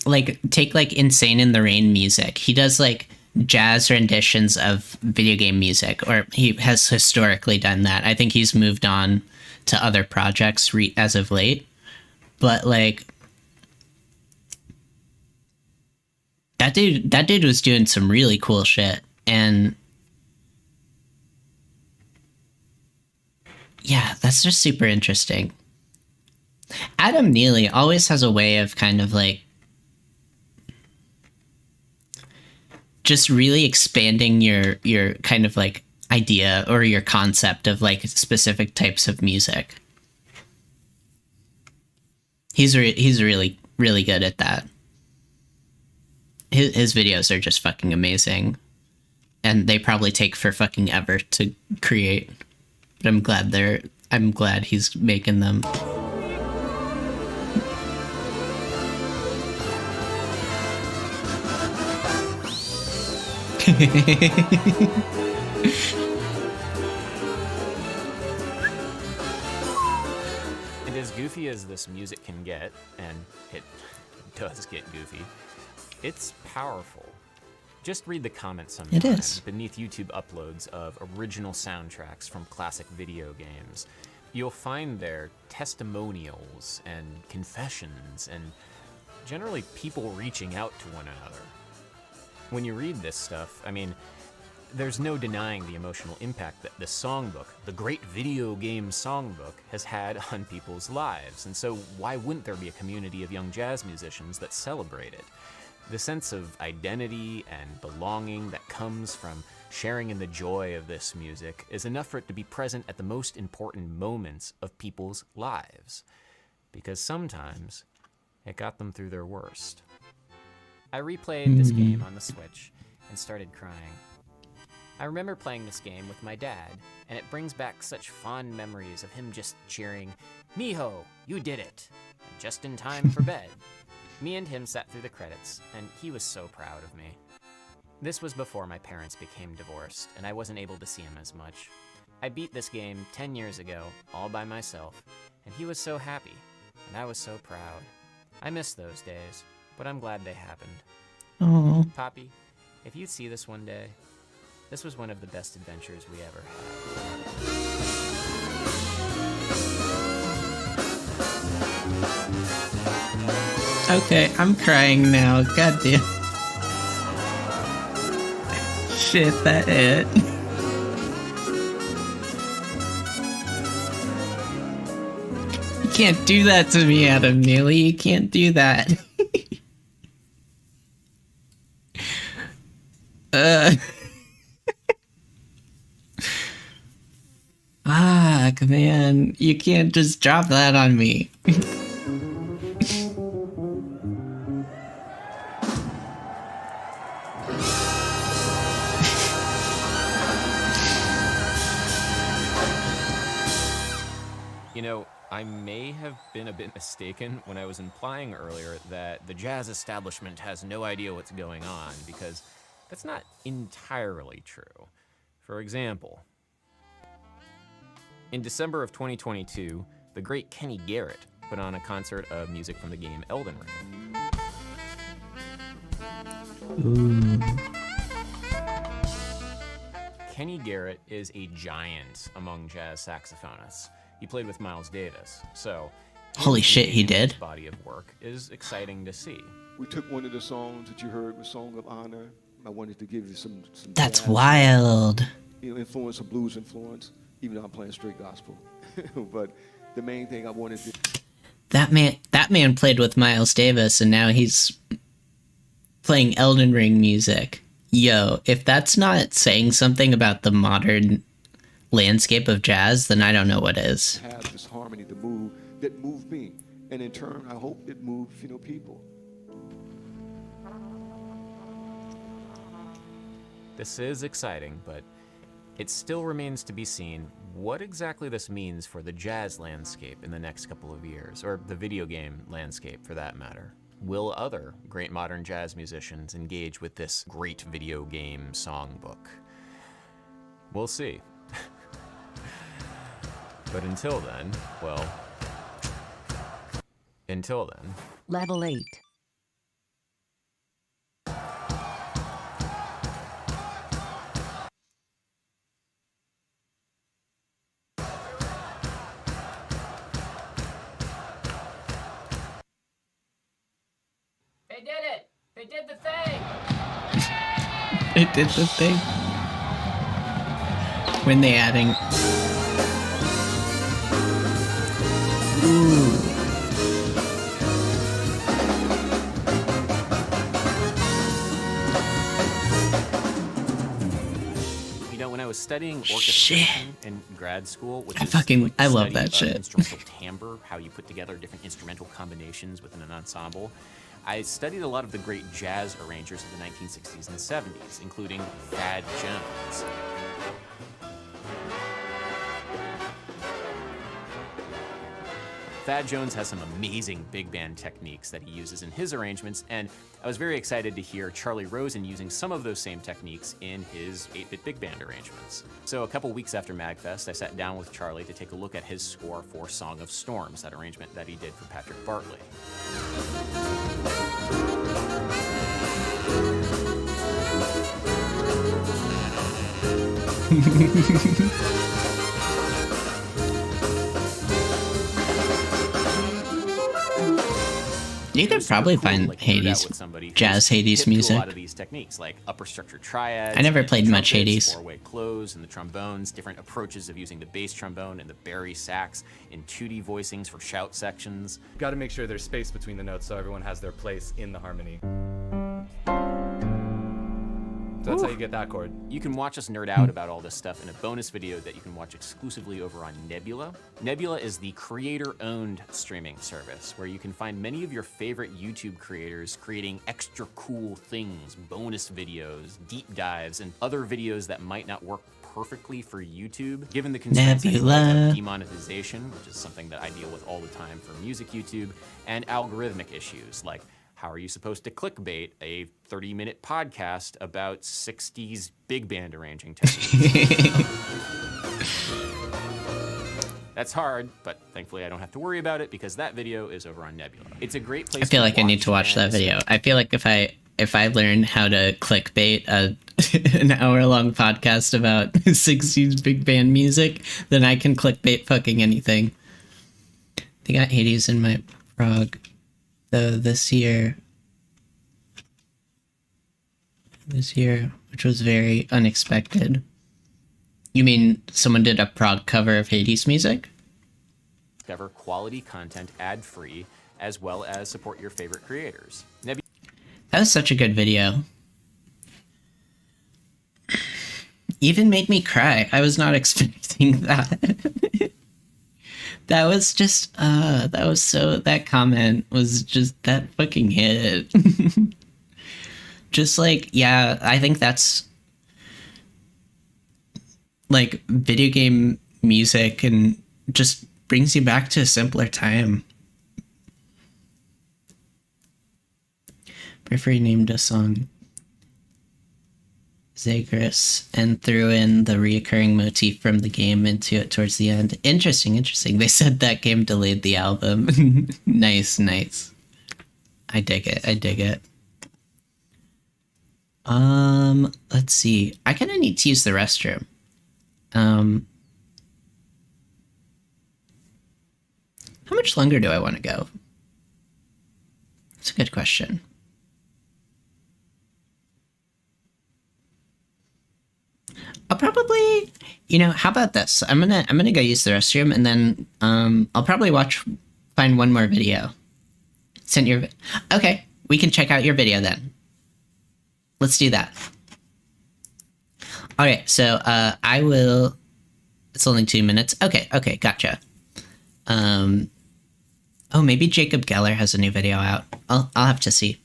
like take like Insane in the Rain music. He does like jazz renditions of video game music, or he has historically done that. I think he's moved on to other projects as of late. But like that dude was doing some really cool shit, and yeah, that's just super interesting. Adam Neely always has a way of kind of like just really expanding your kind of like idea or your concept of like specific types of music. He's really, really good at that. His videos are just fucking amazing. And they probably take for fucking ever to create. But I'm glad he's making them. And as goofy as this music can get, and it does get goofy, it's powerful. Just read the comments sometime It is. beneath YouTube uploads of original soundtracks from classic video games. You'll find there testimonials and confessions and generally people reaching out to one another. When you read this stuff, I mean, there's no denying the emotional impact that this songbook, the great video game songbook, has had on people's lives. And so why wouldn't there be a community of young jazz musicians that celebrate it? The sense of identity and belonging that comes from sharing in the joy of this music is enough for it to be present at the most important moments of people's lives. Because sometimes it got them through their worst. I replayed this game on the Switch and started crying. I remember playing this game with my dad, and it brings back such fond memories of him just cheering, "Miho, you did it!" and just in time for bed. Me and him sat through the credits, and he was so proud of me. This was before my parents became divorced, and I wasn't able to see him as much. I beat this game 10 years ago, all by myself, and he was so happy, and I was so proud. I miss those days, but I'm glad they happened. Oh. Poppy, if you see this one day, this was one of the best adventures we ever had. Okay, I'm crying now. God damn. Shit, that it. You can't do that to me, Adam Neely. You can't do that. Fuck. man, you can't just drop that on me. You know, I may have been a bit mistaken when I was implying earlier that the jazz establishment has no idea what's going on, because that's not entirely true. For example, in December of 2022, the great Kenny Garrett put on a concert of music from the game Elden Ring. Ooh. Kenny Garrett is a giant among jazz saxophonists. He played with Miles Davis, so holy shit, he did. His body of work is exciting to see. We took one of the songs that you heard, the Song of Honor. I wanted to give you some That's jazz, wild. you know, influence, some blues influence, even though I'm playing straight gospel. But the main thing I wanted to... That man played with Miles Davis, and now he's playing Elden Ring music. Yo, if that's not saying something about the modern landscape of jazz, then I don't know what is. Have this harmony to move that moved me, and in turn, I hope it moved, people. This is exciting, but it still remains to be seen what exactly this means for the jazz landscape in the next couple of years, or the video game landscape for that matter. Will other great modern jazz musicians engage with this great video game songbook? We'll see. But until then, well, until then. Level 8. They did it! They did the thing! They did the thing. When they adding... Ooh. You know, when I was studying orchestration in grad school, which I love that shit. Instrumental timbre, how you put together different instrumental combinations within an ensemble, I studied a lot of the great jazz arrangers of the 1960s and 70s, including Thad Jones. Thad Jones has some amazing big band techniques that he uses in his arrangements, and I was very excited to hear Charlie Rosen using some of those same techniques in his 8-bit big band arrangements. So a couple weeks after MagFest, I sat down with Charlie to take a look at his score for Song of Storms, that arrangement that he did for Patrick Bartley. You could probably find Hades, jazz Hades music. A lot of these techniques, like upper structure triads. I never played much trumpets, Hades. Four-way close and the trombones, different approaches of using the bass trombone and the bari sax in 2D voicings for shout sections. Got to make sure there's space between the notes so everyone has their place in the harmony. So that's how you get that chord. You can watch us nerd out about all this stuff in a bonus video that you can watch exclusively over on Nebula. Nebula is the creator-owned streaming service where you can find many of your favorite YouTube creators creating extra cool things, bonus videos, deep dives, and other videos that might not work perfectly for YouTube, given the constraints of demonetization, which is something that I deal with all the time for music YouTube, and algorithmic issues like how are you supposed to clickbait a 30-minute podcast about 60s big band arranging techniques? That's hard, but thankfully I don't have to worry about it because that video is over on Nebula. It's a great place. I feel like I need to watch that video. I feel like if I learn how to clickbait an hour-long podcast about 60s big band music, then I can clickbait fucking anything. They got Hades in my prog. Though this year, which was very unexpected. You mean someone did a prog cover of Hades music? Discover quality content ad-free, as well as support your favorite creators. That was such a good video. Even made me cry. I was not expecting that. That was just that comment was just that fucking hit. Just like, yeah, I think that's like video game music and just brings you back to a simpler time. Periphery named a song Zagreus and threw in the reoccurring motif from the game into it towards the end. Interesting. They said that game delayed the album. Nice. I dig it. Let's see. I kind of need to use the restroom. How much longer do I want to go? That's a good question. I'll probably, how about this? I'm gonna go use the restroom, and then I'll probably find one more video. Okay, we can check out your video then. Let's do that. All right, so I will. It's only 2 minutes. Okay, gotcha. Oh, maybe Jacob Geller has a new video out. I'll have to see.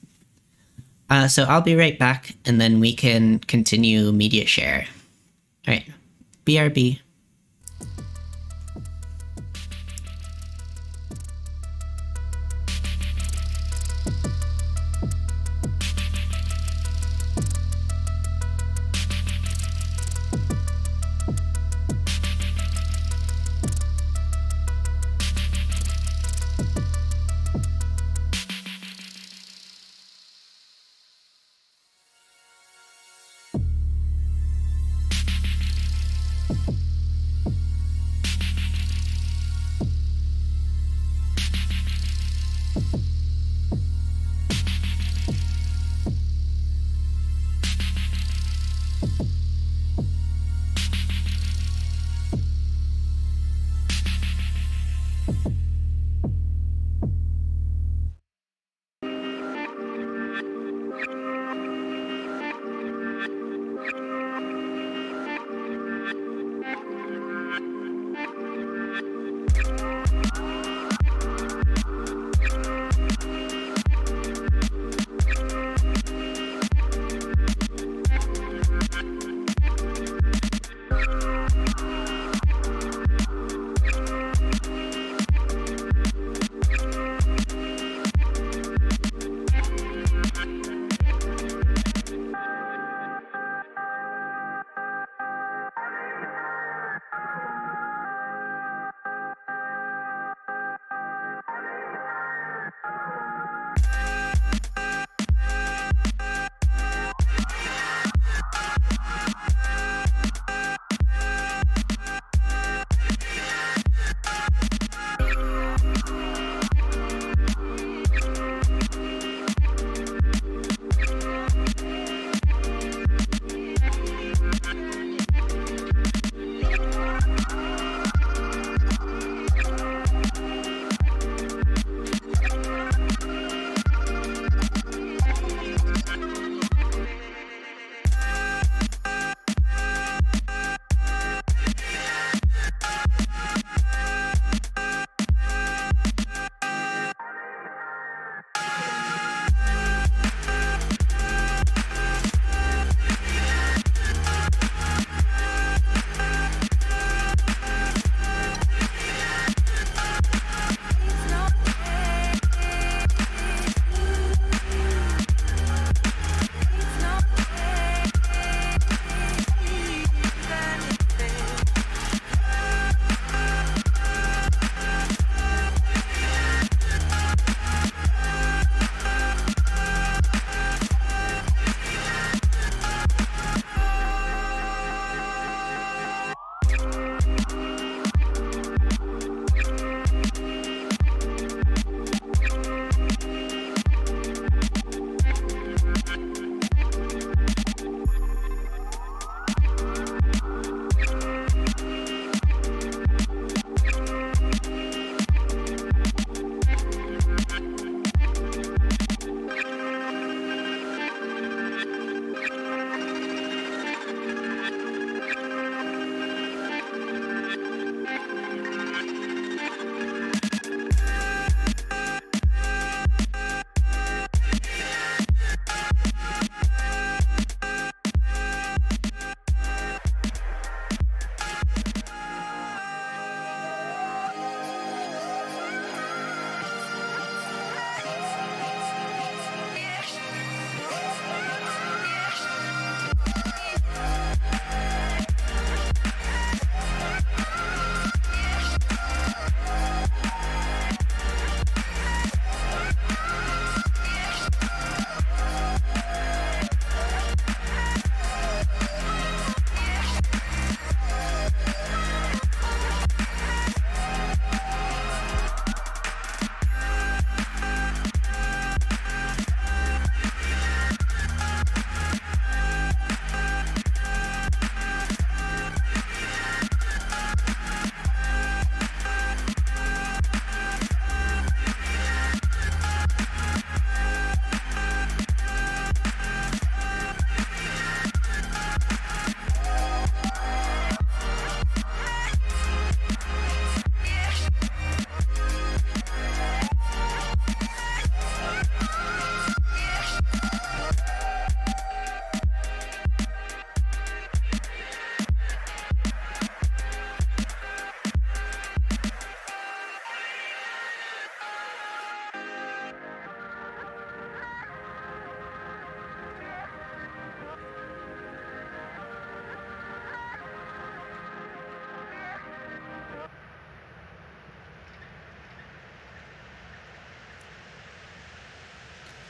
So I'll be right back, and then we can continue media share. All right, BRB.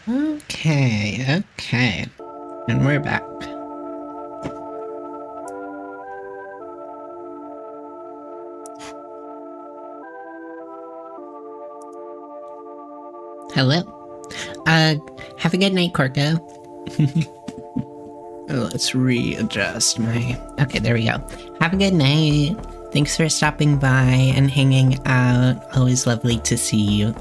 Okay, okay. And we're back. Hello. Have a good night, Corco. Let's readjust my... Okay, there we go. Have a good night. Thanks for stopping by and hanging out. Always lovely to see you.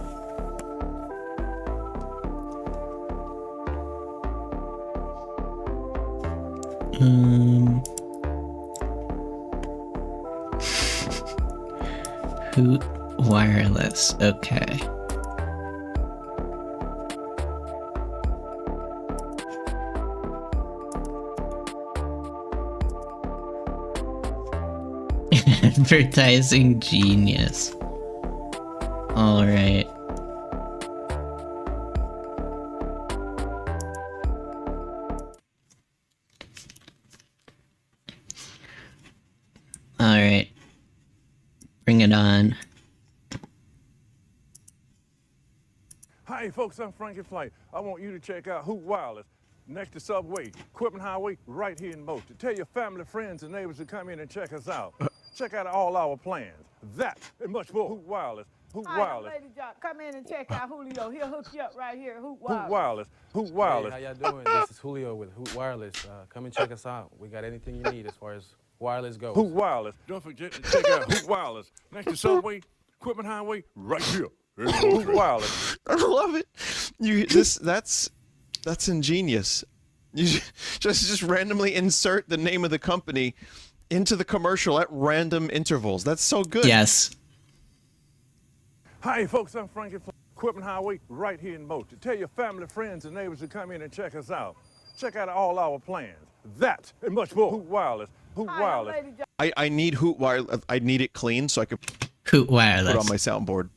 Hoot Wireless. Okay. Advertising genius. All right. All right. Bring it on. Hi, folks. I'm Frankie Flight. I want you to check out Hoot Wireless next to Subway, Equipment Highway, right here in Motion. Tell your family, friends, and neighbors to come in and check us out. Check out all our plans. That and much more. Hoot Wireless. Hoot Wireless. Lady John, come in and check out Julio. He'll hook you up right here. Hoot Wireless. Hoot Wireless. Hoot Wireless. Hey, how y'all doing? This is Julio with Hoot Wireless. Come and check us out. We got anything you need as far as wireless goes. Hoot Wireless. Don't forget to check out Hoot Wireless next to Subway, Equipment Highway, right here. Hoot Wireless. I love it. That's ingenious. You just randomly insert the name of the company into the commercial at random intervals. That's so good. Yes. Hi, folks. I'm Frankie from Equipment Highway, right here in Motion. Tell your family, friends, and neighbors to come in and check us out. Check out all our plans. That and much more. Hoot Wireless. Hoot Wireless. I need Hoot Wireless. I need it clean so I could Hoot Wireless. put it on my soundboard.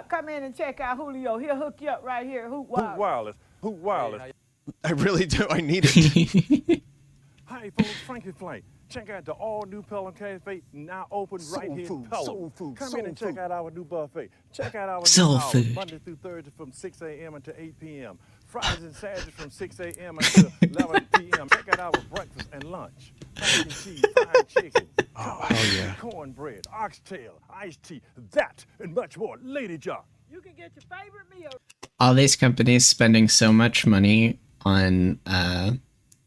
Come in and check out Julio. He'll hook you up right here. Hoot Wireless. Hoot Wireless. Hoot Wireless. I really do. I need it. Hi, folks. Frankie Flight. Check out the all-new Pelham Cafe, now open right here in Pelham. Soul food, Come soul in and check food. out our new buffet. Check out our Soul new hours, food. Monday through Thursday from 6 a.m. until 8 p.m. Fridays and Saturdays from 6 a.m. until 11 p.m. Check out our breakfast and lunch. Mac and cheese, fried chicken, cornbread, oxtail, iced tea, that and much more. Lady Jock. You can get your favorite meal. All these companies spending so much money on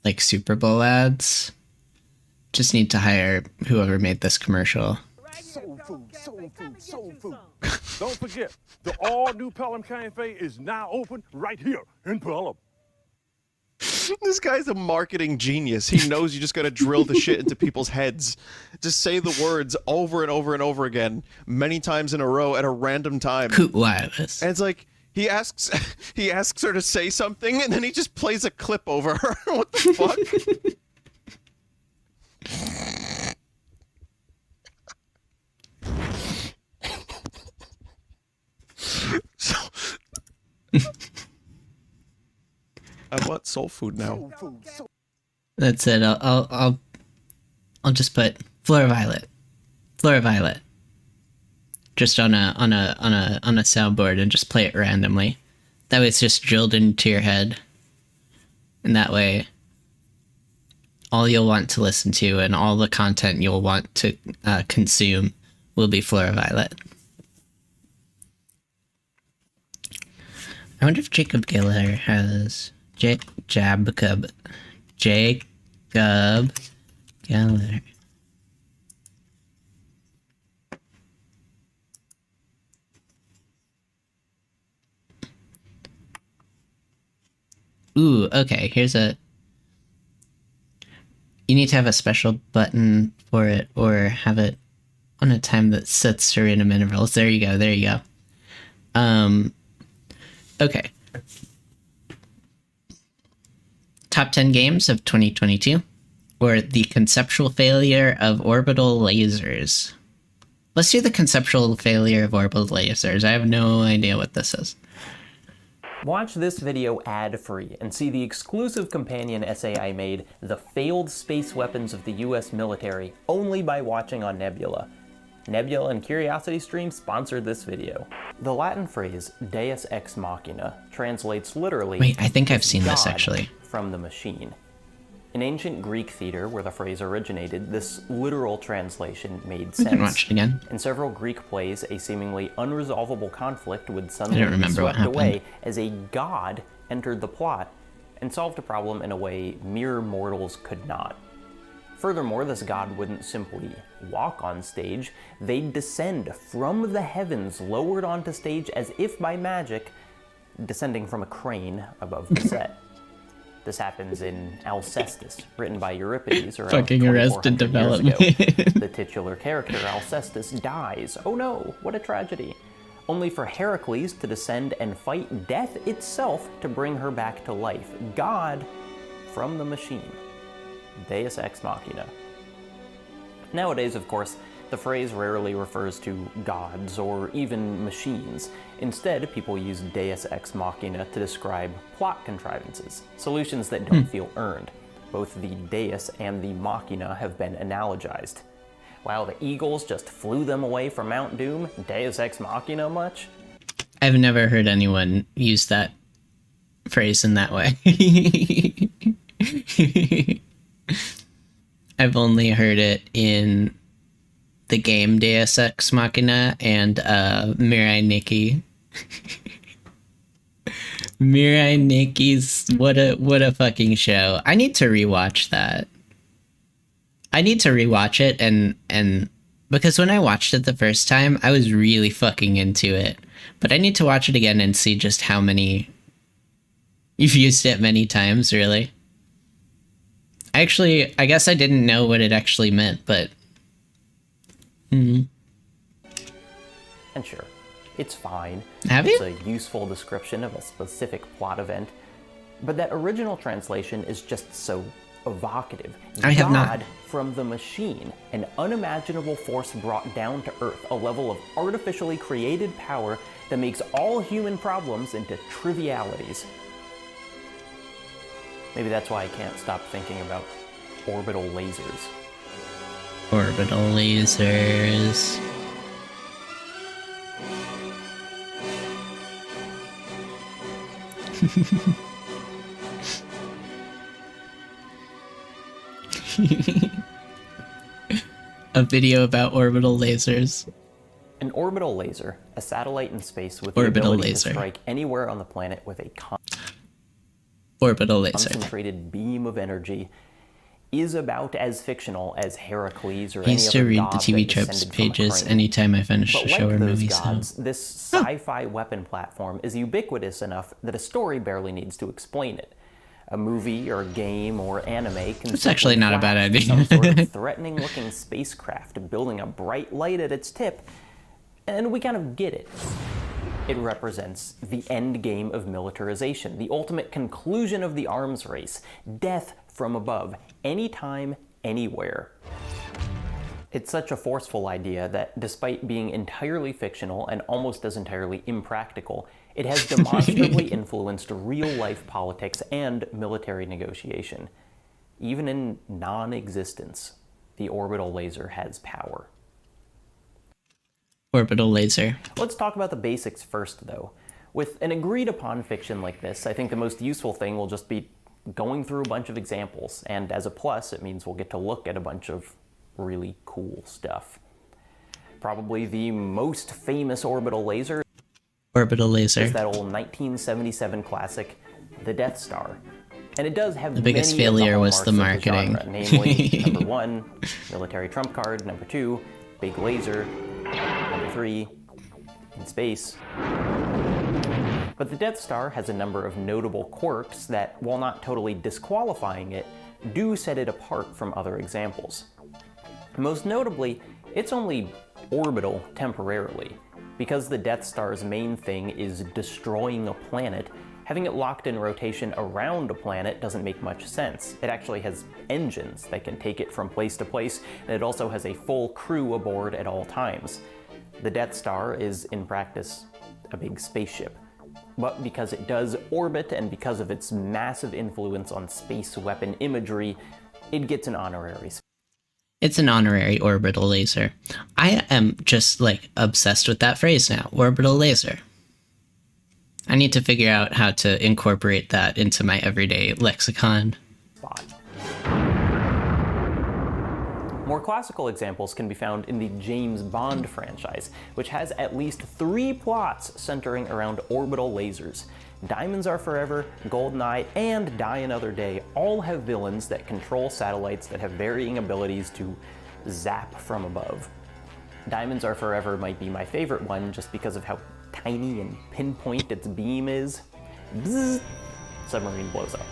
like Super Bowl ads just need to hire whoever made this commercial. Soul food, soul food, soul food. Don't forget, the all-new Pelham Cafe is now open right here in Pelham. This guy's a marketing genius. He knows you just gotta drill the shit into people's heads. Just say the words over and over and over again, many times in a row at a random time. Hoot Wireless. And it's like he asks her to say something, and then he just plays a clip over her. What the fuck? So, I want soul food now. That's it. I'll just put Flora Violet, just on a soundboard and just play it randomly. That way, it's just drilled into your head, and that way, all you'll want to listen to and all the content you'll want to consume will be Flora Violet. I wonder if Jacob Giller has Jacob Giller. Ooh, okay, here's a... You need to have a special button for it, or have it on a time that sets to random intervals. There you go. Okay. Top 10 games of 2022, or the conceptual failure of orbital lasers. Let's do the conceptual failure of orbital lasers. I have no idea what this is. Watch this video ad-free and see the exclusive companion essay I made, The Failed Space Weapons of the US Military, only by watching on Nebula. Nebula and CuriosityStream sponsored this video. The Latin phrase Deus ex machina translates literally, Wait, I think I've seen this God actually. from the machine. In ancient Greek theater, where the phrase originated, this literal translation made sense. We can watch it again. In several Greek plays, a seemingly unresolvable conflict would suddenly be remember what swept happened. away as a god entered the plot and solved a problem in a way mere mortals could not. Furthermore, this god wouldn't simply walk on stage, they'd descend from the heavens, lowered onto stage as if by magic, descending from a crane above the set. This happens in Alcestis, written by Euripides around Fucking Arrested 2400 years ago. Development. The titular character, Alcestis, dies. Oh no, what a tragedy. Only for Heracles to descend and fight death itself to bring her back to life. God from the machine. Deus ex machina. Nowadays, of course, the phrase rarely refers to gods or even machines. Instead, people use Deus ex machina to describe plot contrivances, solutions that don't feel earned. Both the Deus and the machina have been analogized. While the Eagles just flew them away from Mount Doom, Deus ex machina much? I've never heard anyone use that phrase in that way. I've only heard it in the game Deus Ex Machina and Mirai Nikki. Mirai Nikki's what a fucking show. I need to rewatch that. I need to rewatch it and because when I watched it the first time, I was really fucking into it. But I need to watch it again and see just how many you've used it many times, really. Actually, I guess I didn't know what it actually meant, but And sure, it's fine. Have it's you? a useful description of a specific plot event. But that original translation is just so evocative. I have not. God from the machine, an unimaginable force brought down to Earth, a level of artificially created power that makes all human problems into trivialities. Maybe that's why I can't stop thinking about orbital lasers. orbital lasers. A video about orbital lasers. An orbital laser, a satellite in space with Orbital the ability laser. to strike anywhere on the planet with a Orbital laser. concentrated beam of energy, is about as fictional as Heracles or I any used to other read god the TV that Tropes descended from a pages crane. anytime I finished But a show like or those movie, gods, so... this sci-fi weapon platform is ubiquitous enough that a story barely needs to explain it. A movie or game or anime can It's actually simply not a bad flash idea. some sort of threatening-looking spacecraft building a bright light at its tip, and we kind of get it. It represents the end game of militarization, the ultimate conclusion of the arms race, death from above, anytime, anywhere. It's such a forceful idea that despite being entirely fictional and almost as entirely impractical, it has demonstrably influenced real-life politics and military negotiation. Even in non-existence, the orbital laser has power. Orbital laser. Let's talk about the basics first, though. With an agreed-upon fiction like this, I think the most useful thing will just be going through a bunch of examples, and as a plus, it means we'll get to look at a bunch of really cool stuff. Probably the most famous orbital laser Orbital laser. is that old 1977 classic, the Death Star. And it does have The biggest many of the failure was the hallmarks of marketing. genre, namely, number 1, military trump card, number 2, big laser, number 3, in space. But the Death Star has a number of notable quirks that, while not totally disqualifying it, do set it apart from other examples. Most notably, it's only orbital temporarily. Because the Death Star's main thing is destroying a planet, having it locked in rotation around a planet doesn't make much sense. It actually has engines that can take it from place to place, and it also has a full crew aboard at all times. The Death Star is, in practice, a big spaceship. But because it does orbit and because of its massive influence on space weapon imagery, it gets an honorary It's an honorary orbital laser. I am just, like, obsessed with that phrase now. Orbital laser. I need to figure out how to incorporate that into my everyday lexicon. More classical examples can be found in the James Bond franchise, which has at least 3 plots centering around orbital lasers. Diamonds Are Forever, GoldenEye, and Die Another Day all have villains that control satellites that have varying abilities to zap from above. Diamonds Are Forever might be my favorite one just because of how tiny and pinpoint its beam is. Bzzz, submarine blows up.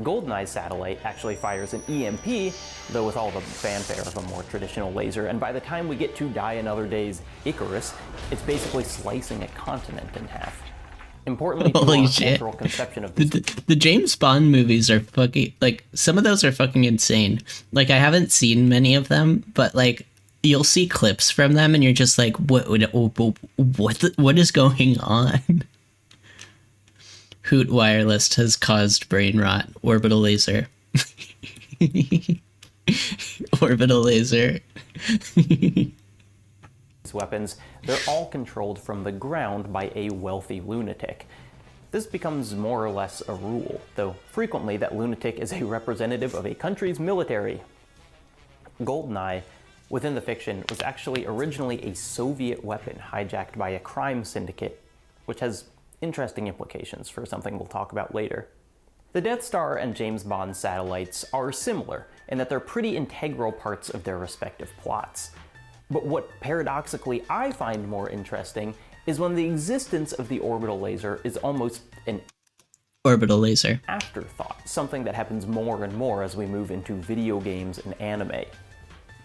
GoldenEye's satellite actually fires an EMP, though with all the fanfare of a more traditional laser, and by the time we get to Die Another Day's Icarus, it's basically slicing a continent in half. Importantly, holy our shit. cultural conception of this The James Bond movies are fucking, like, some of those are fucking insane. Like, I haven't seen many of them, but, like, you'll see clips from them and you're just like, what is going on? Hoot Wireless has caused brain rot. Orbital laser. Orbital laser. weapons, they're all controlled from the ground by a wealthy lunatic. This becomes more or less a rule, though frequently that lunatic is a representative of a country's military. GoldenEye, within the fiction, was actually originally a Soviet weapon hijacked by a crime syndicate, which has interesting implications for something we'll talk about later. The Death Star and James Bond satellites are similar in that they're pretty integral parts of their respective plots. But what paradoxically I find more interesting is when the existence of the orbital laser is almost an orbital laser afterthought, something that happens more and more as we move into video games and anime.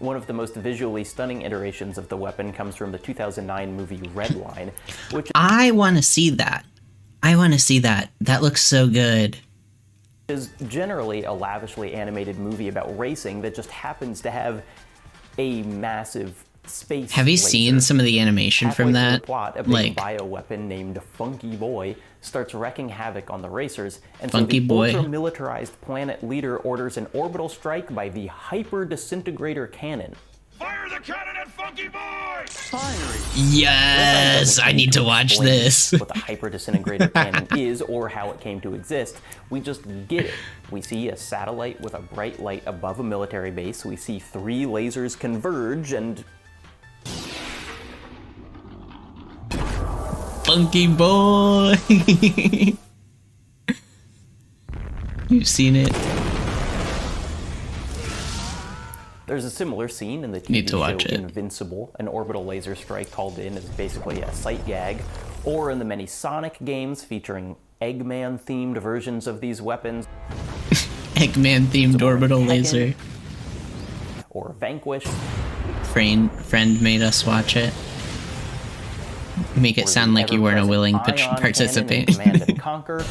One of the most visually stunning iterations of the weapon comes from the 2009 movie Redline, which I want to see that. I want to see that. That looks so good. Is generally a lavishly animated movie about racing that just happens to have a massive space Have you laser. seen some of the animation Halfway from through that? The plot, a big bioweapon named Funky Boy starts wreaking havoc on the racers, and Funky so the Boy. ultra-militarized planet leader orders an orbital strike by the hyper-disintegrator cannon. Fire the cannon at Funky Boy! Yes, I need to watch this. What the hyper-disintegrator cannon is or how it came to exist. We just get it. We see a satellite with a bright light above a military base. We see 3 lasers converge and... Funky Boy! You've seen it. There's a similar scene in the TV Need to watch show it. Invincible. An orbital laser strike called in is basically a sight gag. Or in the many Sonic games featuring Eggman-themed versions of these weapons. Eggman-themed orbital laser. Or Vanquish. Friend made us watch it. Make it sound like you weren't a willing Ion participant. Cannon in Command and Conquer.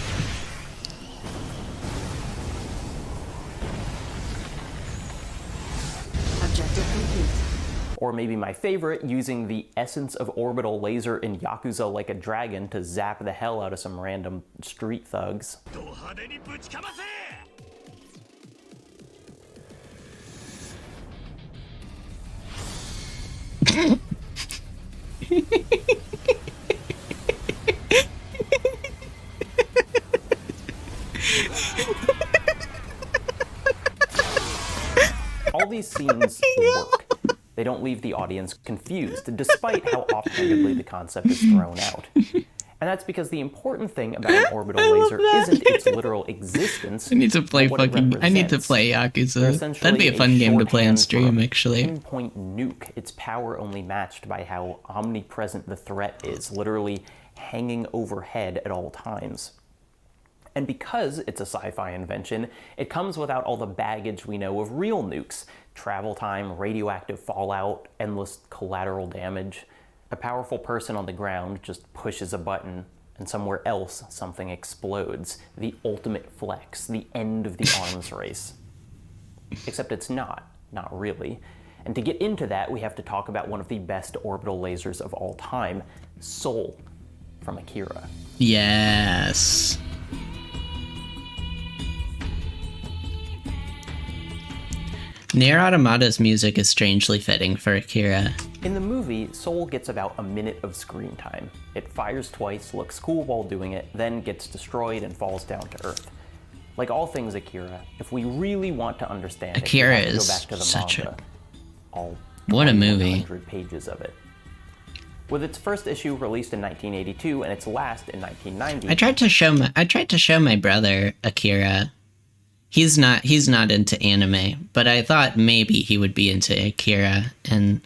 Objective complete. Or maybe my favorite, using the essence of orbital laser in Yakuza Like a Dragon to zap the hell out of some random street thugs. All these scenes work. They don't leave the audience confused, despite how offhandedly the concept is thrown out. And that's because the important thing about an orbital laser isn't its literal existence. I need to play but what it fucking. I need to represents. play They're Yakuza. essentially That'd be a fun game to play on shorthand stream, for a actually. Pinpoint nuke. Its power only matched by how omnipresent the threat is, literally hanging overhead at all times. And because it's a sci-fi invention, it comes without all the baggage we know of real nukes. Travel time, radioactive fallout, endless collateral damage. A powerful person on the ground just pushes a button, and somewhere else something explodes. The ultimate flex, the end of the arms race. Except it's not really. And to get into that, we have to talk about one of the best orbital lasers of all time, Soul from Akira. Nier Automata's music is strangely fitting for Akira. In the movie, Soul gets about a minute of screen time. It fires twice, looks cool while doing it, then gets destroyed and falls down to Earth. Like all things Akira, if we really want to understand Akira it, we have to is go back to the such manga. What a movie. 100 pages of it. With its first issue released in 1982 and its last in 1990. I tried to show my brother Akira. He's not into anime, but I thought maybe he would be into Akira, and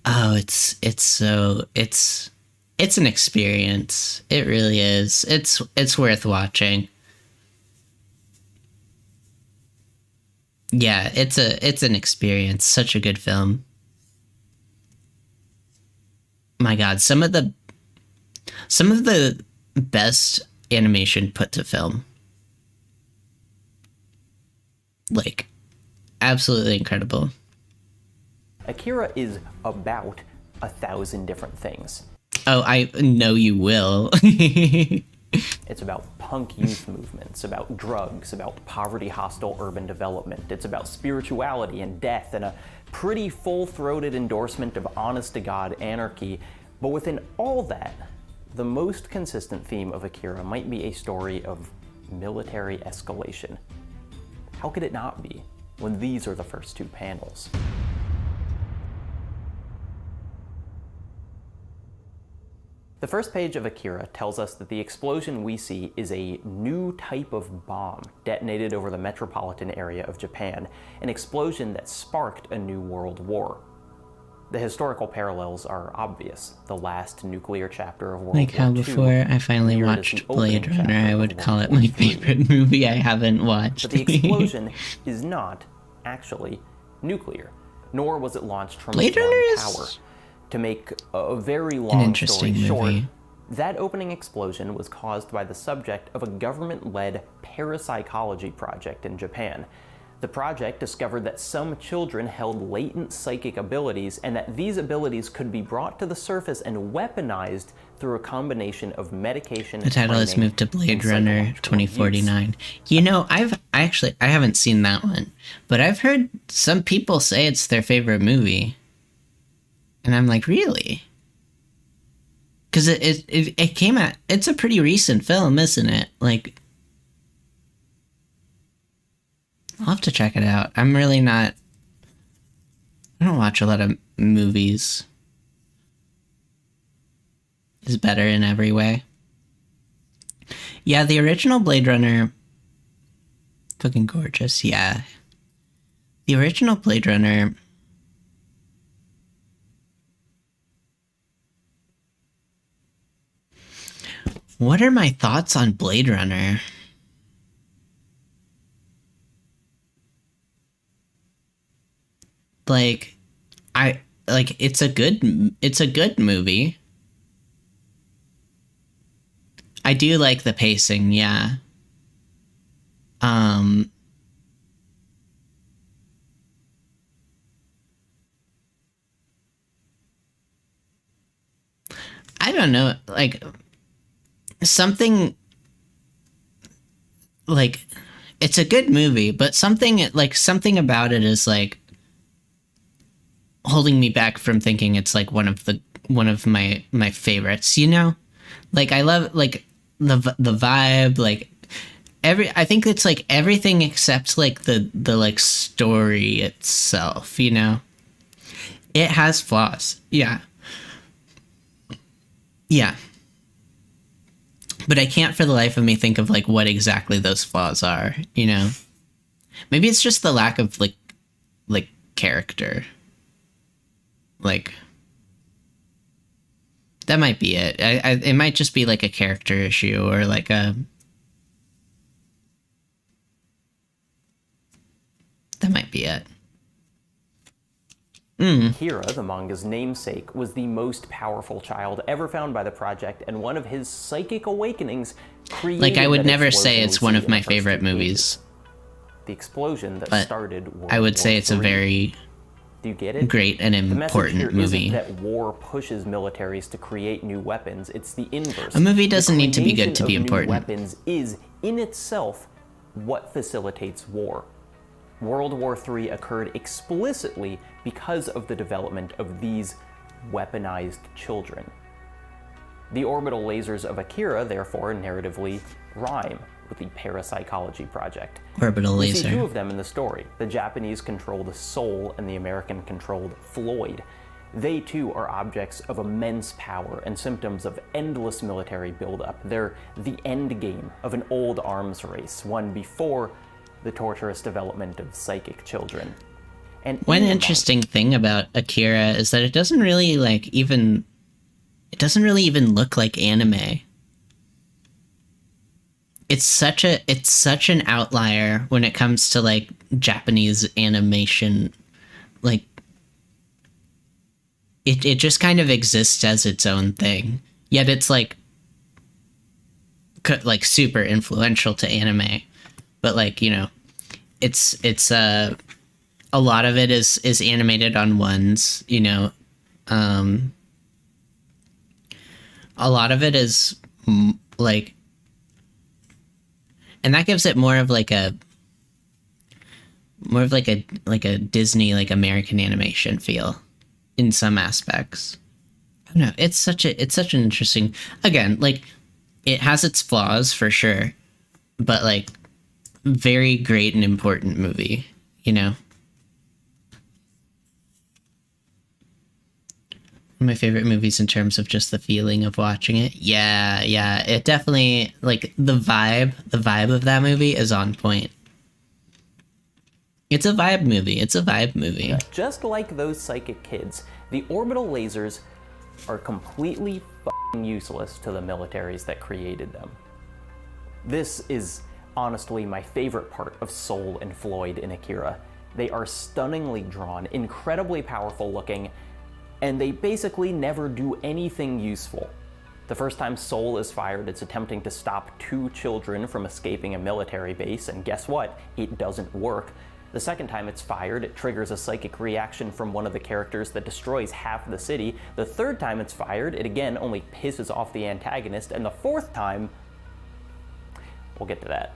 it's an experience. It really is. It's worth watching. Yeah, it's an experience. Such a good film. My God, some of the best animation put to film. Like, absolutely incredible. Akira is about 1,000 different things. Oh, I know you will. It's about punk youth movements, about drugs, about poverty-hostile urban development. It's about spirituality and death and a pretty full-throated endorsement of honest-to-God anarchy. But within all that, the most consistent theme of Akira might be a story of military escalation. How could it not be, when these are the first two panels? The first page of Akira tells us that the explosion we see is a new type of bomb detonated over the metropolitan area of Japan, an explosion that sparked a new world war. The historical parallels are obvious. The last nuclear chapter of World Like War how II before I finally mirrored as watched the Blade opening Runner, chapter I of would World call it War my III. favorite movie I haven't watched. But the explosion is not actually nuclear, nor was it launched from Blade a foreign Runner is power. To make a very an long interesting story short, movie. that opening explosion was caused by the subject of a government-led parapsychology project in Japan. The project discovered that some children held latent psychic abilities and that these abilities could be brought to the surface and weaponized through a combination of medication, The title has training, moved to Blade and Runner psychological 2049. You know, I haven't seen that one, but I've heard some people say it's their favorite movie. And I'm like, really? Because it came out, it's a pretty recent film, isn't it? Like, I'll have to check it out. I'm really not, I don't watch a lot of movies. It's better in every way. Yeah, the original Blade Runner, fucking gorgeous, yeah. The original Blade Runner, what are my thoughts on Blade Runner? Like, it's a good movie. I do like the pacing, yeah. I don't know, like, something, like, it's a good movie, but something about it is, like, holding me back from thinking it's, like, one of my favorites, you know? Like, I love, like, the vibe, like, I think it's, like, everything except, like, the like, story itself, you know? It has flaws, yeah. Yeah. But I can't for the life of me think of, like, what exactly those flaws are, you know? Maybe it's just the lack of, like character. Like, that might be it. It might just be, like, a character issue, or, like, that might be it. Akira, the manga's namesake, was the most powerful child ever found by the project, and one of his psychic awakenings created Like, I would that never say explosion it's we one see of in my the first favorite two pages. movies. The explosion that But started World I would War say it's a III. very Do you get it? great and The message important here movie. isn't that war pushes militaries to create new weapons. It's the inverse. A movie The doesn't need to be good creation to be of new important. weapons is, in itself, what facilitates war. World War III occurred explicitly because of the development of these weaponized children. The orbital lasers of Akira, therefore, narratively rhyme with the Parapsychology Project. Orbital We laser. see two of them in the story. The Japanese-controlled Soul and the American-controlled Floyd. They too are objects of immense power and symptoms of endless military buildup. They're the end game of an old arms race, one before the torturous development of psychic children. And One interesting thing about Akira is that it doesn't really even look like anime. It's such an outlier when it comes to like Japanese animation. Like it just kind of exists as its own thing. Yet it's like super influential to anime. But like, you know, it's a lot of it is animated on ones, you know. A lot of it is like, and that gives it more of like a Disney, like American animation feel in some aspects. I don't know. It's such an interesting, again, like it has its flaws for sure, but like very great and important movie, you know. One of my favorite movies in terms of just the feeling of watching it. Yeah, it definitely, like, the vibe of that movie is on point. It's a vibe movie. Just like those psychic kids, the orbital lasers are completely f***ing useless to the militaries that created them. This is honestly my favorite part of Soul and Floyd in Akira. They are stunningly drawn, incredibly powerful looking, and they basically never do anything useful. The first time Soul is fired, it's attempting to stop 2 children from escaping a military base, and guess what? It doesn't work. The second time it's fired, it triggers a psychic reaction from one of the characters that destroys half the city. The third time it's fired, it again only pisses off the antagonist, and the fourth time, we'll get to that.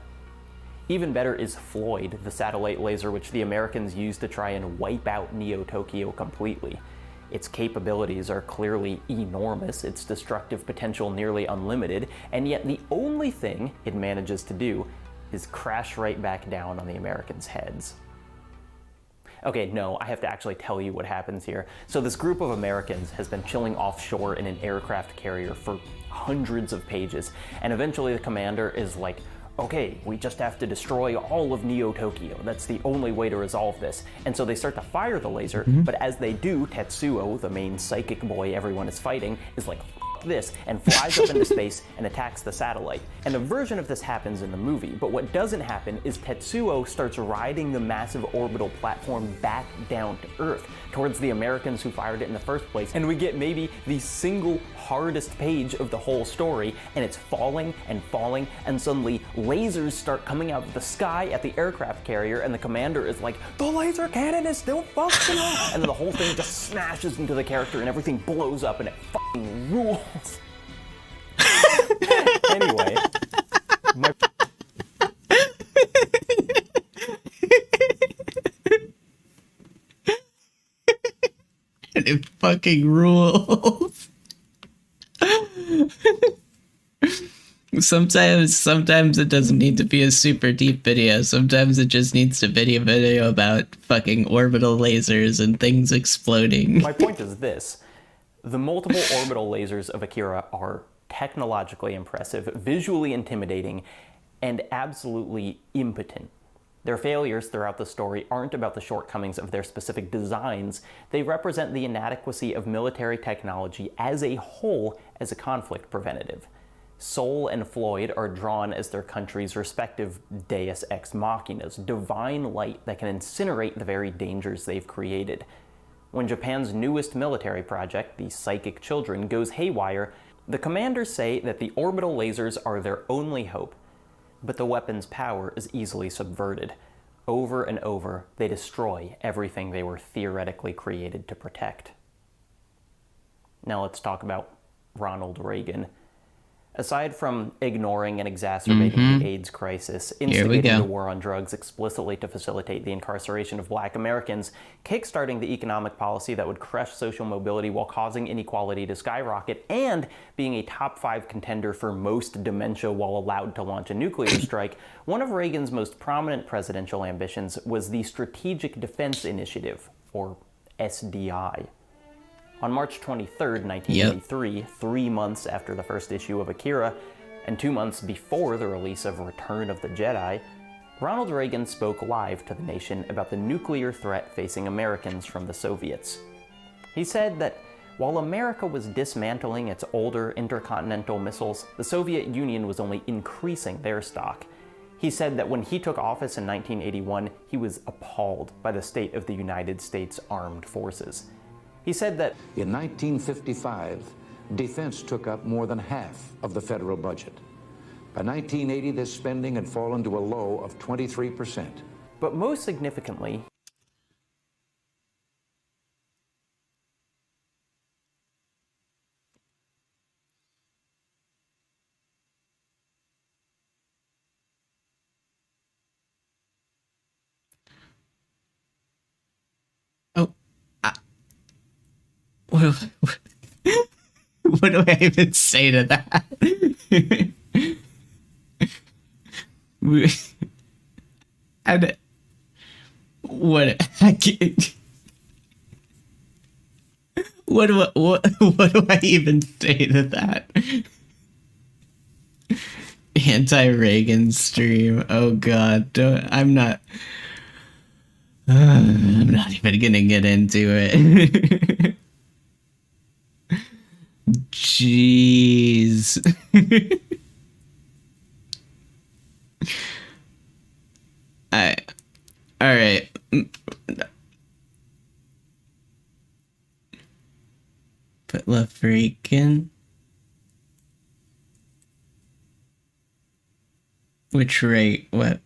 Even better is Floyd, the satellite laser which the Americans used to try and wipe out Neo-Tokyo completely. Its capabilities are clearly enormous, its destructive potential nearly unlimited, and yet the only thing it manages to do is crash right back down on the Americans' heads. Okay, no, I have to actually tell you what happens here. So this group of Americans has been chilling offshore in an aircraft carrier for hundreds of pages, and eventually the commander is like, okay, we just have to destroy all of Neo-Tokyo. That's the only way to resolve this. And so they start to fire the laser, but as they do, Tetsuo, the main psychic boy everyone is fighting, is like, F this, and flies up into space and attacks the satellite. And a version of this happens in the movie, but what doesn't happen is Tetsuo starts riding the massive orbital platform back down to Earth, towards the Americans who fired it in the first place, and we get maybe the single hardest page of the whole story, and it's falling, and suddenly lasers start coming out of the sky at the aircraft carrier, and the commander is like, the laser cannon is still functional! And then the whole thing just smashes into the character, and everything blows up, and it fucking rules. Anyway, And it fucking rules. Sometimes it doesn't need to be a super deep video. Sometimes it just needs to be a video about fucking orbital lasers and things exploding. My point is this. The multiple orbital lasers of Akira are technologically impressive, visually intimidating, and absolutely impotent. Their failures throughout the story aren't about the shortcomings of their specific designs. They represent the inadequacy of military technology as a whole as a conflict preventative. Soul and Floyd are drawn as their country's respective deus ex machinas, divine light that can incinerate the very dangers they've created. When Japan's newest military project, the Psychic Children, goes haywire, the commanders say that the orbital lasers are their only hope, but the weapon's power is easily subverted. Over and over, they destroy everything they were theoretically created to protect. Now let's talk about Ronald Reagan. Aside from ignoring and exacerbating the AIDS crisis, instigating the war on drugs explicitly to facilitate the incarceration of Black Americans, kickstarting the economic policy that would crush social mobility while causing inequality to skyrocket, and being a top 5 contender for most dementia while allowed to launch a nuclear strike, one of Reagan's most prominent presidential ambitions was the Strategic Defense Initiative, or SDI. On March 23, 1983, 3 months after the first issue of Akira, and 2 months before the release of Return of the Jedi, Ronald Reagan spoke live to the nation about the nuclear threat facing Americans from the Soviets. He said that while America was dismantling its older intercontinental missiles, the Soviet Union was only increasing their stock. He said that when he took office in 1981, he was appalled by the state of the United States Armed Forces. He said that in 1955, defense took up more than half of the federal budget. By 1980, this spending had fallen to a low of 23%. But most significantly, what do I even say to that? What do I even say to that? Anti-Reagan stream. Oh God, I'm not even gonna get into it. Jeez. All right. But love Reagan. Which what?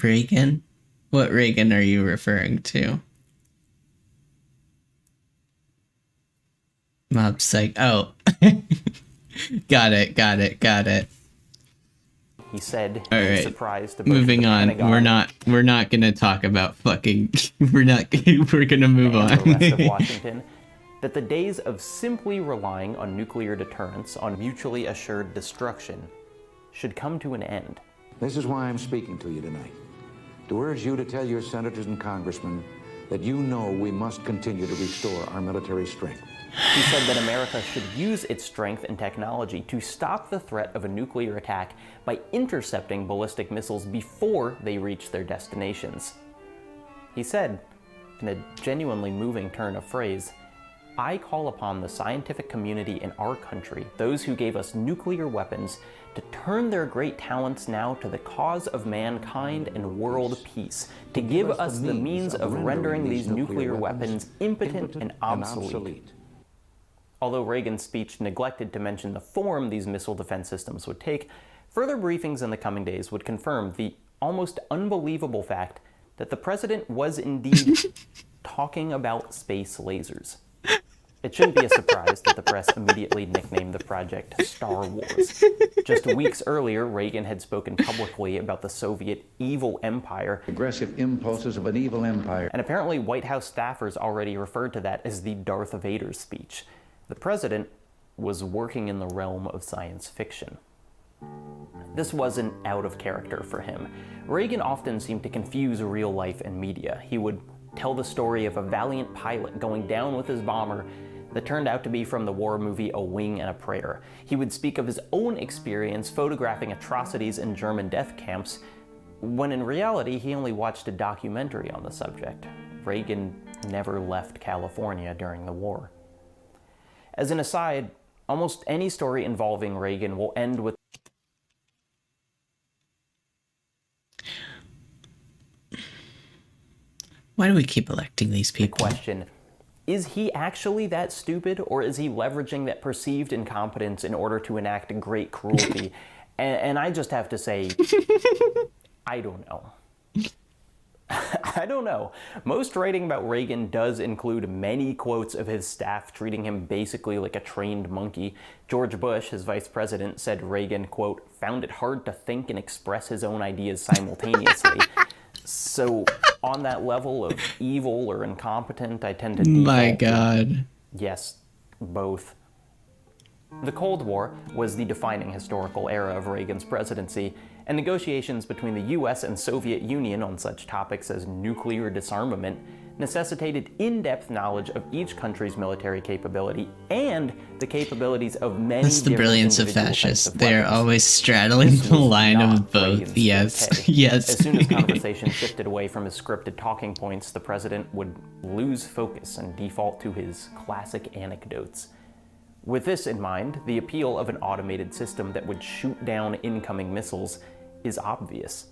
Reagan? What Reagan are you referring to? Mob Psych. Oh. Got it. he said All he was right. surprised to Moving on. Pentagon. We're not gonna talk about fucking. We're gonna move on. The rest of Washington, that the days of simply relying on nuclear deterrence, on mutually assured destruction, should come to an end. This is why I'm speaking to you tonight. To urge you to tell your senators and congressmen that you know we must continue to restore our military strength. He said that America should use its strength and technology to stop the threat of a nuclear attack by intercepting ballistic missiles before they reach their destinations. He said, in a genuinely moving turn of phrase, "I call upon the scientific community in our country, those who gave us nuclear weapons, to turn their great talents now to the cause of mankind and world peace, to give us the means of rendering these nuclear weapons impotent and obsolete." Although Reagan's speech neglected to mention the form these missile defense systems would take, further briefings in the coming days would confirm the almost unbelievable fact that the president was indeed talking about space lasers. It shouldn't be a surprise that the press immediately nicknamed the project Star Wars. Just weeks earlier, Reagan had spoken publicly about the Soviet evil empire. Aggressive impulses of an evil empire. And apparently White House staffers already referred to that as the Darth Vader speech. The president was working in the realm of science fiction. This wasn't out of character for him. Reagan often seemed to confuse real life and media. He would tell the story of a valiant pilot going down with his bomber that turned out to be from the war movie A Wing and a Prayer. He would speak of his own experience photographing atrocities in German death camps, when in reality he only watched a documentary on the subject. Reagan never left California during the war. As an aside, almost any story involving Reagan will end with Why do we keep electing these people? Question. Is he actually that stupid, or is he leveraging that perceived incompetence in order to enact great cruelty? and I just have to say, I don't know. I don't know. Most writing about Reagan does include many quotes of his staff treating him basically like a trained monkey. George Bush, his vice president, said Reagan, quote, found it hard to think and express his own ideas simultaneously. So on that level of evil or incompetent, I tend to default My to, God. yes, both. The Cold War was the defining historical era of Reagan's presidency, and negotiations between the US and Soviet Union on such topics as nuclear disarmament necessitated in-depth knowledge of each country's military capability and the capabilities of many That's the different brilliance of individual types fascists. of They're weapons. always straddling This the was line not of both. Reagan's Yes, forte. yes. As soon as conversation shifted away from his scripted talking points, the president would lose focus and default to his classic anecdotes. With this in mind, the appeal of an automated system that would shoot down incoming missiles is obvious.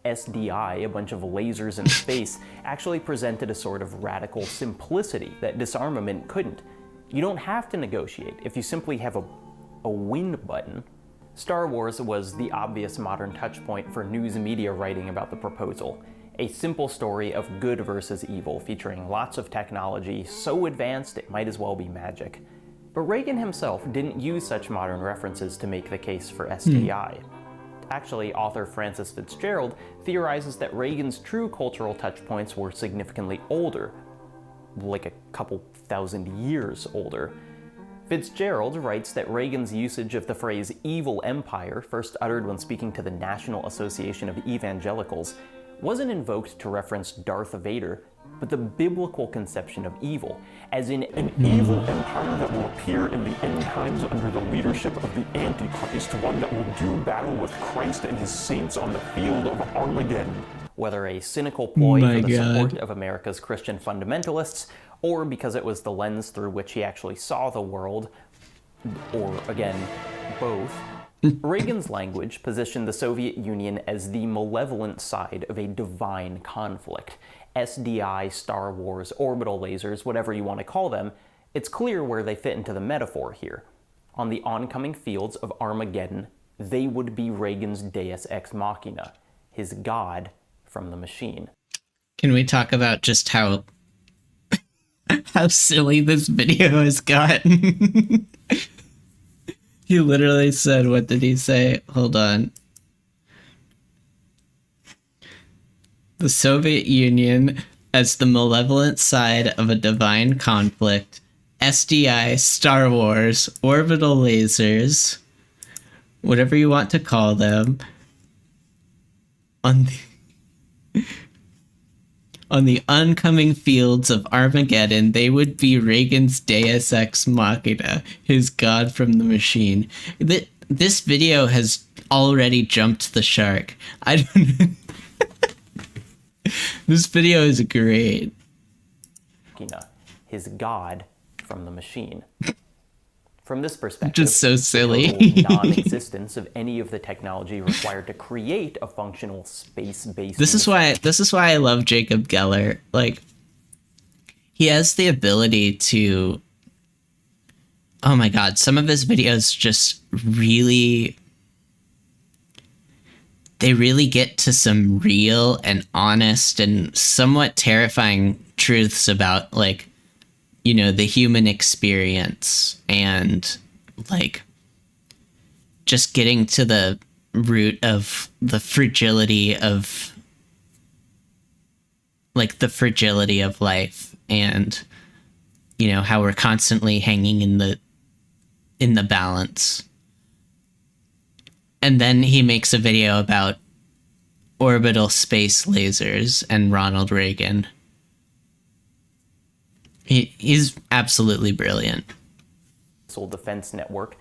SDI, a bunch of lasers in space, actually presented a sort of radical simplicity that disarmament couldn't. You don't have to negotiate if you simply have a win button. Star Wars was the obvious modern touchpoint for news media writing about the proposal. A simple story of good versus evil featuring lots of technology so advanced it might as well be magic. But Reagan himself didn't use such modern references to make the case for SDI. Actually, author Francis Fitzgerald theorizes that Reagan's true cultural touchpoints were significantly older, like a couple thousand years older. Fitzgerald writes that Reagan's usage of the phrase evil empire, first uttered when speaking to the National Association of Evangelicals, wasn't invoked to reference Darth Vader, but the biblical conception of evil, as in an evil empire that will appear in the end times under the leadership of the Antichrist, one that will do battle with Christ and his saints on the field of Armageddon. Whether a cynical ploy for the support of America's Christian fundamentalists, or because it was the lens through which he actually saw the world, or again, both, Reagan's language positioned the Soviet Union as the malevolent side of a divine conflict. SDI, Star Wars, orbital lasers, whatever you want to call them, it's clear where they fit into the metaphor here. On the oncoming fields of Armageddon, they would be Reagan's Deus Ex Machina, his God from the machine. Can we talk about just how silly this video has gotten? He literally said, what did he say? Hold on. The Soviet Union as the malevolent side of a divine conflict, SDI, Star Wars, orbital lasers, whatever you want to call them, on the oncoming fields of Armageddon, they would be Reagan's Deus Ex Machina, his God from the machine. This video has already jumped the shark. I don't This video is great. His God from the machine. From this perspective, Just so silly. the non-existence of any of the technology required to create a functional space-based. This is why I love Jacob Geller. Like, he has the ability to, oh my god, some of his videos just really, they really get to some real and honest and somewhat terrifying truths about, like, you know, the human experience and, like, just getting to the root of the fragility of, like, the fragility of life and, you know, how we're constantly hanging in the balance. And then he makes a video about orbital space lasers and Ronald Reagan. He's absolutely brilliant. Missile defense network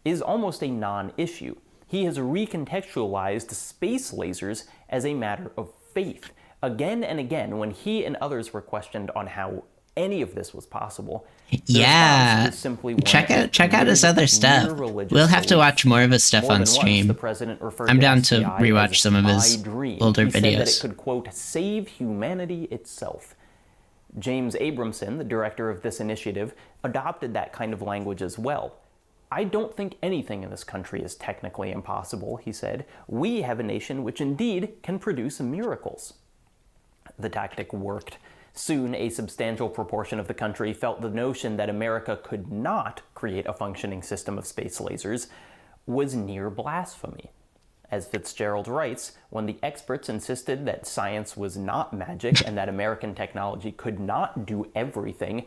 is almost a non-issue. He has recontextualized space lasers as a matter of faith. Again and again, when he and others were questioned on how any of this was possible, yeah, check out his other stuff. We'll have to watch more of his stuff on stream. I'm down to rewatch some of his older videos. He said that it could, quote, save humanity itself. James Abramson, the director of this initiative, adopted that kind of language as well. I don't think anything in this country is technically impossible, he said. We have a nation which indeed can produce miracles. the tactic worked. Soon, a substantial proportion of the country felt the notion that America could not create a functioning system of space lasers was near blasphemy. As Fitzgerald writes, when the experts insisted that science was not magic and that American technology could not do everything,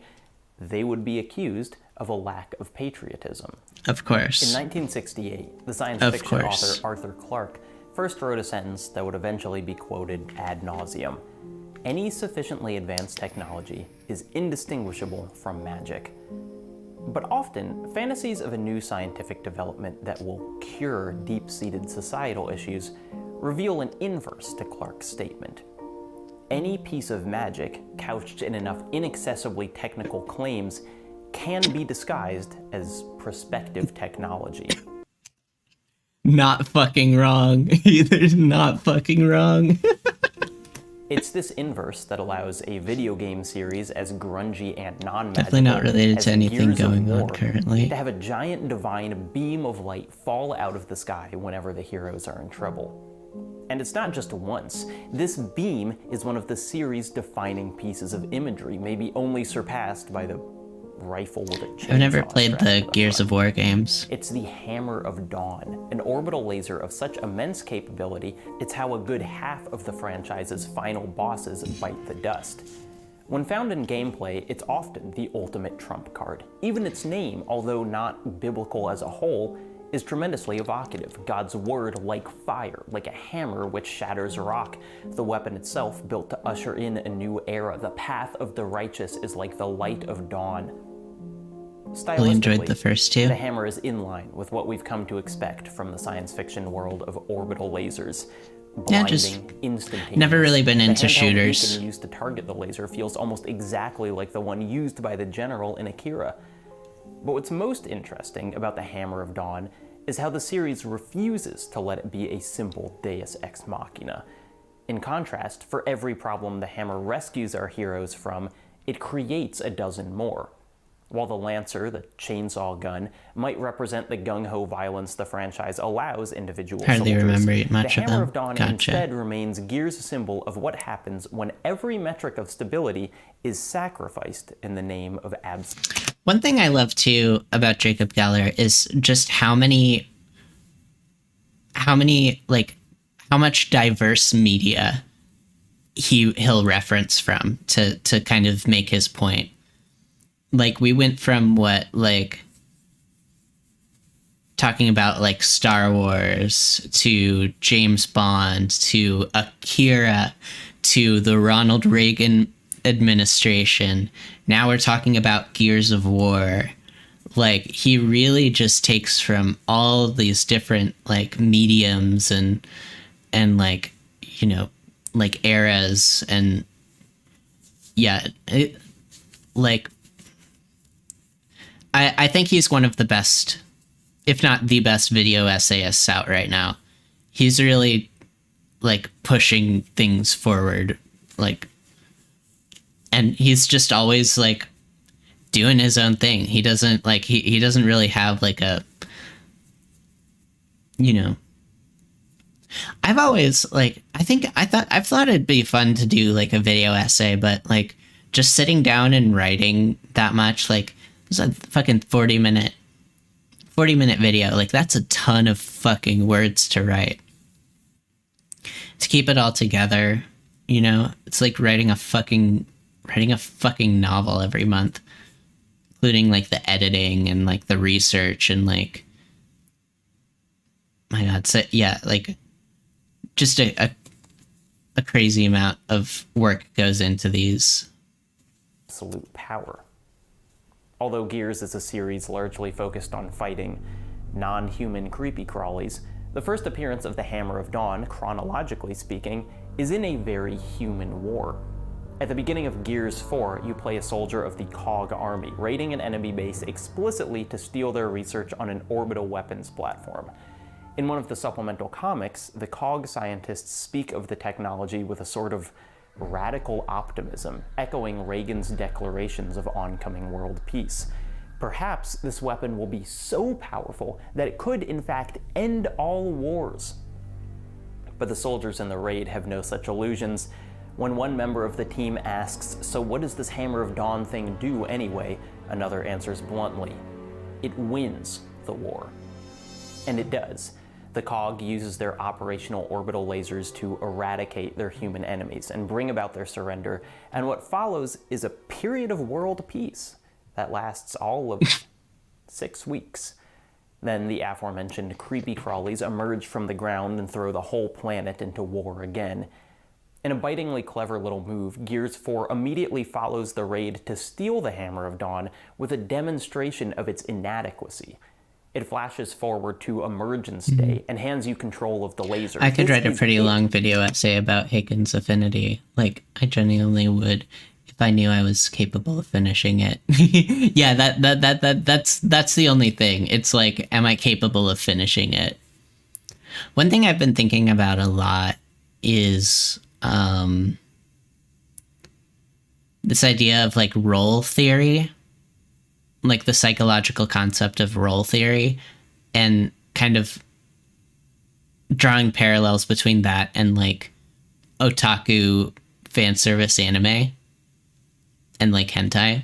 they would be accused of a lack of patriotism. Of course. In 1968, the science Of fiction course. author Arthur Clarke first wrote a sentence that would eventually be quoted ad nauseum. Any sufficiently advanced technology is indistinguishable from magic. But often, fantasies of a new scientific development that will cure deep-seated societal issues reveal an inverse to Clarke's statement. Any piece of magic, couched in enough inaccessibly technical claims, can be disguised as prospective technology. Not fucking wrong. There's not fucking wrong. It's this inverse that allows a video game series as grungy and non-magical Definitely not related as to anything Gears of going on War currently. to have a giant divine beam of light fall out of the sky whenever the heroes are in trouble. And it's not just once. This beam is one of the series' defining pieces of imagery, maybe only surpassed by the rifle with a chainsaw. I've never played strapped the to Gears front. of War games. It's the Hammer of Dawn, an orbital laser of such immense capability, it's how a good half of the franchise's final bosses bite the dust. When found in gameplay, it's often the ultimate trump card. Even its name, although not biblical as a whole, is tremendously evocative. God's word like fire, like a hammer which shatters rock. The weapon itself built to usher in a new era. The path of the righteous is like the light of dawn. Really enjoyed the Stylistically, first two. the hammer is in line with what we've come to expect from the science fiction world of orbital lasers. Yeah, just Blinding, instantaneous. never really been The into handheld shooters. beacon used to target the laser feels almost exactly like the one used by the general in Akira. But what's most interesting about the Hammer of Dawn is how the series refuses to let it be a simple deus ex machina. In contrast, for every problem the hammer rescues our heroes from, it creates a dozen more. While the Lancer, the chainsaw gun, might represent the gung-ho violence the franchise allows individual Hardly soldiers, remember much the of Hammer them. of Dawn Gotcha. instead remains Gears' symbol of what happens when every metric of stability is sacrificed in the name of absolute. One thing I love too about Jacob Geller is just how much diverse media he'll reference from to kind of make his point. Like, we went from talking about Star Wars to James Bond to Akira to the Ronald Reagan administration. Now we're talking about Gears of War. He really just takes from all these different mediums and eras, and yeah, I think he's one of the best, if not the best, video essayists out right now. He's really pushing things forward, and he's just always doing his own thing. He doesn't he doesn't really have a, I've always I've thought it'd be fun to do a video essay, but just sitting down and writing that much, it's a fucking 40-minute video. That's a ton of fucking words to write. To keep it all together, it's like writing a fucking novel every month, including the editing and the research and my god, so yeah, just a crazy amount of work goes into these. Absolute power. Although Gears is a series largely focused on fighting non-human creepy crawlies, the first appearance of the Hammer of Dawn, chronologically speaking, is in a very human war. At the beginning of Gears 4, you play a soldier of the COG army, raiding an enemy base explicitly to steal their research on an orbital weapons platform. In one of the supplemental comics, the COG scientists speak of the technology with a sort of radical optimism, echoing Reagan's declarations of oncoming world peace. Perhaps this weapon will be so powerful that it could, in fact, end all wars. But the soldiers in the raid have no such illusions. When one member of the team asks, "So what does this Hammer of Dawn thing do anyway?" another answers bluntly, "It wins the war." And it does. The COG uses their operational orbital lasers to eradicate their human enemies and bring about their surrender, and what follows is a period of world peace that lasts all of 6 weeks. Then the aforementioned creepy crawlies emerge from the ground and throw the whole planet into war again. In a bitingly clever little move, Gears 4 immediately follows the raid to steal the Hammer of Dawn with a demonstration of its inadequacy. It flashes forward to Emergence Day and hands you control of the laser. I could This write a is pretty it. long video essay about Higgins affinity. Like, I genuinely would if I knew I was capable of finishing it. Yeah, that's the only thing. It's like, am I capable of finishing it? One thing I've been thinking about a lot is this idea of like role theory, like the psychological concept of role theory, and kind of drawing parallels between that and like otaku fan service anime and like hentai,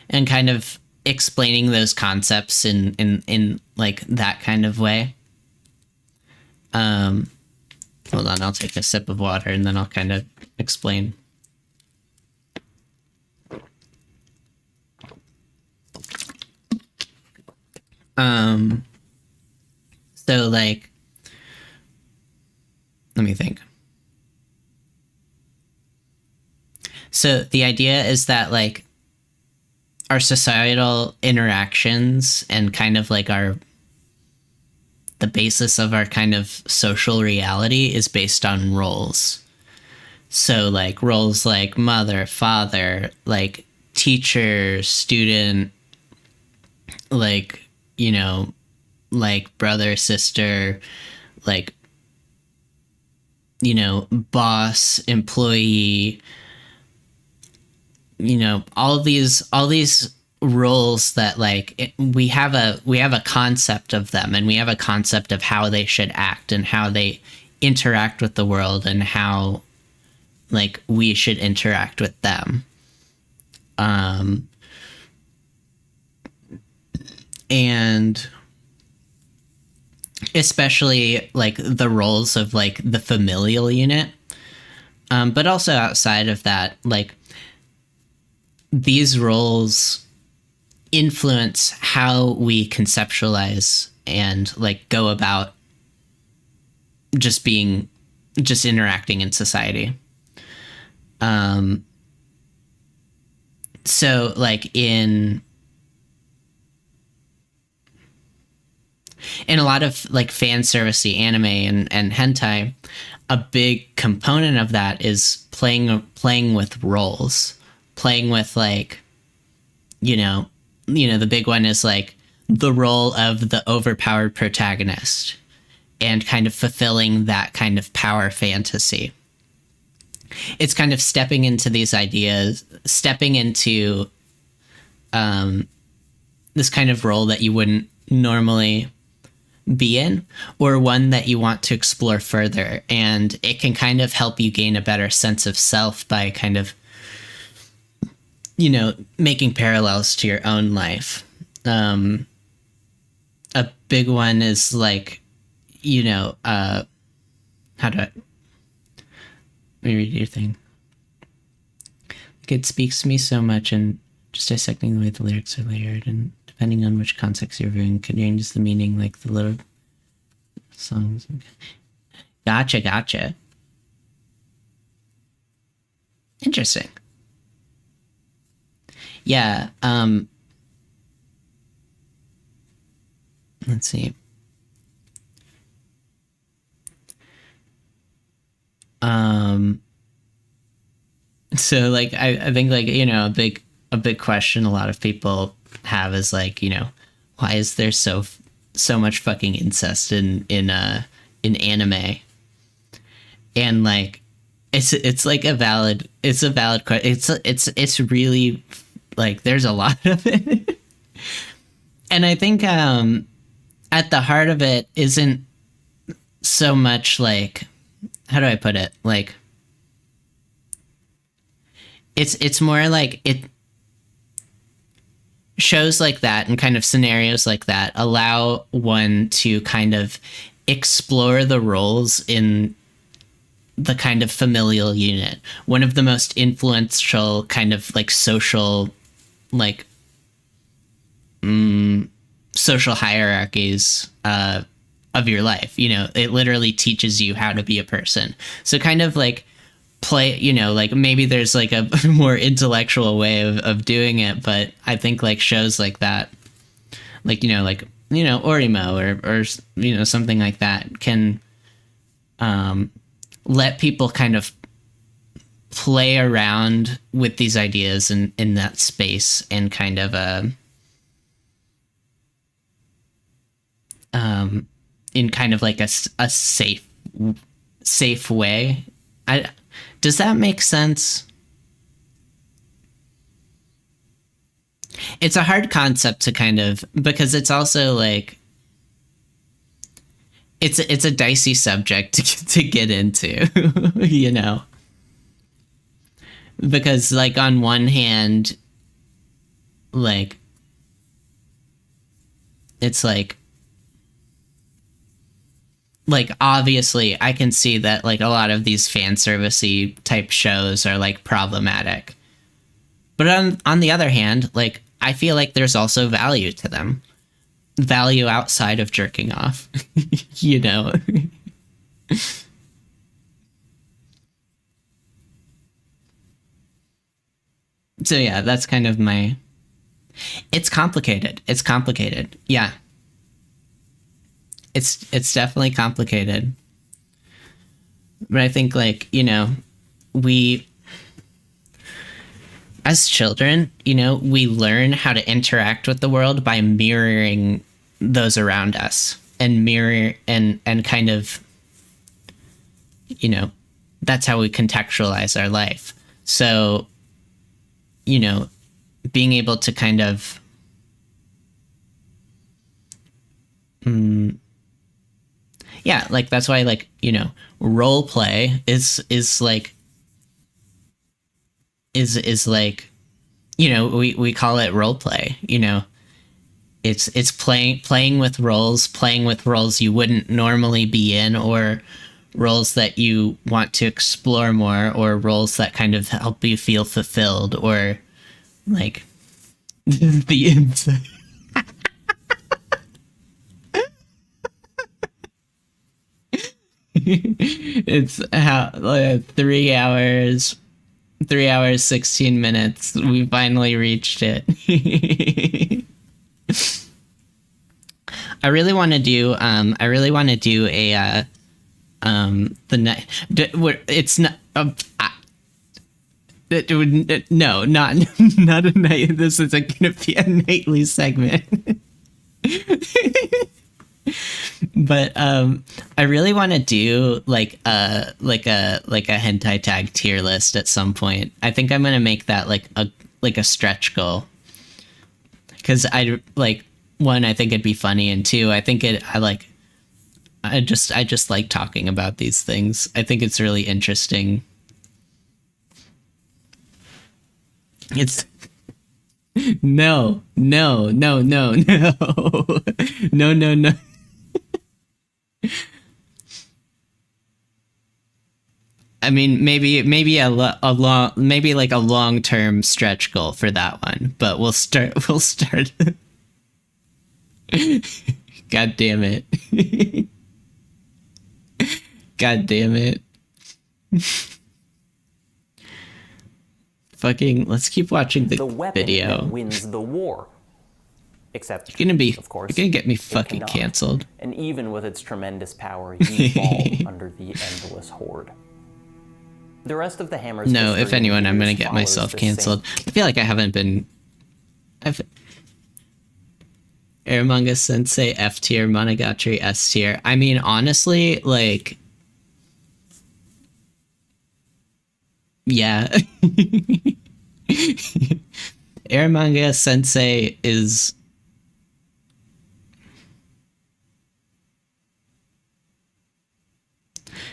and kind of explaining those concepts in like that kind of way. Hold on, I'll take a sip of water and then I'll kind of explain. So like, let me think. So the idea is that like our societal interactions and kind of like the basis of our kind of social reality is based on roles. So like roles like mother, father, like teacher, student, like, you know, like brother, sister, like, you know, boss, employee, you know, all these roles that like we have a concept of them, and we have a concept of how they should act and how they interact with the world and how like we should interact with them. And especially like the roles of like the familial unit, but also outside of that, like these roles influence how we conceptualize and like go about just interacting in society. So like in a lot of like fan servicey anime and hentai, a big component of that is playing with roles, playing with like, you know, the big one is like the role of the overpowered protagonist and kind of fulfilling that kind of power fantasy. It's kind of stepping into these ideas, stepping into this kind of role that you wouldn't normally be in, or one that you want to explore further. And it can kind of help you gain a better sense of self by kind of, you know, making parallels to your own life. A big one is like, you know, how do I... Let me read your thing. Like, it speaks to me so much, and just dissecting the way the lyrics are layered, and depending on which context you're viewing, could change the meaning, like the little songs. Gotcha. Interesting. Yeah, let's see. So like I think like, you know, a big question a lot of people have is like, you know, why is there so much fucking incest in anime? And like it's like a valid question. It's really like there's a lot of it. And I think at the heart of it isn't so much like, how do I put it? Like, it's more like it shows like that and kind of scenarios like that allow one to kind of explore the roles in the kind of familial unit. One of the most influential kind of like social, like social hierarchies of your life. You know, it literally teaches you how to be a person. So kind of like play, you know, like maybe there's like a more intellectual way of doing it, but I think like shows like that, like, you know, Orimo or you know, something like that can let people kind of play around with these ideas in that space and kind of in kind of like a safe way. Does that make sense? It's a hard concept to kind of, because it's also like it's a dicey subject to get into, you know, because like on one hand, like it's like obviously I can see that like a lot of these fan servicey type shows are like problematic, but on the other hand, like I feel like there's also value to them. Value outside of jerking off, you know. So yeah, that's kind of my. It's complicated. It's complicated. Yeah. It's definitely complicated. But I think like, you know, we as children, you know, we learn how to interact with the world by mirroring those around us and mirror and kind of, you know, that's how we contextualize our life. So, you know, being able to kind of yeah, like that's why like, you know, role play is like like, you know, we call it role play, you know. It's playing with roles you wouldn't normally be in, or roles that you want to explore more, or roles that kind of help you feel fulfilled, or like the inside. It's how 3 hours 16 minutes. We finally reached it. I really want to do a the night. It's not no, not a night. This isn't gonna be a nightly segment. But I really want to do like a hentai tag tier list at some point. I think I'm gonna make that like a stretch goal, because I like, one, I think it'd be funny, and two, I just like talking about these things. I think it's really interesting. It's no. I mean, maybe a long-term stretch goal for that one, but we'll start. God damn it. God damn it. Fucking, let's keep watching the weapon video. that wins the war. Except, You're gonna of get me fucking canceled. And even with its tremendous power, you fall under the endless horde. The rest of the Hammer's No, if history anyone, I'm gonna years get follows myself the canceled. I feel like I haven't been. Airmanga Sensei F tier, Monogatari S tier. I mean, honestly, like, yeah. Airmanga Sensei is.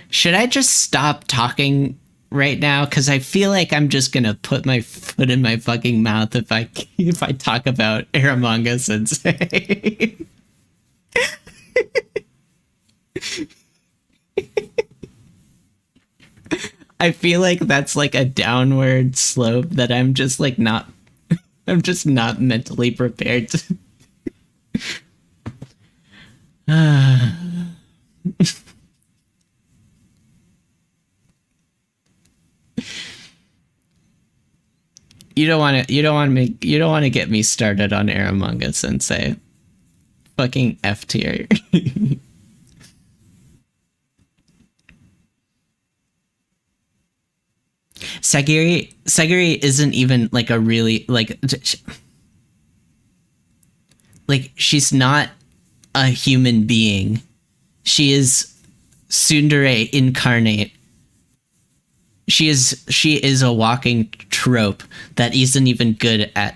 Should I just stop talking right now because I feel like I'm just gonna put my foot in my fucking mouth if I talk about Aramanga Sensei. I feel like that's like a downward slope that I'm just like not. I'm just not mentally prepared to. You don't want to get me started on Aramanga Sensei. Fucking F tier. Sagiri isn't even like a really like she's not a human being. She is tsundere incarnate. She is a walking trope that isn't even good at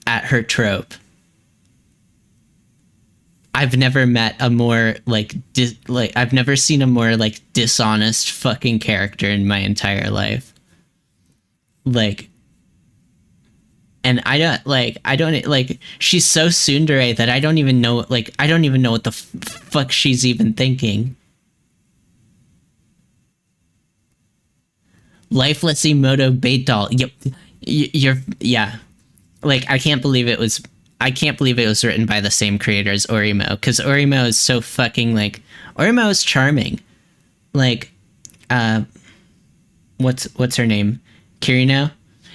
her trope. I've never met a more I've never seen a more like dishonest fucking character in my entire life. She's so tsundere that I don't even know what the fuck she's even thinking. Lifeless Emoto bait doll. Yep. Yeah. I can't believe it was written by the same creator as Orimo, because Orimo is so fucking Orimo is charming. What's her name? Kirino?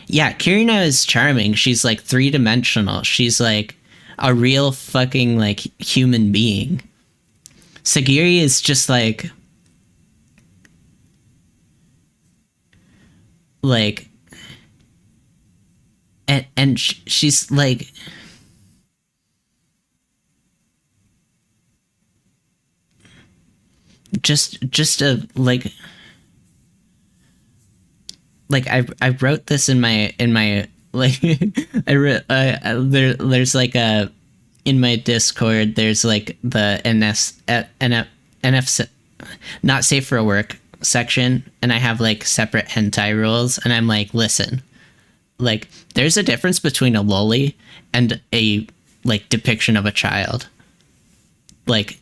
Yeah, Kirino is charming. She's like 3-dimensional. She's like a real fucking human being. Sagiri is just she's just a I wrote this in my there's in my Discord there's the NF not safe for work section, and I have separate hentai rules, and I'm listen, there's a difference between a loli and a depiction of a child.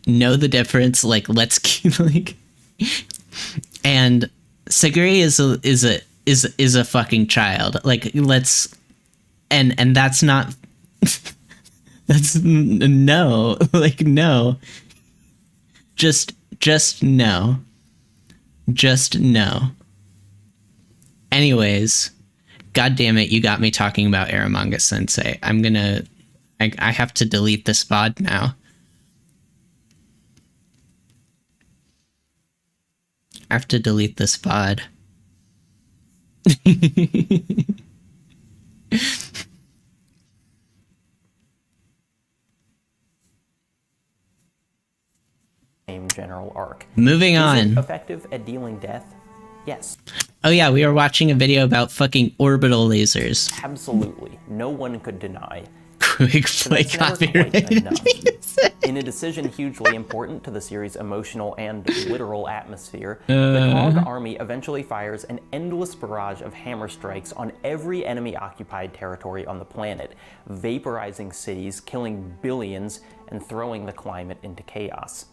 Know the difference. Let's keep and Sagiri is a fucking child. Let's and that's not that's no no. Just no. Just no. Anyways, god damn it, you got me talking about Aramanga Sensei. I have to delete this VOD now. I have to delete this VOD. Same general arc. Moving Is on. it effective at dealing death? Yes. Oh yeah, we were watching a video about fucking orbital lasers. Absolutely. No one could deny. Quick play copyright. In a decision hugely important to the series' emotional and literal atmosphere, the Kong army eventually fires an endless barrage of hammer strikes on every enemy-occupied territory on the planet, vaporizing cities, killing billions, and throwing the climate into chaos.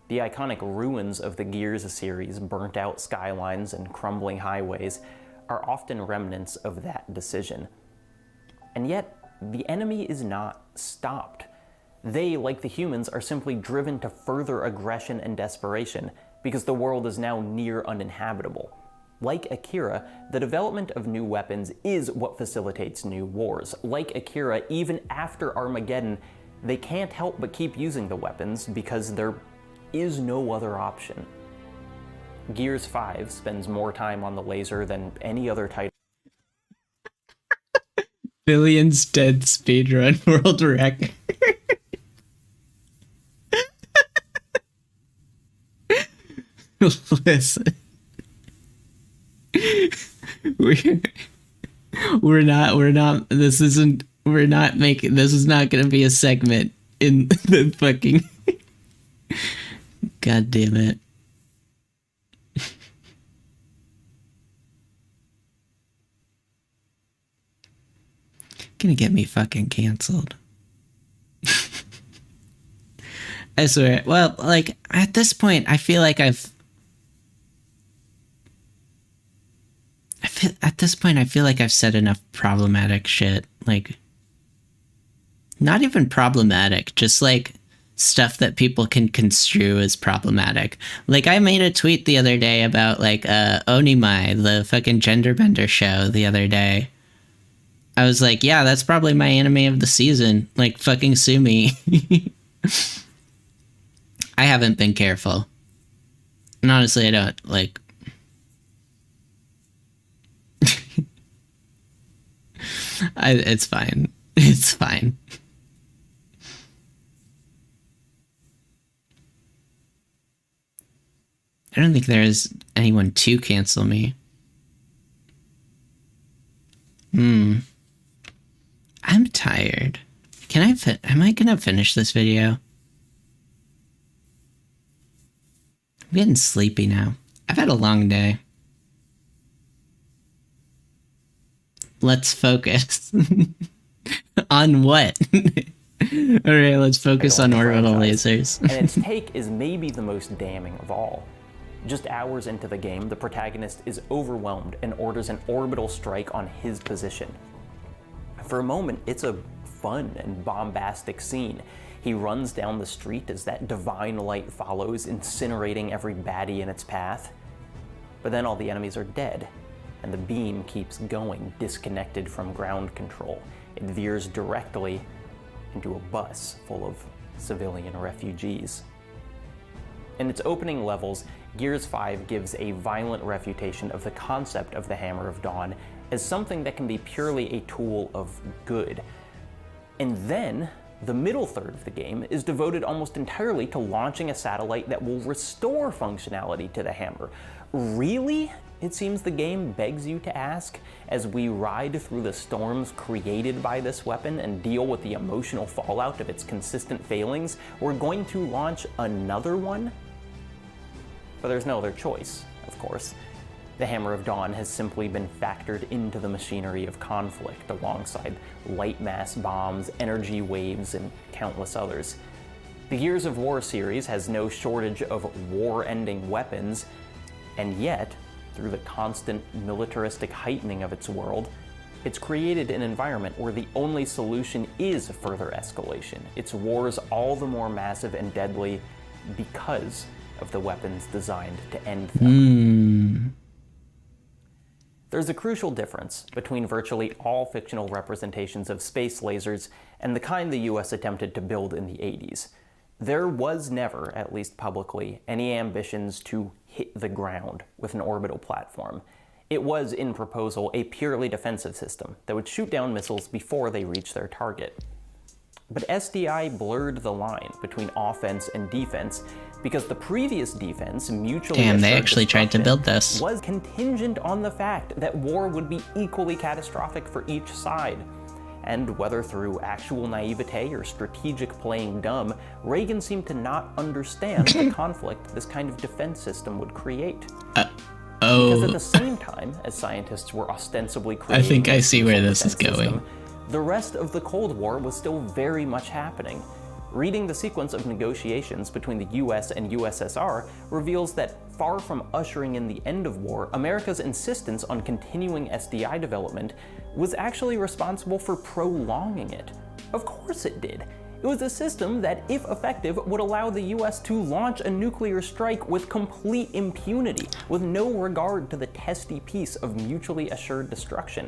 The iconic ruins of the Gears series, burnt-out skylines and crumbling highways, are often remnants of that decision. And yet, the enemy is not stopped. They, like the humans, are simply driven to further aggression and desperation because the world is now near uninhabitable. Like Akira, the development of new weapons is what facilitates new wars. Like Akira, even after Armageddon, they can't help but keep using the weapons because there is no other option. Gears 5 spends more time on the laser than any other title. Billions dead speedrun world record. Listen. We're not this is not gonna be a segment in the fucking god damn it. Gonna get me fucking canceled. I swear. Well, like, at this point, I feel like at this point, I feel like I've said enough problematic shit. Like, not even problematic, just like stuff that people can construe as problematic. Like, I made a tweet the other day about, like, Onimai, the fucking genderbender show the other day. I was like, yeah, that's probably my anime of the season. Like, fucking sue me. I haven't been careful. And honestly, I don't, like... It's fine. It's fine. I don't think there is anyone to cancel me. I'm tired. Am I gonna finish this video? I'm getting sleepy now. I've had a long day. Let's focus. On what? Alright, let's focus on orbital lasers. And its take is maybe the most damning of all. Just hours into the game, the protagonist is overwhelmed and orders an orbital strike on his position. For a moment, it's a fun and bombastic scene. He runs down the street as that divine light follows, incinerating every baddie in its path. But then all the enemies are dead, and the beam keeps going, disconnected from ground control. It veers directly into a bus full of civilian refugees. In its opening levels, Gears 5 gives a violent refutation of the concept of the Hammer of Dawn as something that can be purely a tool of good. And then, the middle third of the game is devoted almost entirely to launching a satellite that will restore functionality to the hammer. Really? It seems the game begs you to ask, as we ride through the storms created by this weapon and deal with the emotional fallout of its consistent failings, we're going to launch another one? But there's no other choice, of course. The Hammer of Dawn has simply been factored into the machinery of conflict alongside light mass bombs, energy waves, and countless others. The Gears of War series has no shortage of war-ending weapons, and yet, through the constant militaristic heightening of its world, it's created an environment where the only solution is further escalation. Its wars all the more massive and deadly because of the weapons designed to end them. There's a crucial difference between virtually all fictional representations of space lasers and the kind the US attempted to build in the 80s. There was never, at least publicly, any ambitions to hit the ground with an orbital platform. It was, in proposal, a purely defensive system that would shoot down missiles before they reached their target. But SDI blurred the line between offense and defense because the previous defense, mutually Damn, they assured actually tried to build destruction, this. was contingent on the fact that war would be equally catastrophic for each side. And whether through actual naivete or strategic playing dumb, Reagan seemed to not understand the conflict this kind of defense system would create. Because at the same time as scientists were ostensibly creating... I think I see where this is going. System, the rest of the Cold War was still very much happening. Reading the sequence of negotiations between the US and USSR reveals that far from ushering in the end of war, America's insistence on continuing SDI development was actually responsible for prolonging it. Of course it did. It was a system that, if effective, would allow the US to launch a nuclear strike with complete impunity, with no regard to the testy peace of mutually assured destruction.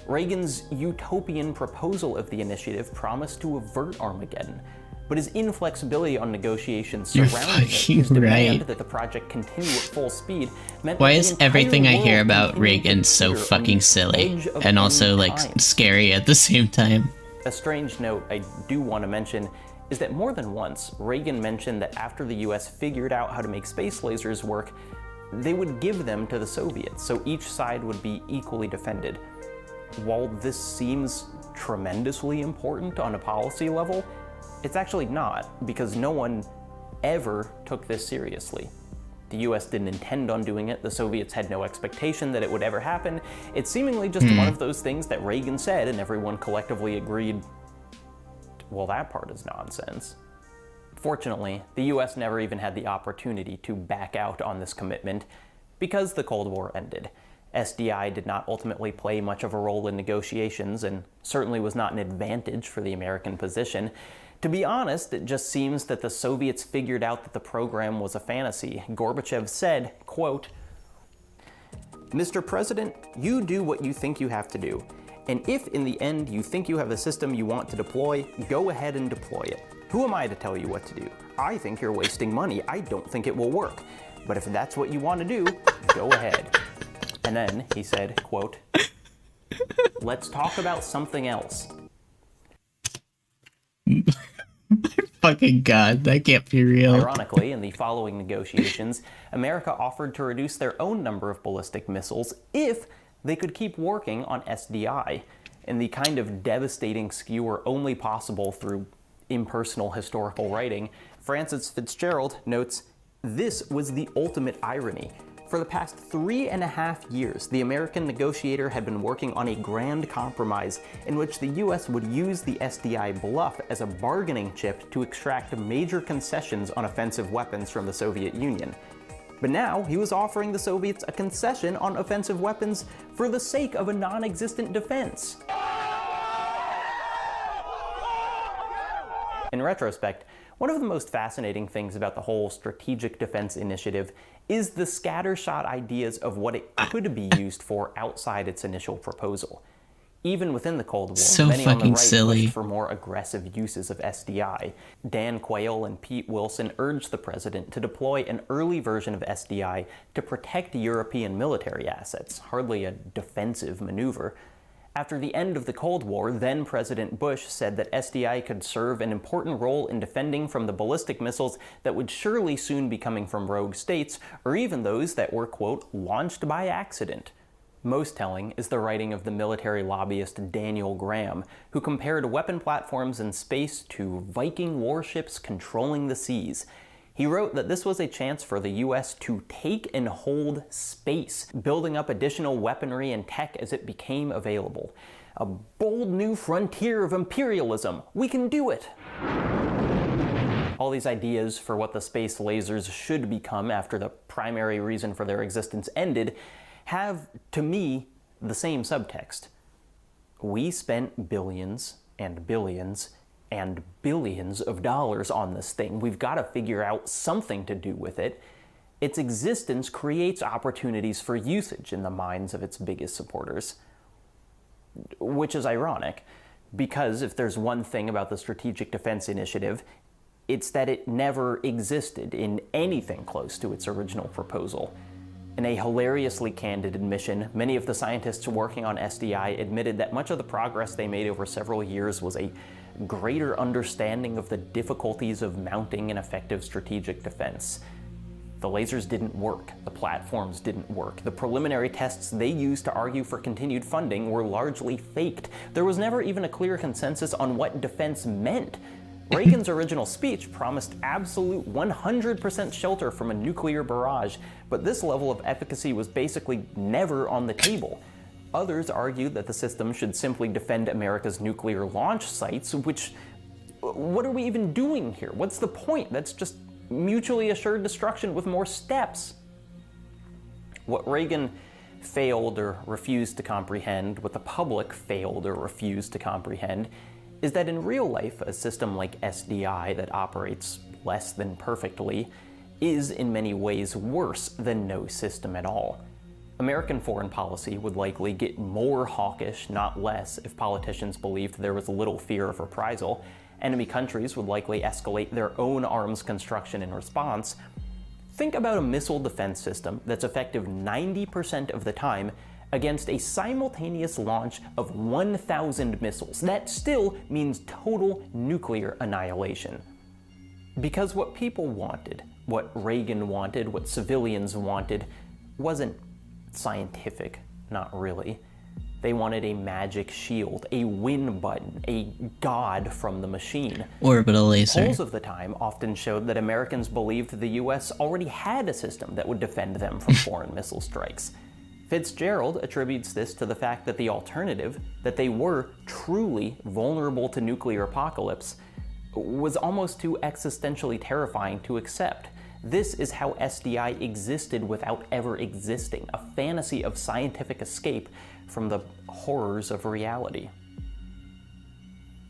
Reagan's utopian proposal of the initiative promised to avert Armageddon, but his inflexibility on negotiations surrounding it, his demand that the project continue at full speed, meant Why that is the entire everything I hear world about continued to Reagan so teeter on fucking the silly edge of and also any like time? scary at the same time? A strange note I do want to mention is that more than once, Reagan mentioned that after the US figured out how to make space lasers work, they would give them to the Soviets, so each side would be equally defended. While this seems tremendously important on a policy level, it's actually not, because no one ever took this seriously. The US didn't intend on doing it, the Soviets had no expectation that it would ever happen. It's seemingly just one of those things that Reagan said and everyone collectively agreed, well, that part is nonsense. Fortunately, the US never even had the opportunity to back out on this commitment because the Cold War ended. SDI did not ultimately play much of a role in negotiations and certainly was not an advantage for the American position. To be honest, it just seems that the Soviets figured out that the program was a fantasy. Gorbachev said, quote, "Mr. President, you do what you think you have to do. And if in the end you think you have the system you want to deploy, go ahead and deploy it. Who am I to tell you what to do? I think you're wasting money. I don't think it will work. But if that's what you want to do, go ahead." And then he said, quote, "Let's talk about something else." Fucking God, that can't be real. Ironically, in the following negotiations, America offered to reduce their own number of ballistic missiles if they could keep working on SDI, in the kind of devastating skewer only possible through impersonal historical writing. Francis Fitzgerald notes, "This was the ultimate irony. For the past 3.5 years, the American negotiator had been working on a grand compromise in which the US would use the SDI bluff as a bargaining chip to extract major concessions on offensive weapons from the Soviet Union. But now he was offering the Soviets a concession on offensive weapons for the sake of a non-existent defense." In retrospect, one of the most fascinating things about the whole strategic defense initiative is the scattershot ideas of what it could be used for outside its initial proposal. Even within the Cold War, many on the right pushed for more aggressive uses of SDI. Dan Quayle and Pete Wilson urged the president to deploy an early version of SDI to protect European military assets, hardly a defensive maneuver. After the end of the Cold War, then President Bush said that SDI could serve an important role in defending from the ballistic missiles that would surely soon be coming from rogue states, or even those that were, quote, launched by accident. Most telling is the writing of the military lobbyist Daniel Graham, who compared weapon platforms in space to Viking warships controlling the seas. He wrote that this was a chance for the US to take and hold space, building up additional weaponry and tech as it became available. A bold new frontier of imperialism. We can do it! All these ideas for what the space lasers should become after the primary reason for their existence ended have, to me, the same subtext. We spent billions and billions and billions of dollars on this thing. We've got to figure out something to do with it. Its existence creates opportunities for usage in the minds of its biggest supporters. Which is ironic, because if there's one thing about the Strategic Defense Initiative, it's that it never existed in anything close to its original proposal. In a hilariously candid admission, many of the scientists working on SDI admitted that much of the progress they made over several years was a greater understanding of the difficulties of mounting an effective strategic defense. The lasers didn't work, the platforms didn't work, the preliminary tests they used to argue for continued funding were largely faked. There was never even a clear consensus on what defense meant. Reagan's original speech promised absolute 100% shelter from a nuclear barrage, but this level of efficacy was basically never on the table. Others argued that the system should simply defend America's nuclear launch sites, which, what are we even doing here? What's the point? That's just mutually assured destruction with more steps. What Reagan failed or refused to comprehend, what the public failed or refused to comprehend, is that in real life, a system like SDI that operates less than perfectly is in many ways worse than no system at all. American foreign policy would likely get more hawkish, not less, if politicians believed there was little fear of reprisal. Enemy countries would likely escalate their own arms construction in response. Think about a missile defense system that's effective 90% of the time against a simultaneous launch of 1,000 missiles. That still means total nuclear annihilation. Because what people wanted, what Reagan wanted, what civilians wanted, wasn't scientific, not really. They wanted a magic shield, a win button, a god from the machine. Orbital laser. Polls of the time often showed that Americans believed the US already had a system that would defend them from foreign missile strikes. Fitzgerald attributes this to the fact that the alternative, that they were truly vulnerable to nuclear apocalypse, was almost too existentially terrifying to accept. This is how SDI existed without ever existing, a fantasy of scientific escape from the horrors of reality.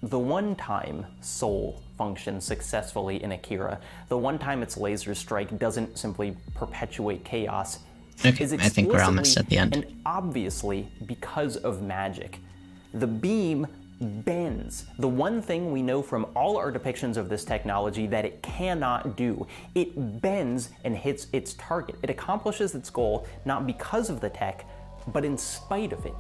The one time Soul functions successfully in Akira, the one time its laser strike doesn't simply perpetuate chaos, is I think we're almost at the end. and obviously because of magic. The beam bends. The one thing we know from all our depictions of this technology that it cannot do. It bends and hits its target. It accomplishes its goal not because of the tech, but in spite of it.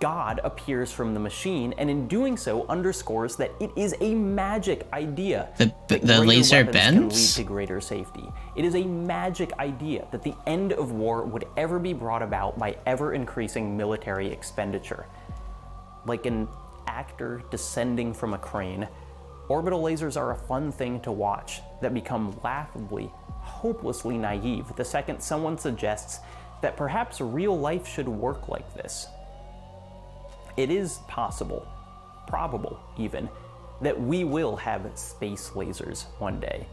God appears from the machine, and in doing so underscores that it is a magic idea. The laser Can lead bends? to greater safety. It is a magic idea that the end of war would ever be brought about by ever-increasing military expenditure. Like an actor descending from a crane, orbital lasers are a fun thing to watch that become laughably, hopelessly naive the second someone suggests that perhaps real life should work like this. It is possible, probable even, that we will have space lasers one day.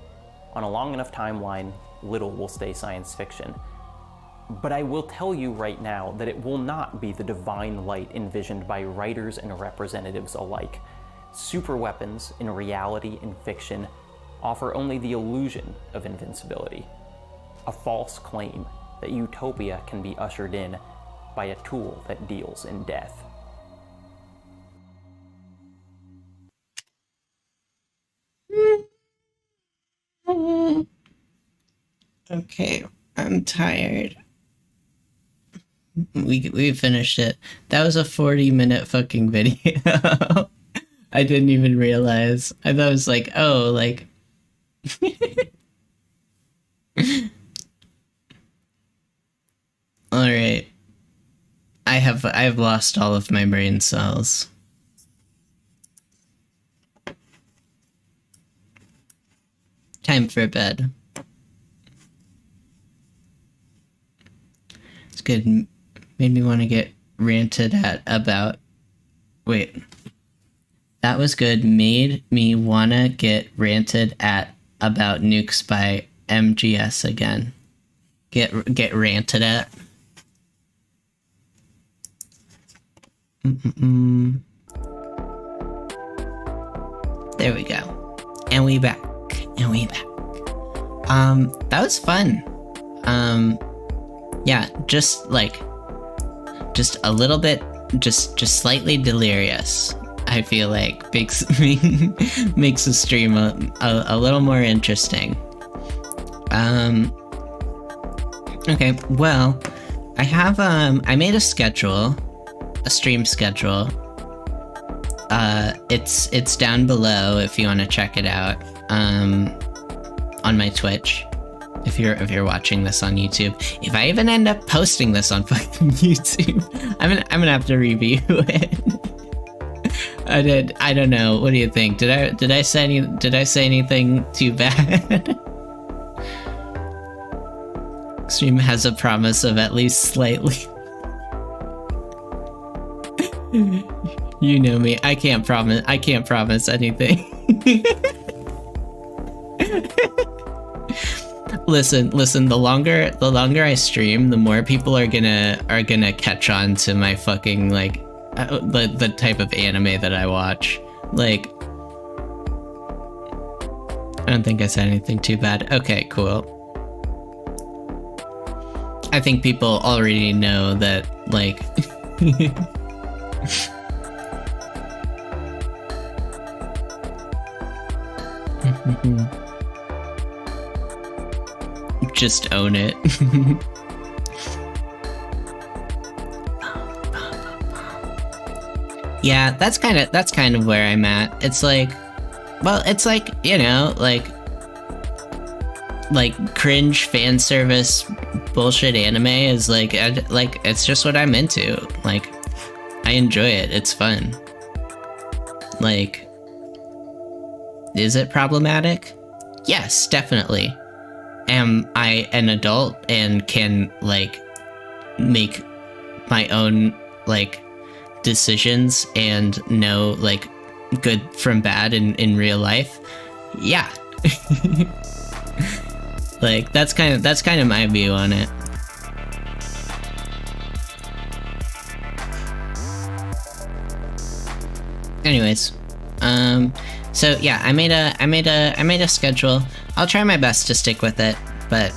On a long enough timeline, little will stay science fiction. But I will tell you right now that it will not be the divine light envisioned by writers and representatives alike. Superweapons in reality and fiction offer only the illusion of invincibility, a false claim that utopia can be ushered in by a tool that deals in death. Okay, I'm tired. We finished it. That was a 40-minute fucking video. I didn't even realize. I thought it was like, oh, like... Alright. I've lost all of my brain cells. Time for bed. It's good. Made me want to get ranted at about... Wait. That was good. Made me want to get ranted at about nukes by MGS again. Get ranted at. There we go. And we back. And we back. That was fun. Yeah, just a little bit, just slightly delirious. I feel like makes the stream a little more interesting. Okay, well, I have I made a schedule, a stream schedule. It's down below if you want to check it out. On my Twitch. If you're watching this on YouTube. If I even end up posting this on fucking YouTube, I'm gonna have to review it. I don't know. What do you think? Did I say anything too bad? Stream has a promise of at least slightly. You know me. I can't promise anything. Listen, the longer I stream, the more people are gonna catch on to my fucking, like, the type of anime that I watch. Like, I don't think I said anything too bad. Okay, cool. I think people already know that, like... Just own it. Yeah, that's kind of where I'm at. It's like, well, it's like, you know, like cringe fan service bullshit anime is like it's just what I'm into. Like, I enjoy it. It's fun. Like, is it problematic? Yes, definitely. Am I an adult and can, like, make my own, like, decisions and know, like, good from bad in real life? Yeah. Like, that's kind of my view on it. Anyways, so yeah, I made a schedule. I'll try my best to stick with it, but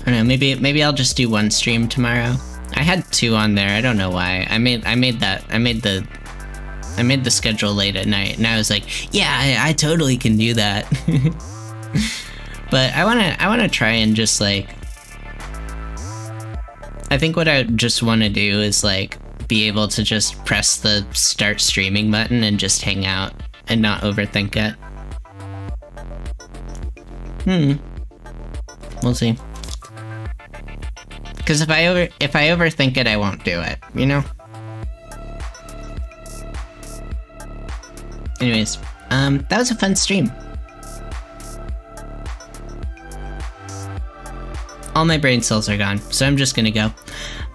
I don't know, maybe I'll just do one stream tomorrow. I had 2 on there. I don't know why. I made the schedule late at night, and I was like, yeah, I totally can do that. But I wanna try and just, like, I think what I just want to do is, like, be able to just press the start streaming button and just hang out and not overthink it. We'll see. Because if I overthink it, I won't do it, you know? Anyways, that was a fun stream. All my brain cells are gone, so I'm just gonna go.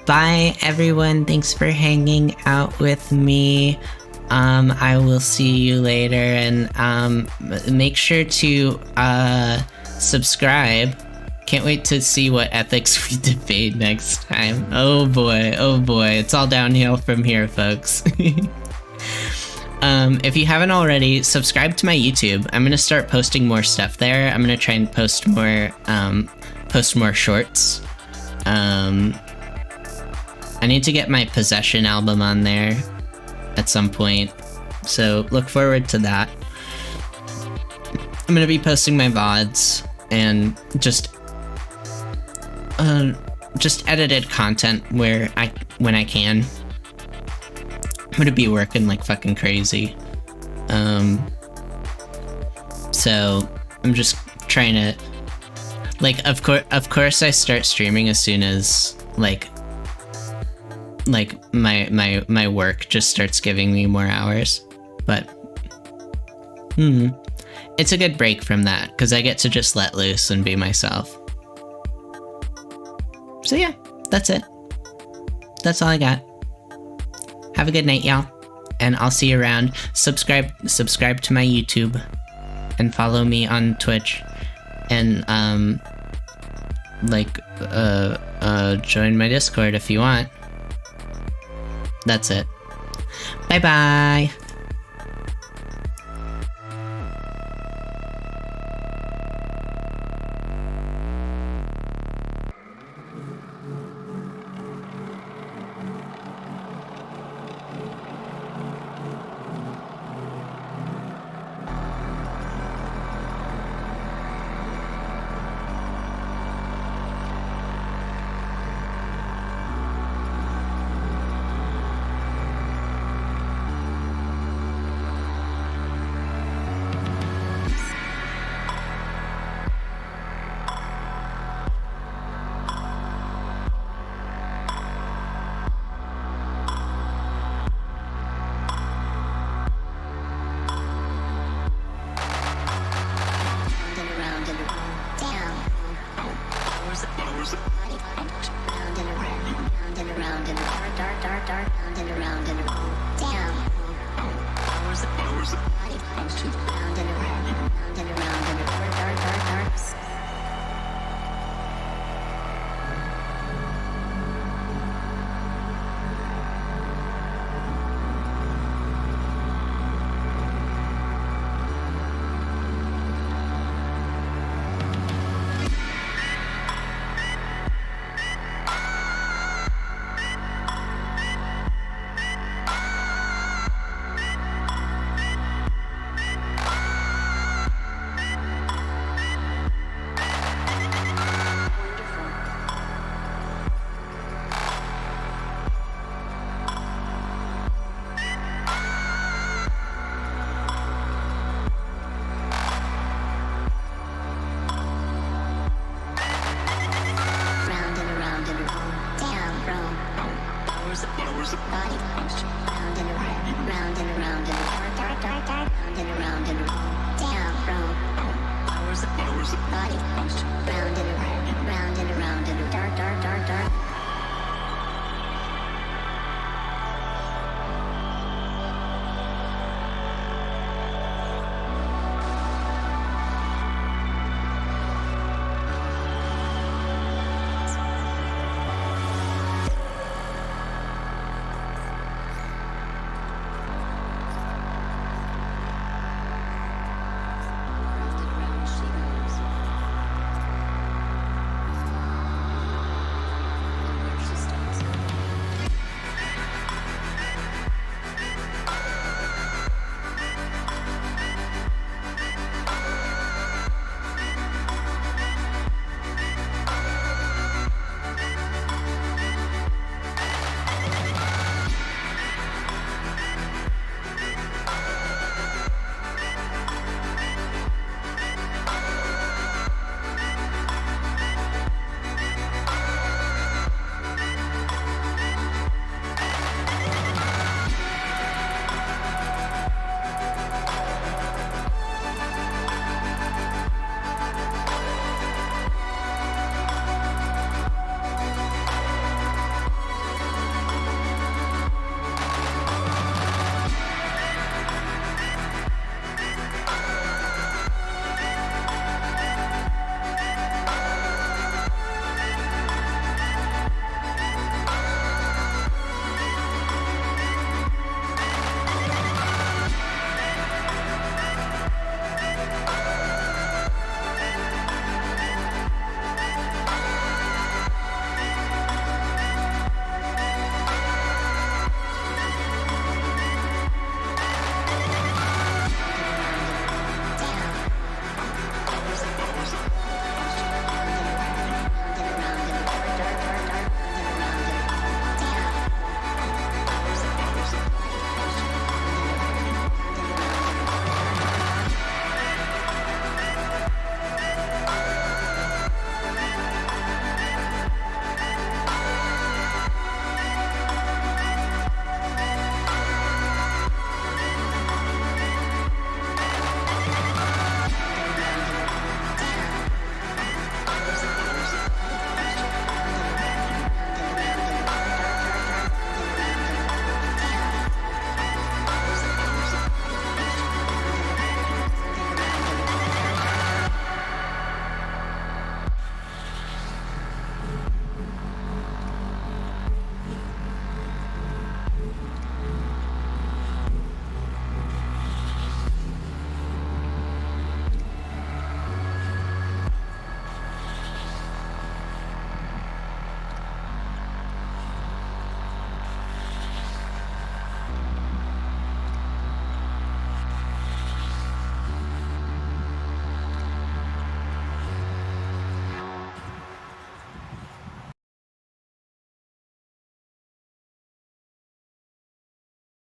Bye, everyone. Thanks for hanging out with me. I will see you later, and make sure to subscribe. Can't wait to see what ethics we debate next time. Oh boy, it's all downhill from here, folks. If you haven't already, subscribe to my YouTube. I'm gonna start posting more stuff there. I'm gonna try and post more shorts. I need to get my Possession album on there at some point, so look forward to that. I'm gonna be posting my VODs and just edited content when I can. I'm gonna be working like fucking crazy. So I'm just trying to, like, of course I start streaming as soon as like my work just starts giving me more hours, but it's a good break from that because I get to just let loose and be myself. So yeah, that's it. That's all I got. Have a good night, y'all, and I'll see you around. Subscribe to my YouTube and follow me on Twitch, and join my Discord if you want. That's it. Bye bye. body bounce round and around, round and around, and round and around, and down, round, powers, body bounce round and around.